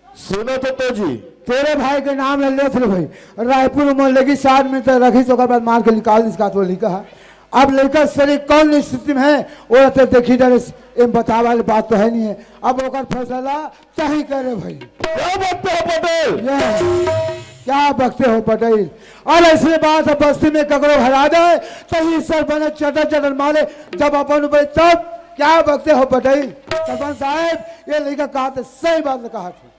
सुना तो जी तेरे भाई के नाम ले ले थे भाई रायपुर में लगी 60 मिनट तक रखी तो बाद मार के निकाल दी इसका तो लिखा है। अब लड़का शरीर कौन स्थिति में है वो रहते देखी डरे एम बता वाली बात तो है नहीं है। अब ओकर फैसला चाहे करे भाई। क्या बकते हो पटेल? क्या बकते हो पटेल? और ऐसे बात है बस्ती में ककरो हरा जाए तभी सरपंच चटर चटर मारे जब अपन ऊपर तब क्या बकते हो पटेल? सरपंच साहब ये लड़का कहा था सही बात कहा था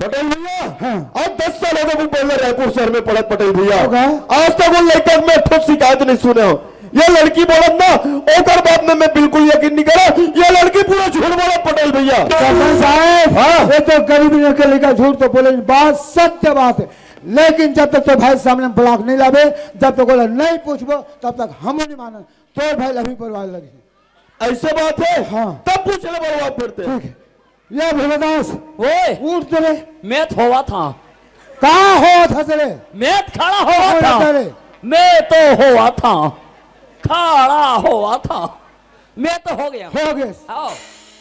पटेल भैया हाँ। अब 10 साल हो गए वो पहले रायपुर शहर में पढ़त पटेल भैया होगा? आज तक वो लड़का में ठोस शिकायत नहीं सुने हो। ये लड़की बोलत ना ओकर बात में मैं बिल्कुल यकीन नहीं करा। ये लड़की पूरा झूठ बोला पटेल भैया। सरपंच साहब हाँ। ये तो गरीबी के लड़का झूठ तो बोले बात सत्य बात है, लेकिन जब तक तो भाई सामने ब्लॉक नहीं लावे जब तक बोला नहीं पूछबो तब तक हम नहीं माना तो भाई अभी परिवार लगी। ऐसे बात है हाँ। तब पूछ ले बलवा फिरते ठीक है ये भीमदास ओए उठ तेरे मैं तो हुआ था कहाँ हो था तेरे मैं तो खड़ा हुआ कौन था तेरे? मैं तो हुआ था खड़ा हुआ था मैं तो हो गया हो गए आओ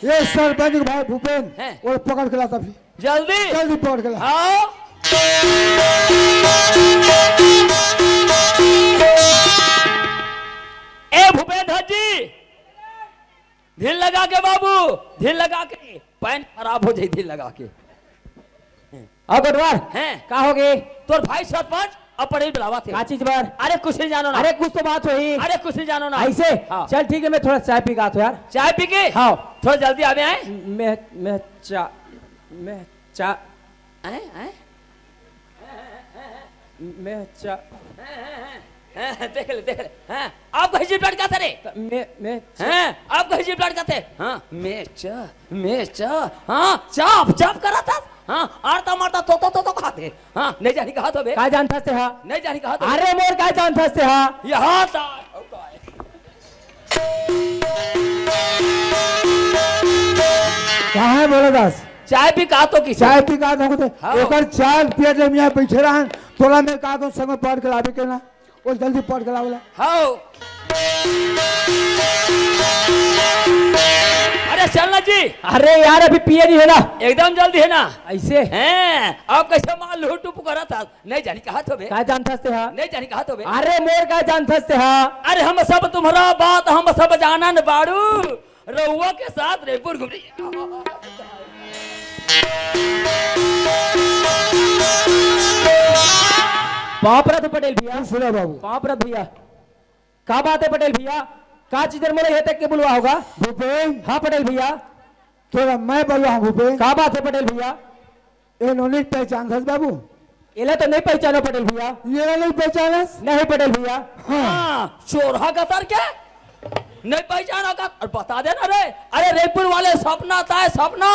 ये सरपंच के भाई भूपेन हैं। वो पकड़ के लाता भी जल्दी जल्दी पकड़ के ला। आओ ए भूपेंद्र जी ढील लगा के बाबू ढील लगा के पैंट खराब हो जाए ढील लगा के अगरवार हैं का हो गए तोर भाई सरपंच अपने बुलावा थे का चीज बार अरे कुछ नहीं जानो ना अरे कुछ तो बात हुई अरे कुछ नहीं जानो ना ऐसे हाँ। चल ठीक है मैं थोड़ा चाय पी गाता हूं यार चाय पी के हाँ। थोड़ा जल्दी आवे आए मैं चा आए आए मैं चा देख ले हाँ आपका हिजी ब्लड का था रे मैं हैं आपका हिजी ब्लड का थे हाँ मेच हाँ चाप चाप करा था हाँ आरता मारता तो खाते हाँ नहीं जानी कहा तो बे का जानता से हाँ नहीं जानी कहा तो अरे मोर का जानता से हाँ यहाँ था कहाँ है भोलादास? चाय भी कहा तो किसी चाय पी का तो हाँ। ओकर चार पियर जब यहाँ बैठे रहन तोला में का को संग पढ़ के लावे के ना वो जल्दी पढ़ के लावला। हाँ अरे चलना जी। अरे यार अभी पिए नहीं है ना, एकदम जल्दी है ना। ऐसे हैं अब कैसे माल लूट करा था, नहीं जानी कहा तो बे, का जानता से हाँ? नहीं जानी कहा तो बे। अरे मोर का जानता से हाँ? अरे हम सब तुम्हारा बात हम सब जाना न बाड़ू, रउआ के साथ रेपुर घूम रही। पापरथ पटेल भैया, सुनो बाबू पापरथ भैया, का बात है पटेल भैया? का चीजर मोरे ये तक के बुलवा होगा? भूपेन, हाँ पटेल भैया, थोड़ा मैं बोल रहा हूँ भूपेन, का बात है पटेल भैया? ये नोनी पहचान था बाबू, इले तो नहीं पहचानो पटेल भैया। ये नहीं पहचानस? नहीं पटेल भैया। हाँ चोरहा कतर के नहीं पहचाना का, और बता देना रे। अरे रेपुर वाले सपना था, सपना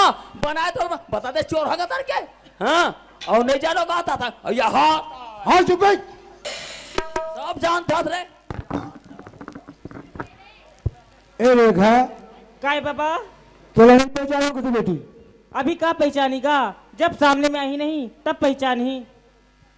बनाए तो बता दे चोरहा कतर के। हाँ और नहीं जानो का आता था यहाँ, हाँ चुप है। सब जानता रे। ए रेखा, का है पापा? तोला नहीं पहचानो तू बेटी? अभी का पहचानी का, जब सामने में आई नहीं तब पहचानी।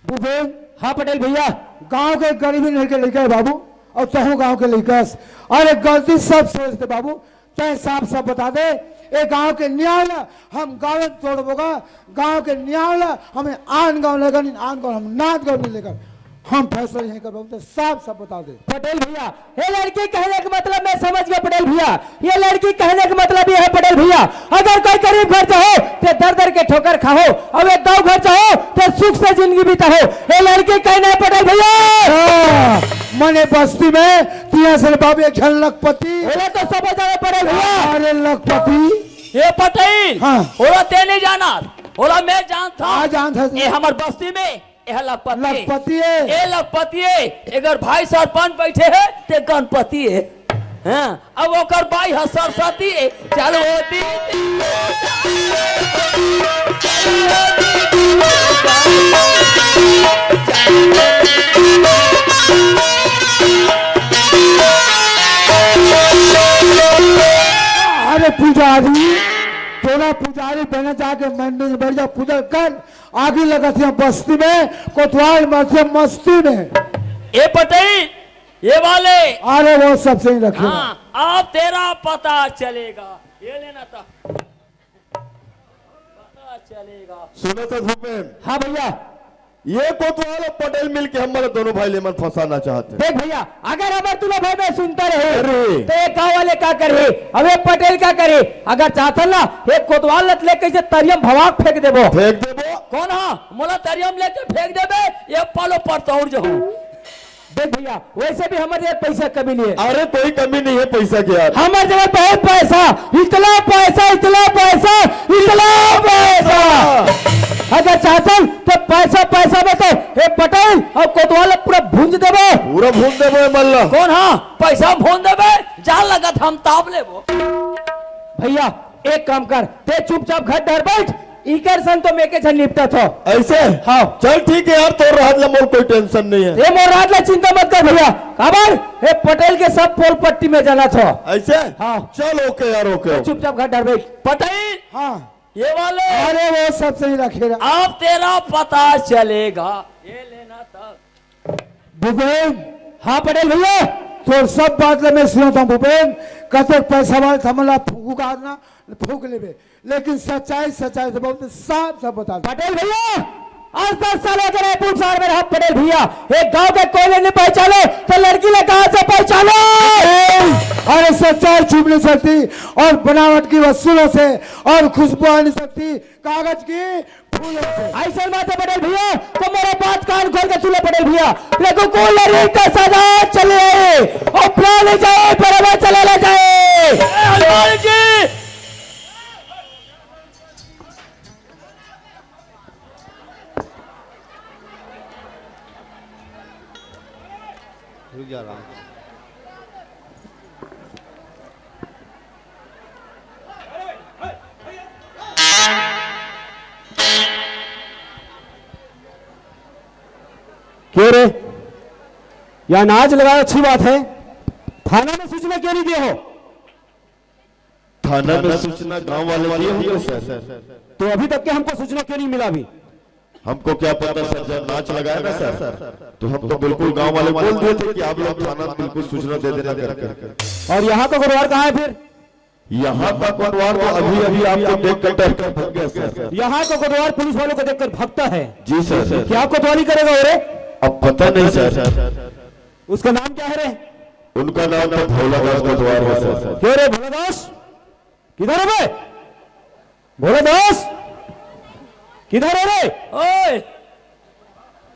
भूपेन, हाँ पटेल भैया, गांव के गरीबी नहीं के लेकर बाबू, और तहु गांव के लेकर, अरे गलती सब सोचते बाबू, तय साफ साफ बता दे। ए गांव के न्याय हम गाँव तोड़बोगा, गांव के न्याय हमें आन गाँव लेकर, आन गाँव हम नाथ गाँव नहीं लेकर, हम फैसला यही कर बाबू, तो साफ साफ बता दे। पटेल भैया ये लड़की कहने का मतलब मैं समझ गया पटेल भैया, ये लड़की कहने का मतलब ये है पटेल भैया, अगर कोई गरीब घर चाहो तो दर दर के ठोकर खाओ, और एक गाँव घर चाहो तो सुख से जिंदगी बिताओ, ये लड़की कहना है पटेल भैया। मने बस्ती में तिया से बाबू एक लखपति, बोले तो सब जाओ पटेल भैया। अरे लखपति, ये पटेल हाँ। ओला ते नहीं जाना, ओला मैं जानता। हाँ जानता। ये हमार बस्ती में यह लखपति, लखपति है। ये लखपति है। अगर भाई सरपंच बैठे है ते गणपति है। हाँ अब ओकर भाई है सरस्वती है। चलो अरे पुजारी, तोरा पुजारी बने जाके मंदिर में बैठ जा, पूजा कर, आगे लगा थी बस्ती में, कोतवाल मरते मस्ती में। ये पटेल ये वाले, अरे वो सबसे ही रखे। हाँ अब तेरा पता चलेगा, ये लेना था, पता चलेगा। सुनो तो भूपेन, हाँ भैया, ये कोतवाल और पटेल मिलके हमारे दोनों भाई लेमन फंसाना चाहते हैं। देख भैया अगर हमारे तुला भाई में सुनता रहे अरे। तो ये गाँव वाले क्या करे, अब ये पटेल क्या करे? अगर चाहता ना एक कोतवाल लत लेके कैसे तरियम भवाक फेंक देबो। फेंक देबो। कौन हाँ मोला तरियम लेके फेंक देबे, ये पालो पर तोड़ जो। देख भैया वैसे भी हमारे यहाँ पैसा कमी नहीं है, अरे कोई कमी नहीं है पैसा की यार। हमारे जगह बहुत पैसा, इतना पैसा, इतना पैसा, इतना पैसा। अगर चाहता तो पैसा पैसा में तो ये पटेल और कोतवाल पूरा भूंज देबो, पूरा भून देबो मल्ला। कौन हाँ पैसा भून देबे, जान लगा था हम ताप लेबो। भैया एक काम कर, ते चुपचाप घर डर बैठ, इकर सन तो मेके छन निपटा था। ऐसे? हाँ चल ठीक है यार, तो रात ला मोर कोई टेंशन नहीं है। ये मोरात ला चिंता मत कर भैया, खबर ये पटेल के सब पोल पट्टी में जाना था। ऐसे? हाँ। चल ओके यार, ओके। चुपचाप घर डर बैठ। पटेल हाँ ये वाले, अरे वो सबसे ही रखेगा। अब तेरा पता चलेगा, ये लेना था। भूपेन, हाँ पटेल भैया, तो सब बात ले मैं सुनता हूँ भूपेन, कते पैसा वाले थमला फूका फूक लेबे, लेकिन सच्चाई सच्चाई से बहुत साफ साफ बता दे। पटेल भैया आज 10 साल हो गए रायपुर शहर में रहा पटेल भैया, एक गांव के कोयले नहीं पहचाने तो लड़की ने कहां से पहचानो? अरे सच्चाई छुप नहीं सकती, और बनावट की वस्तुओं से, और खुशबू आ नहीं सकती कागज की फूलों से। ऐसा बात है पटेल भैया, तो मेरा बात कान खोल के सुनो पटेल भैया, लेकिन कोई लड़की का सजा चले आए और प्राण जाए बराबर चले ले जाए। हनुमान जी क्यों रे, यह अनाज लगाया अच्छी बात है, थाना में सूचना क्यों नहीं दिए हो? थाना में सूचना गांव वाले दिए होंगे सर। तो अभी तक के हमको सूचना क्यों नहीं मिला? अभी हमको क्या पता सर, जब नाच लगाया ना सर, तो हम तो बिल्कुल गांव वाले बोल दिए थे कि आप लोग थाना बिल्कुल सूचना दे देना करके। और यहाँ का गुरुवार कहाँ है फिर? यहाँ का कोतवाल तो अभी अभी आपको देख कर डर कर भाग गया सर। यहाँ का कोतवाल पुलिस वालों को देखकर भागता है। जी सर। क्या कोतवाली करेगा वो रे? अब पता नहीं सर। उसका नाम क्या है रे? उनका नाम तो भोलादास कोतवाल है सर। क्यों रे भोलादास? किधर है बे? भोलादास किधर है रे? ओए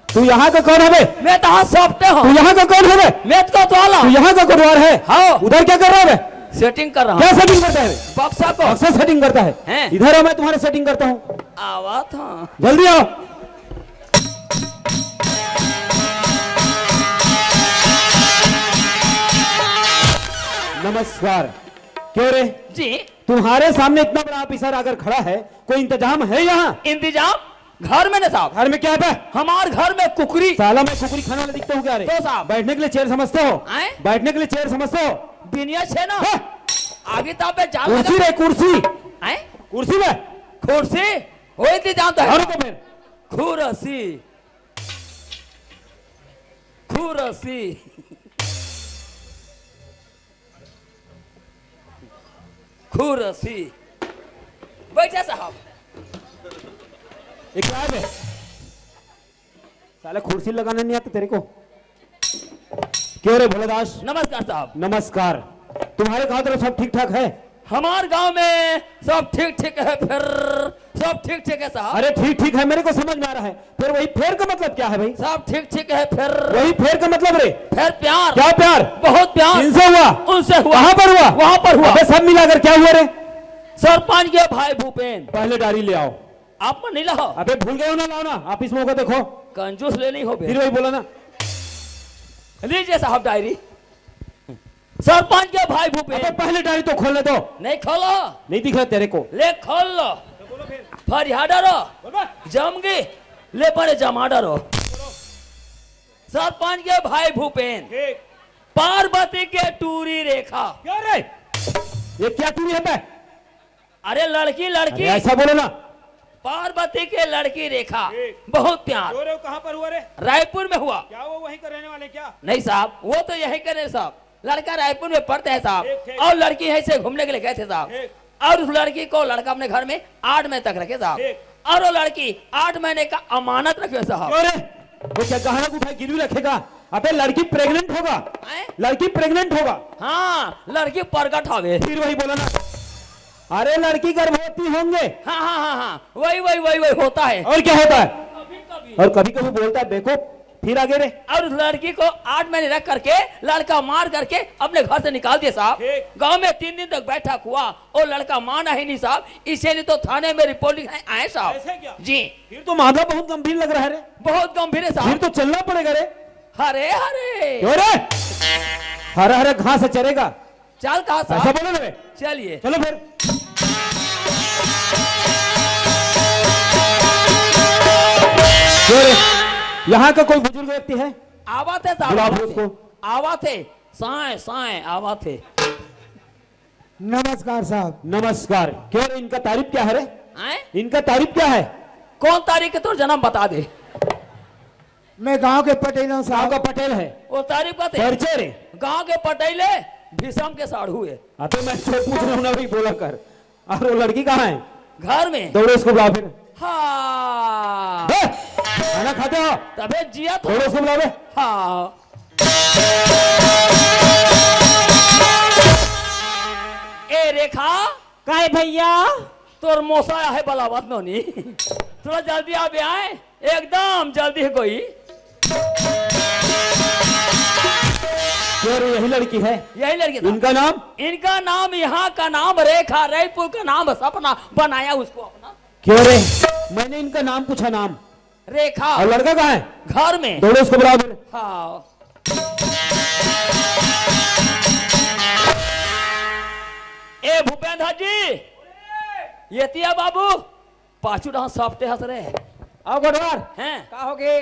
तू यहाँ का कौन है बे? मैं तो सॉफ्टे तू हूँ। यहाँ का कौन है बे? मैं तो वाला तू यहाँ का कोतवाल है? हाँ। उधर क्या कर रहा है बे? सेटिंग कर रहा क्या हूँ सेटिंग करता है बे? बक्सा को। अक्सर सेटिंग करता है। हैं? इधर आओ, मैं तुम्हारे सेटिंग करता हूँ। आवा था। जल्दी आओ। नमस्कार। क्यों रे? जी तुम्हारे सामने इतना बड़ा ऑफिसर अगर खड़ा है, कोई इंतजाम है यहाँ? इंतजाम घर में ना साहब। घर में क्या है बे? हमारे घर में कुकरी। साला मैं कुकरी खाने वाला दिखता हूँ क्या रे? तो साहब। बैठने के लिए चेयर समझते हो? आए? बैठने के लिए चेयर समझते हो? बिनिया छे ना हाँ। आगे तापे जाल कुर्सी रे, कुर्सी। आए कुर्सी में कुर्सी वो इंतजाम तो और है। तो फिर खुरसी खुरसी खुरसी बैठे साहब। ये क्या है बे? साला कुर्सी लगाना नहीं आता तेरे को? क्यों रे भोलेदास? नमस्कार साहब। नमस्कार। तुम्हारे गांव तरफ सब ठीक ठाक है? हमारे गांव में सब ठीक ठीक है। फिर सब ठीक ठीक है साहब। अरे ठीक ठीक है, मेरे को समझ में आ रहा है। फिर वही फेर का मतलब क्या है भाई? सब ठीक ठीक है। फिर वही फेर का मतलब रे? फिर प्यार। क्या प्यार? बहुत प्यार। किनसे हुआ? उनसे हुआ। कहाँ पर हुआ? वहाँ पर हुआ। अबे सब मिलाकर क्या हुआ रे? सरपंच के भाई भूपेन। पहले डायरी ले आओ। आप नहीं लाओ। अबे भूल गए हो ना? लाओ ना, ऑफिस में होगा देखो। कंजूस लेनी हो बे। फिर वही बोला ना। लीजिए साहब डायरी। सरपंच के भाई अबे भूपेन। पहले डायरी तो खोलने दो। नहीं खोलो। नहीं दिख रहा तेरे को? ले खोल लो। फरियाडरो जमगी ले पड़े जमाडरो। सरपंच के भाई भूपेन। पार्वती के टूरी रेखा। क्या रे? ये क्या टूरी है बे? अरे लड़की लड़की। अरे ऐसा बोलो ना। पार्वती के लड़की रेखा। बहुत प्यार। कहाँ पर हुआ रे? रायपुर में हुआ। क्या वो वहीं का रहने वाले क्या? नहीं साहब वो तो यही करे साहब। लड़का रायपुर में पढ़ते हैं साहब। ठीक। और लड़की यहीं से घूमने के लिए गए थे साहब। और उस लड़की को लड़का अपने घर में 8 महीने तक रखे साहब। और वो लड़की 8 महीने का अमानत रखे साहब। क्यों रे? वो क्या गहना उठाए गिरवी रखेगा? अबे लड़की प्रेग्नेंट होगा। आए? लड़की प्रेग्नेंट होगा। हाँ लड़की प्रकट हवे। फिर वही बोला ना। अरे लड़की गर्भवती होंगे। हाँ हाँ हाँ हाँ वही होता है। और क्या होता है? कभी कभी। और कभी कभी बोलता है देखो। फिर आगे रे? और उस लड़की को 8 महीने रख करके लड़का मार करके अपने घर से निकाल दिया साहब। गांव में 3 दिन तक बैठक हुआ और लड़का माना ही नहीं साहब। इसीलिए तो थाने में रिपोर्ट लिखाए आए साहब। जी फिर तो मामला बहुत गंभीर लग रहा है रे। बहुत गंभीर है फिर साहब। तो चलना पड़ेगा रे। हरे हरे क्यों रे? हरा हरा घास से चलेगा? चल कहा ऐसा साहब। बोलो ना बे। चलिए चलो फिर। क्यों रे? यहाँ का कोई बुजुर्ग व्यक्ति है? आवा थे बुलाओ साहब। उसको। आवा थे साए साए आवा थे। नमस्कार साहब। नमस्कार। क्यों रे? इनका तारीफ क्या है रे? आए? इनका तारीफ क्या है? कौन तारीख है तो जन्म बता दे। मैं गांव के पटेल हूँ साहब। का पटेल है? वो तारीख का थे। परिचय रे? गांव के पटेले भीषम के साढ़ू है। अबे मैं तो पूछ रहा हूँ ना भाई, बोला कर। और वो लड़की कहाँ है? घर में। दौड़ो उसको बुला फिर। हाँ बे, खाना खाते हो? तबे जिया तो। दौड़ो उसको बुला बे। हाँ ए रेखा का है भैया? तोर मोसा है बलावत नोनी। थोड़ा जल्दी आ बे आए। एकदम जल्दी कोई। क्यों रे? यही लड़की है? यही लड़की था। इनका नाम? इनका नाम यहाँ का नाम रेखा। रायपुर का नाम सपना बनाया उसको अपना। क्यों रे? मैंने इनका नाम पूछा, नाम। रेखा। और लड़का कहाँ है? घर में। दौड़ो उसको बुला फिर। हाँ ए भूपेंद्र जी ये तिया बाबू पाछू डहा सफ्टे हंस रहे आओ गोडवार। हैं। का होगे?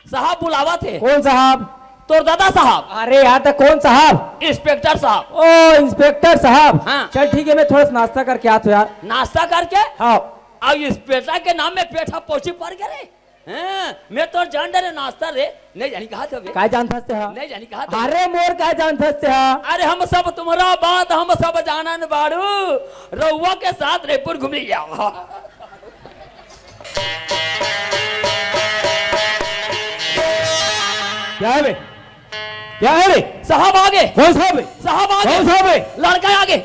साहब बुलावा थे। कौन साहब? तो दादा साहब। अरे यहाँ तक कौन साहब? इंस्पेक्टर साहब। ओ इंस्पेक्टर साहब। हाँ। चल ठीक है, मैं थोड़ा सा नाश्ता करके आता हूँ यार। नाश्ता करके। हाँ। और इंस्पेक्टर के नाम में पेठा पोछी पड़ गए। मैं तो जान डरे नाश्ता रे नहीं जानी कहा था बे? काय जान फंसते हा नहीं जानी कहा था अरे मोर काय जान फंसते हा अरे हम सब तुम्हारा बात हम सब जानन बाड़ू रउआ के साथ रायपुर घूमने जाओ क्या है बे क्या है बे साहब आगे कौन साहब है साहब आगे कौन साहब है लड़का आगे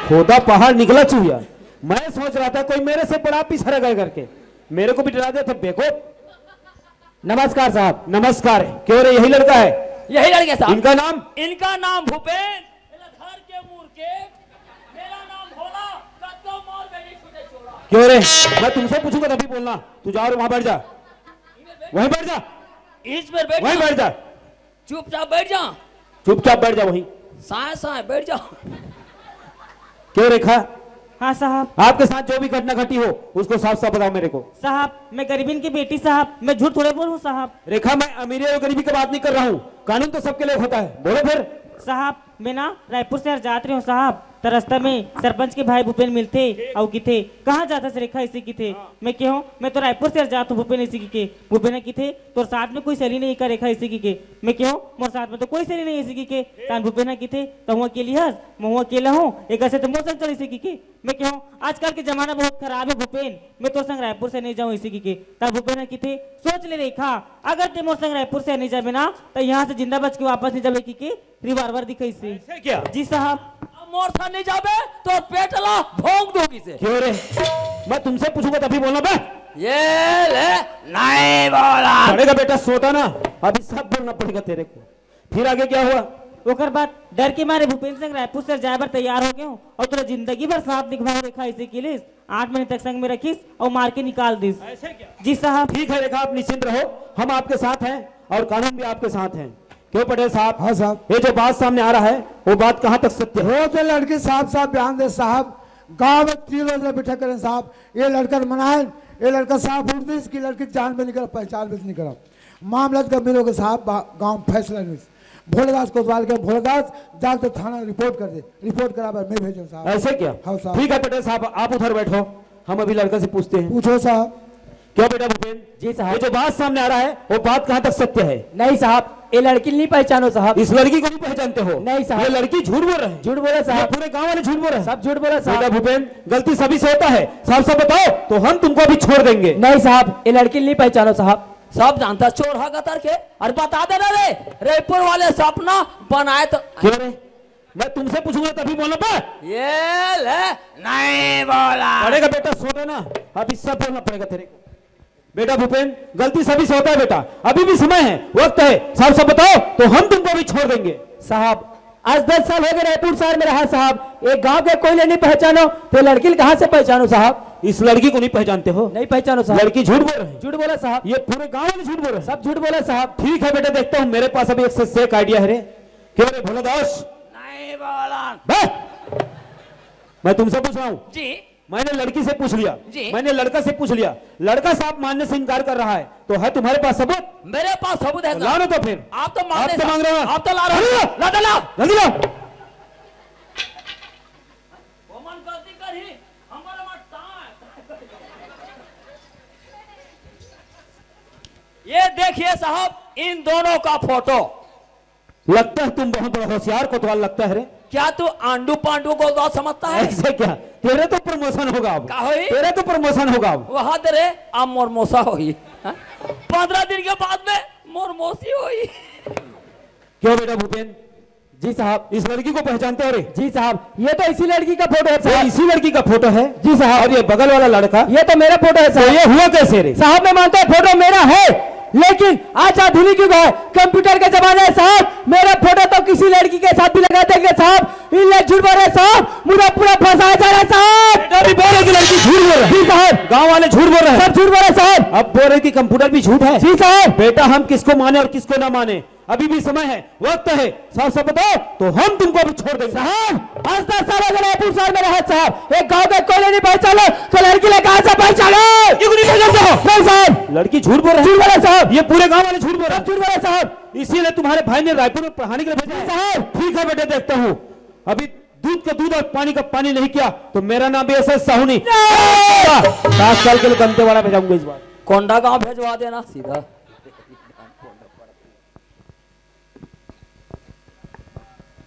खोदा पहाड़ निकला चूहिया मैं सोच रहा था कोई मेरे से बड़ा पीछा गए करके मेरे को भी डरा दिया था देखो नमस्कार साहब नमस्कार क्यों रे यही लड़का है यही लड़के साहब इनका नाम भूपेन घर के मूर के मेरा नाम भोला कत्तो मोर बेटी छुटे छोड़ा क्यों रे मैं तुमसे पूछूंगा तभी बोलना तू जा और वहां बैठ जा वहीं बैठ जा इस पर बैठ वहीं बैठ जा चुपचाप बैठ जा चुपचाप बैठ जा वहीं साए साए बैठ जा क्यों रेखा हाँ साहब आपके साथ जो भी घटना घटी हो उसको साफ साफ बताओ मेरे को साहब मैं गरीबीन की बेटी साहब मैं झूठ थोड़े बोलूं साहब रेखा मैं अमीरी और गरीबी की बात नहीं कर रहा हूँ कानून तो सबके लिए होता है बोलो फिर साहब मैं ना रायपुर शहर जात रही हूँ साहब तो रास्ता में सरपंच के भाई भूपेन मिलते और की थे कहाँ जाता से रेखा इसी की थे मैं क्यों मैं तो रायपुर शहर जाता हूँ भूपेन इसी की के भूपेन की थे तो साथ में कोई सहेली नहीं का रेखा इसी की के मैं क्यों मोर साथ में तो कोई सहेली नहीं इसी की के तान भूपेन की थे तो हुआ अकेली हंस मैं हुआ अकेला हूँ एक ऐसे तो मोर संग चल इसी की के मैं क्यों आजकल के जमाना बहुत खराब है भूपेन मैं तो संग रायपुर से नहीं जाऊँ इसी की के तब भूपेन की थे सोच ले रेखा अगर ते मोर संग रायपुर से नहीं जाए ना तो यहाँ से जिंदा बच के वापस नहीं जाए की रिवाल्वर दिखाई से क्या जी साहब मोर सा नहीं जाबे तो पेटला भोंग दोगी से क्यों रे मैं तुमसे पूछूंगा तभी बोलना बे ये ले नहीं बोला पड़ेगा बेटा सोता ना अभी सब बोलना पड़ेगा तेरे को फिर आगे क्या हुआ ओकर बाद डर के मारे भूपेंद्र सिंह रायपुर से जाए बर तैयार हो गए हूँ और तुरा जिंदगी भर साथ निभाओ रेखा इसी के लिए 8 महीने तक संग में रखीस और मार के निकाल दिस जी साहब ठीक है रेखा आप निश्चिंत रहो हम आपके साथ हैं और कानून भी आपके साथ हैं क्यों पटेल साहब हाँ साहब ये जो बात सामने आ रहा है वो बात कहाँ तक सत्य है वो तो लड़की साफ साफ बयान दे साहब गांव में 3 रोज बैठा करें साहब ये लड़का मनाए ये लड़का साफ उठ दी इसकी लड़की जान में निकला पहचान में निकला मामला गंभीर हो गया साहब गांव फैसला नहीं भोलेदास कोतवाल के भोलेदास जाकर थाना रिपोर्ट कर दे रिपोर्ट करा मैं भेजूँ साहब ऐसे क्या हाँ साहब ठीक है पटेल साहब आप उधर बैठो हम अभी लड़का से पूछते हैं पूछो साहब क्यों बेटा भूपेन जी साहब ये जो बात सामने आ रहा है वो बात कहाँ तक सत्य है नहीं साहब ये लड़की नहीं पहचानो साहब इस लड़की को नहीं पहचानते हो नहीं साहब। ये लड़की झूठ बोल रहे हैं झूठ बोला ये साहब पूरे गांव वाले झूठ बोल रहे हैं सब झूठ बोला बेटा साहब भूपेन गलती सभी से होता है साफ साफ बताओ तो हम तुमको अभी छोड़ देंगे नहीं साहब ये लड़की नहीं पहचानो साहब सब जानता चोर हा गतर के और बता देना रे रायपुर वाले सपना बनाए तो क्यों रे मैं तुमसे पूछूंगा तभी बोलना पा ये ले नहीं बोला पड़ेगा बेटा सोना ना अभी सब बोलना पड़ेगा तेरे को बेटा भूपेन गलती सभी से होता है बेटा अभी भी समय है वक्त है साफ साफ बताओ तो हम तुमको भी छोड़ देंगे साहब आज 10 साल हो गए रायपुर शहर में रहा साहब एक गांव के कोई नहीं पहचानो तो लड़की कहाँ से पहचानो साहब इस लड़की को नहीं पहचानते हो नहीं पहचानो साहब लड़की झूठ बोल रहे हैं झूठ बोला साहब ये पूरे गांव वाले झूठ बोल रहे हैं सब झूठ बोला साहब ठीक है बेटा देखता हूँ मेरे पास अभी एक आइडिया है रे क्यों रे भोलादास नहीं बोला बे! मैं तुमसे पूछ रहा हूँ जी मैंने लड़की से पूछ लिया जी। मैंने लड़का से पूछ लिया लड़का साहब मानने से इनकार कर रहा है तो है तुम्हारे पास सबूत मेरे पास सबूत है ला लो तो फिर आप तो आप तो मांग रहे हो आप तो ला रहे हो ला ला जल्दी ला मन गलती कर ही हमारा मत ये देखिए साहब इन दोनों का फोटो लगता है तुम बहुत बड़ा होशियार कोतवाल लगता है रे क्या तू आंडू पांडू को तो समझता है ऐसे क्या तेरे तो प्रमोशन होगा अब का होई? तेरे तो प्रमोशन होगा अब वहां तेरे अब मोर मोसा होई 15 दिन के बाद में मोर मोसी होई क्यों बेटा भूपेन जी साहब इस लड़की को पहचानते हो रे जी साहब ये तो इसी लड़की का फोटो है ये साहब इसी लड़की का फोटो है जी साहब और ये बगल वाला लड़का ये तो मेरा फोटो है तो साहब ये हुआ कैसे रे साहब मैं मानता हूँ फोटो मेरा है लेकिन आज आधुनिक युग है कंप्यूटर के जमाने है साहब मेरा फोटो तो किसी लड़की के साथ भी लगा देंगे साहब इन लोग झूठ बोल रहे हैं साहब मुझे पूरा फंसाया जा रहा है साहब बेटा भी बोल रहे कि लड़की झूठ बोल रही है जी साहब गांव वाले झूठ बोल रहे हैं सब झूठ बोल रहे हैं साहब अब बोल रहे कि कंप्यूटर भी झूठ है जी साहब बेटा हम किसको माने और किसको ना माने अभी भी समय है वक्त है साफ साफ बताओ तो हम तुमको भी छोड़ देंगे साहब आज 10 साल हो गए रायपुर शहर में रहा साहब एक गांव के कोई नहीं पहचानो तो लड़की ले कहां से पहचानो क्यों नहीं पहचानते हो नहीं साहब लड़की झूठ बोल रही झूठ बोले साहब ये पूरे गांव वाले झूठ बोल रहे सब झूठ बोले साहब हैं इसीलिए तुम्हारे भाई ने रायपुर में पढ़ाने के लिए भेजा है साहब ठीक है बेटा देखता हूँ अभी दूध का दूध और पानी का पानी नहीं किया तो मेरा नाम भी ऐसा साहू नहीं। 7 साल के लिए दंतेवाड़ा भेजाऊंगा इस बार। कोंडा गांव भेजवा देना सीधा।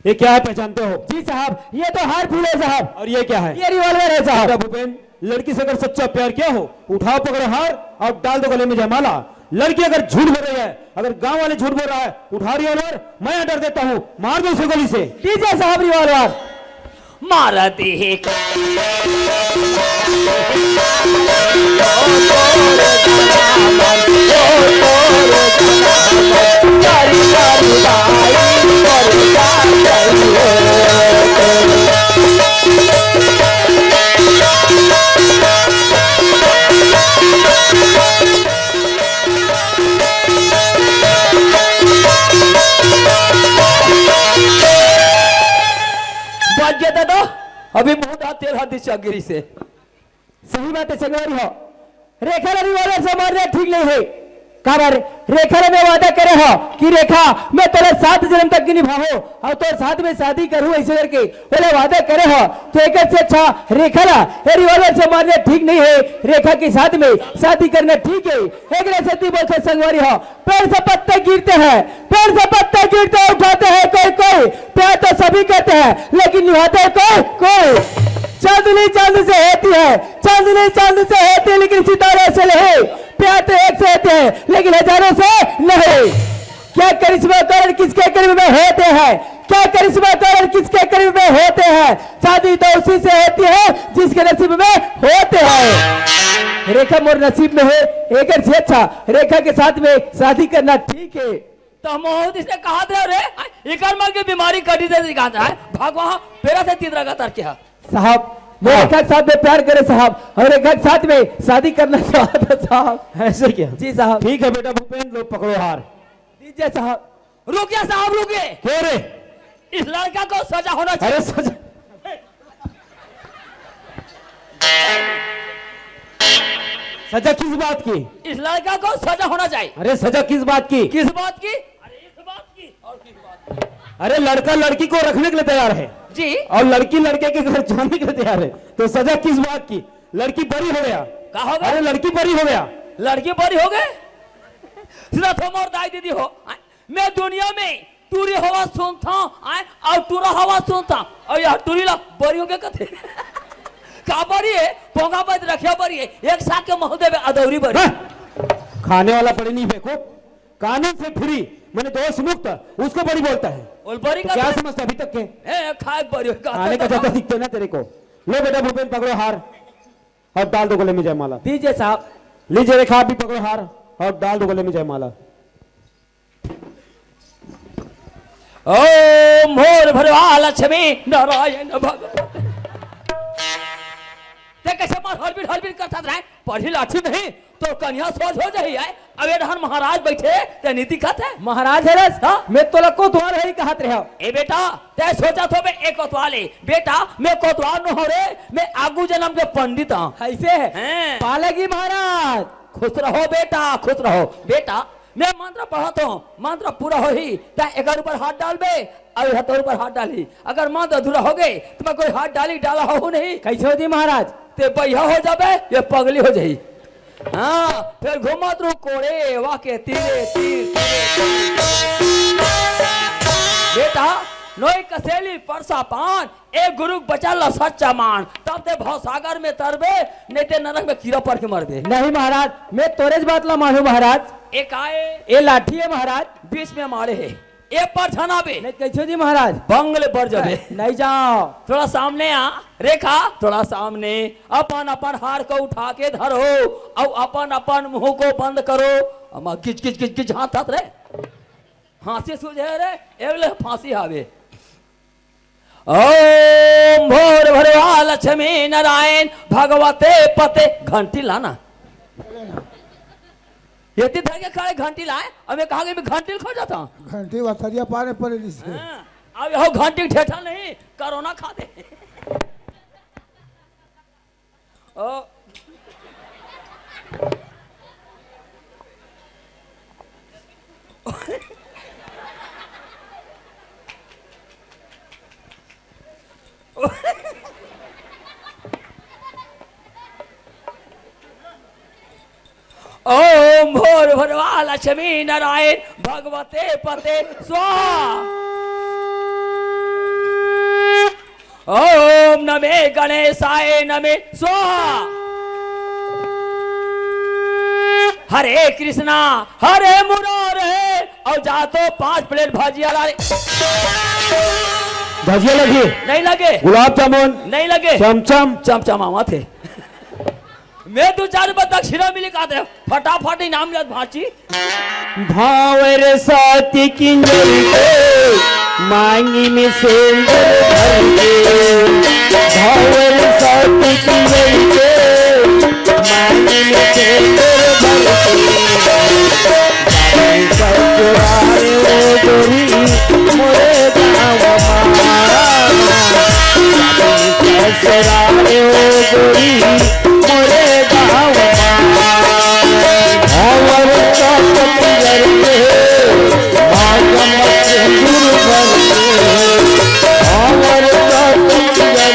ये क्या है पहचानते हो? जी साहब, ये तो हार फूल है साहब। और ये क्या है? ये रिवॉल्वर है साहब। बेटा भूपेन, लड़की से अगर सच्चा प्यार किया हो, उठाओ पकड़ो हार और डाल दो गले में जयमाला। लड़की अगर झूठ बोल रही है, अगर गांव वाले झूठ बोल रहा है, उठा रिवॉल्वर, मैं ऑर्डर देता हूं, मार दो उसे गोली से। दीजिए साहब रिवॉल्वर। मारती है दादा अभी मुंह तेल हाथ दिशागिरी से। सही बात है संगवारी हो, रेखा ने रिवॉल्वर से मारना ठीक नहीं है। काबर रेखा ने वादा करे हो कि रेखा मैं तेरे 7 जन्म तक की निभाऊं और तो साथ में शादी करूं, ऐसे करके बोले वादा करे हो तो एक से अच्छा रेखा ना ये रिवॉल्वर से मारना ठीक नहीं है। रेखा के साथ में शादी करना ठीक है। एक सती बोलते संगवारी हो, पेड़ से पत्ते गिरते हैं, पेड़ से पत्ते गिरते उठाते हैं कोई कोई, प्यार तो सभी कहते हैं लेकिन निभाते कोई कोई। चांदनी चांद से होती है, चांदनी चांद से होती है लेकिन सितारे से नहीं। प्यार तो एक से होते हैं लेकिन हजारों से नहीं। क्या करिश्मा कारण किसके करीब में होते हैं, क्या करिश्मा कारण किसके करीब में होते हैं। शादी तो उसी से होती है जिसके नसीब में होते हैं। रेखा मोर नसीब में है, एक से अच्छा रेखा के साथ में शादी करना ठीक है। तो मोहम्मद इसने कहा था रे इकर मार की बीमारी कटी से दिखाता है भाग वहां पेरा से तीर लगातार क्या साहब मैं रेखा के साथ में प्यार करे साहब और रेखा के साथ में शादी करना चाहता साहब। ऐसे क्या? जी साहब। ठीक है बेटा भूपेन, लो पकड़ो हार। दीजिए साहब। रुकिए साहब रुकिए। क्यों रे? इस लड़का को सजा होना चाहिए। अरे सजा, सजा किस बात की? इस लड़का को सजा होना चाहिए। अरे सजा किस बात की? किस बात की? अरे इस बात की और किस बात की? अरे लड़का लड़की को रखने के लिए तैयार है जी और लड़की लड़के के घर जाने के लिए तैयार है, तो सजा किस बात की? लड़की बरी हो गया। क्या हो गया? अरे लड़की बरी हो गया। लड़की बड़ी हो गए सीधा तुम और दाई दीदी हो। मैं दुनिया में टूरी हवा सुनता और टूरा हवा सुनता और यह टूरी ला बड़ी हो गए कथे का बड़ी है पोंगा बद रखिया बड़ी है एक साथ के महोदय में अदौरी बड़ी। खाने वाला बड़ी नहीं फेंको, कानून से फ्री मैंने दोष मुक्त उसको बड़ी बोलता है। और बड़ी तो का क्या समझते अभी तक के? खाए बड़ी हो खाने का ज्यादा दिखते ना तेरे को। लो बेटा भूपेन पकड़ो हार और डाल दो गले में जयमाला। दीजिए साहब। लीजिए रेखा आप भी पकड़ो हार और डाल दो गले में जयमाला। ओम मोर भरवा लक्ष्मी नारायण भगवान। ते कैसे मार हड़बीड़ करता रहे पढ़ी लाठी नहीं तो कन्या सोच हो जाही है। अब ये रहन महाराज बैठे ते नीति कहते हैं महाराज है रस मैं तो लको द्वार है कहत रहे हो। ए बेटा ते सोचा तो मैं एक कोतवाले बेटा मैं कोतवाल न हो रे मैं आगू जन्म के पंडित हूं। ऐसे है हैं। पालेगी महाराज। खुश रहो बेटा खुश रहो बेटा। मैं मंत्र पढ़ता हूँ मंत्र पूरा हो ही ते एक ऊपर हाथ डाल बे और हथौड़ पर हाथ डाली। अगर मंत्र अधूरा हो गए तो मैं कोई हाथ डाली डाला हो नहीं कैसे होती महाराज? ते बैया हो जाबे ये पगली हो जाई। हाँ फिर घुमत रू कोड़े वाके तीरे तीर बेटा नोई कसेली परसा पान एक गुरु बचल सच्चा मान तब ते भवसागर में तरबे नहीं ते नरक में कीड़ा पड़ के मर दे। नहीं महाराज मैं तोरेज बात ला मानू महाराज। एक आए ये लाठी है महाराज बीच में मारे है एक पर छना बे नहीं कैसे जी महाराज? बंगले पर जाबे नहीं जाओ थोड़ा सामने आ रेखा थोड़ा सामने अपन अपन हार को उठा के धरो और अपन अपन मुंह को बंद करो। अमा किच किच किच किच हाथ हाथ रे हाथी सुझे रे एवले फांसी आवे। ओम भोर भरवा लक्ष्मी नारायण भगवते पते घंटी लाना ये धर के खड़े घंटी लाए और मैं कहा कि मैं घंटी खो जाता हूँ। घंटी वथरिया पाने पड़े से। अब यहो घंटी ठेठा नहीं कोरोना खा दे। ओ ओम भोर भरवा लक्ष्मी नारायण भगवते पते स्वाहा। ओम नमे गणेशाय नमे स्वाहा। हरे कृष्णा हरे मुरारे और जा तो 5 प्लेट भाजिया ला रे। भजिया लगी, नहीं लगे, गुलाब जामुन, नहीं लगे, चमचम, चमचमावा थे। मैं 2-4 रुपये दक्षिणा मिली का दे फटाफट इनाम लिया भाची। भावर साथी किंजल के मांगी में सिंदूर भर के। भावर साथी किंजल के मांगी में सिंदूर भर के। ससुराल वो गोरी मोरे गाँव मारा। ससुराल वो गोरी मोरे गाँव भावर साथी किंजल के मांगी में सिंदूर भर के। भावर साथी किंजल के मांगी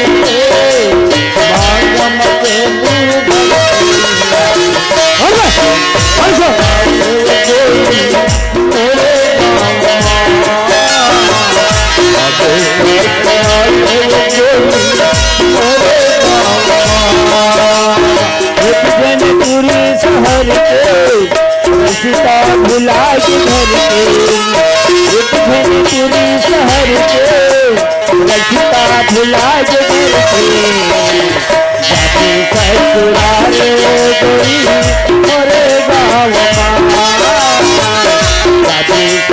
में सिंदूर भर शहर के सीता भुला के घर के। पूरी शहर के सीता भुला के घर के। ससुराल गोरी मोरे गाँव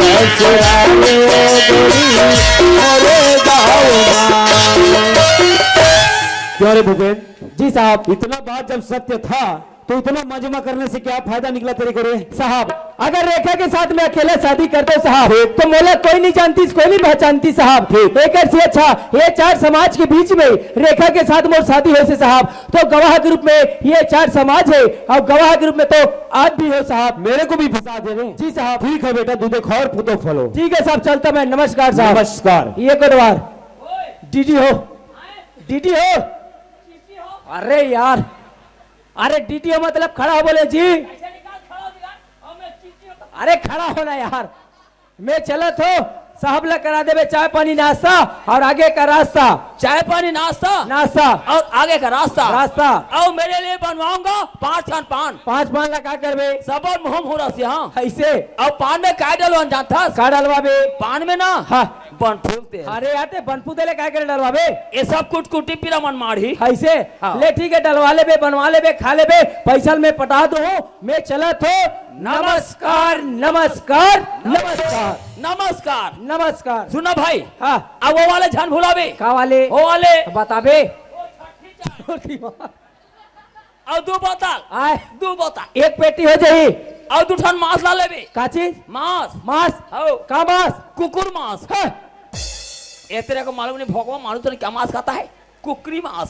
ससुराल गोरी मोरे गाँव। क्यों रे भूपेन जी साहब, इतना बात जब सत्य था तो इतना मजमा करने से क्या फायदा निकला तेरे को रे? साहब अगर रेखा के साथ में अकेले शादी करते साहब तो मोला कोई नहीं जानती, कोई नहीं पहचानती साहब। एक से अच्छा ये 4 समाज के बीच में रेखा के साथ मोर शादी हो से साहब तो गवाह के रूप में ये 4 समाज है और गवाह के रूप में तो आज भी हो साहब। मेरे को भी फंसा दे रहे? जी साहब। ठीक है बेटा, दूधे खौर पुतो फलो। ठीक है साहब, चलता मैं। नमस्कार साहब। नमस्कार। ये कोटवार डीडी हो, डीडी हो। अरे यार, अरे डीटीओ मतलब खड़ा हो बोले जी। अरे खड़ा होना यार, मैं चला तो साहब ला करा देवे चाय पानी नाश्ता और आगे का रास्ता। चाय पानी नाश्ता नाश्ता और आगे का रास्ता। रास्ता और मेरे लिए बनवाऊंगा 5 खान पान। 5 पान ला का करबे? सब और मुहम हो रहा यहाँ ऐसे। और पान में क्या डालो जानता? का डलवाबे? पान में ना हाँ बन फूलते। अरे आते बनपू देले का करे डलवाबे? ये सब कुटकुटी पिरा मन मारी ऐसे। हाँ। ले ठीक है, डलवा ले बे, बनवा ले बे, खा ले बे, पैसा में पटा दो। मैं चला तो नमस्कार नमस्कार नमस्कार नमस्कार नमस्कार। सुना भाई, हाँ अब वो वाले जान भुलावे का वाले? वो वाले बताबे। और 2 बोतल आए 2 बोतल एक पेटी हो जाही। और 2 ठन मांस ला लेबे। का चीज? मांस मांस। हो का मांस? कुकुर मांस। हाँ। ये तेरे को मालूम नहीं भगवान मालूम तो क्या मांस खाता है? कुकरी मांस।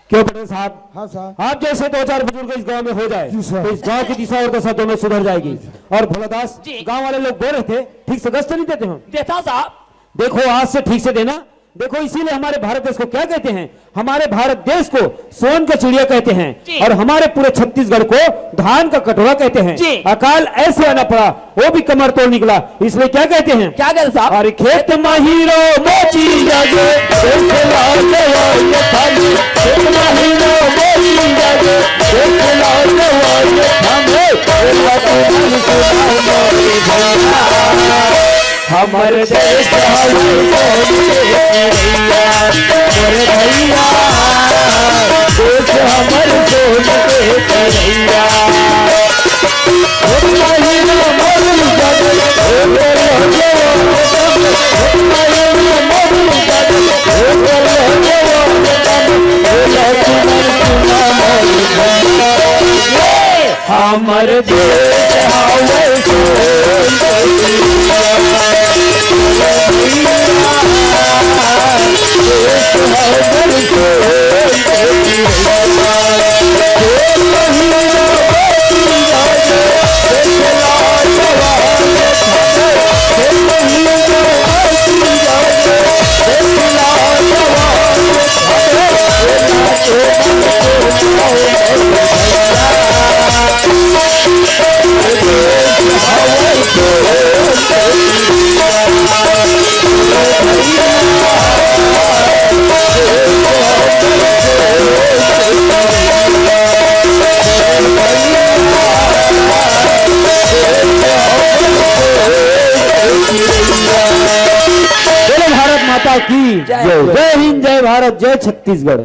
क्यों पटेल साहब? हाँ साहब। आप जैसे 2-4 बुजुर्ग इस गांव में हो जाए जी सर। तो इस गांव की दिशा और दशा दोनों सुधर जाएगी। और भोलादास, जी। गांव वाले लोग बोल रहे थे ठीक से गश्त नहीं देते हम। देता साहब। देखो आज से ठीक से देना। देखो इसीलिए हमारे भारत देश को क्या कहते हैं? हमारे भारत देश को सोन का चिड़िया कहते जी। हैं और हमारे पूरे छत्तीसगढ़ को धान का कटोरा कहते हैं। जी। अकाल ऐसे आना पड़ा, वो भी कमर तोड़ निकला, इसलिए क्या कहते हैं? क्या कहते साहब? अरे खेत माहीरो मोती जागे देख लाओ ये थाली। खेत माहीरो मोती जागे देख लाओ ये थाली। हमर देश हमारे भैया देश हमर सोच के करैया। हमर देश हमारे सोच माता की जय। जय हिंद, जय भारत, जय छत्तीसगढ़।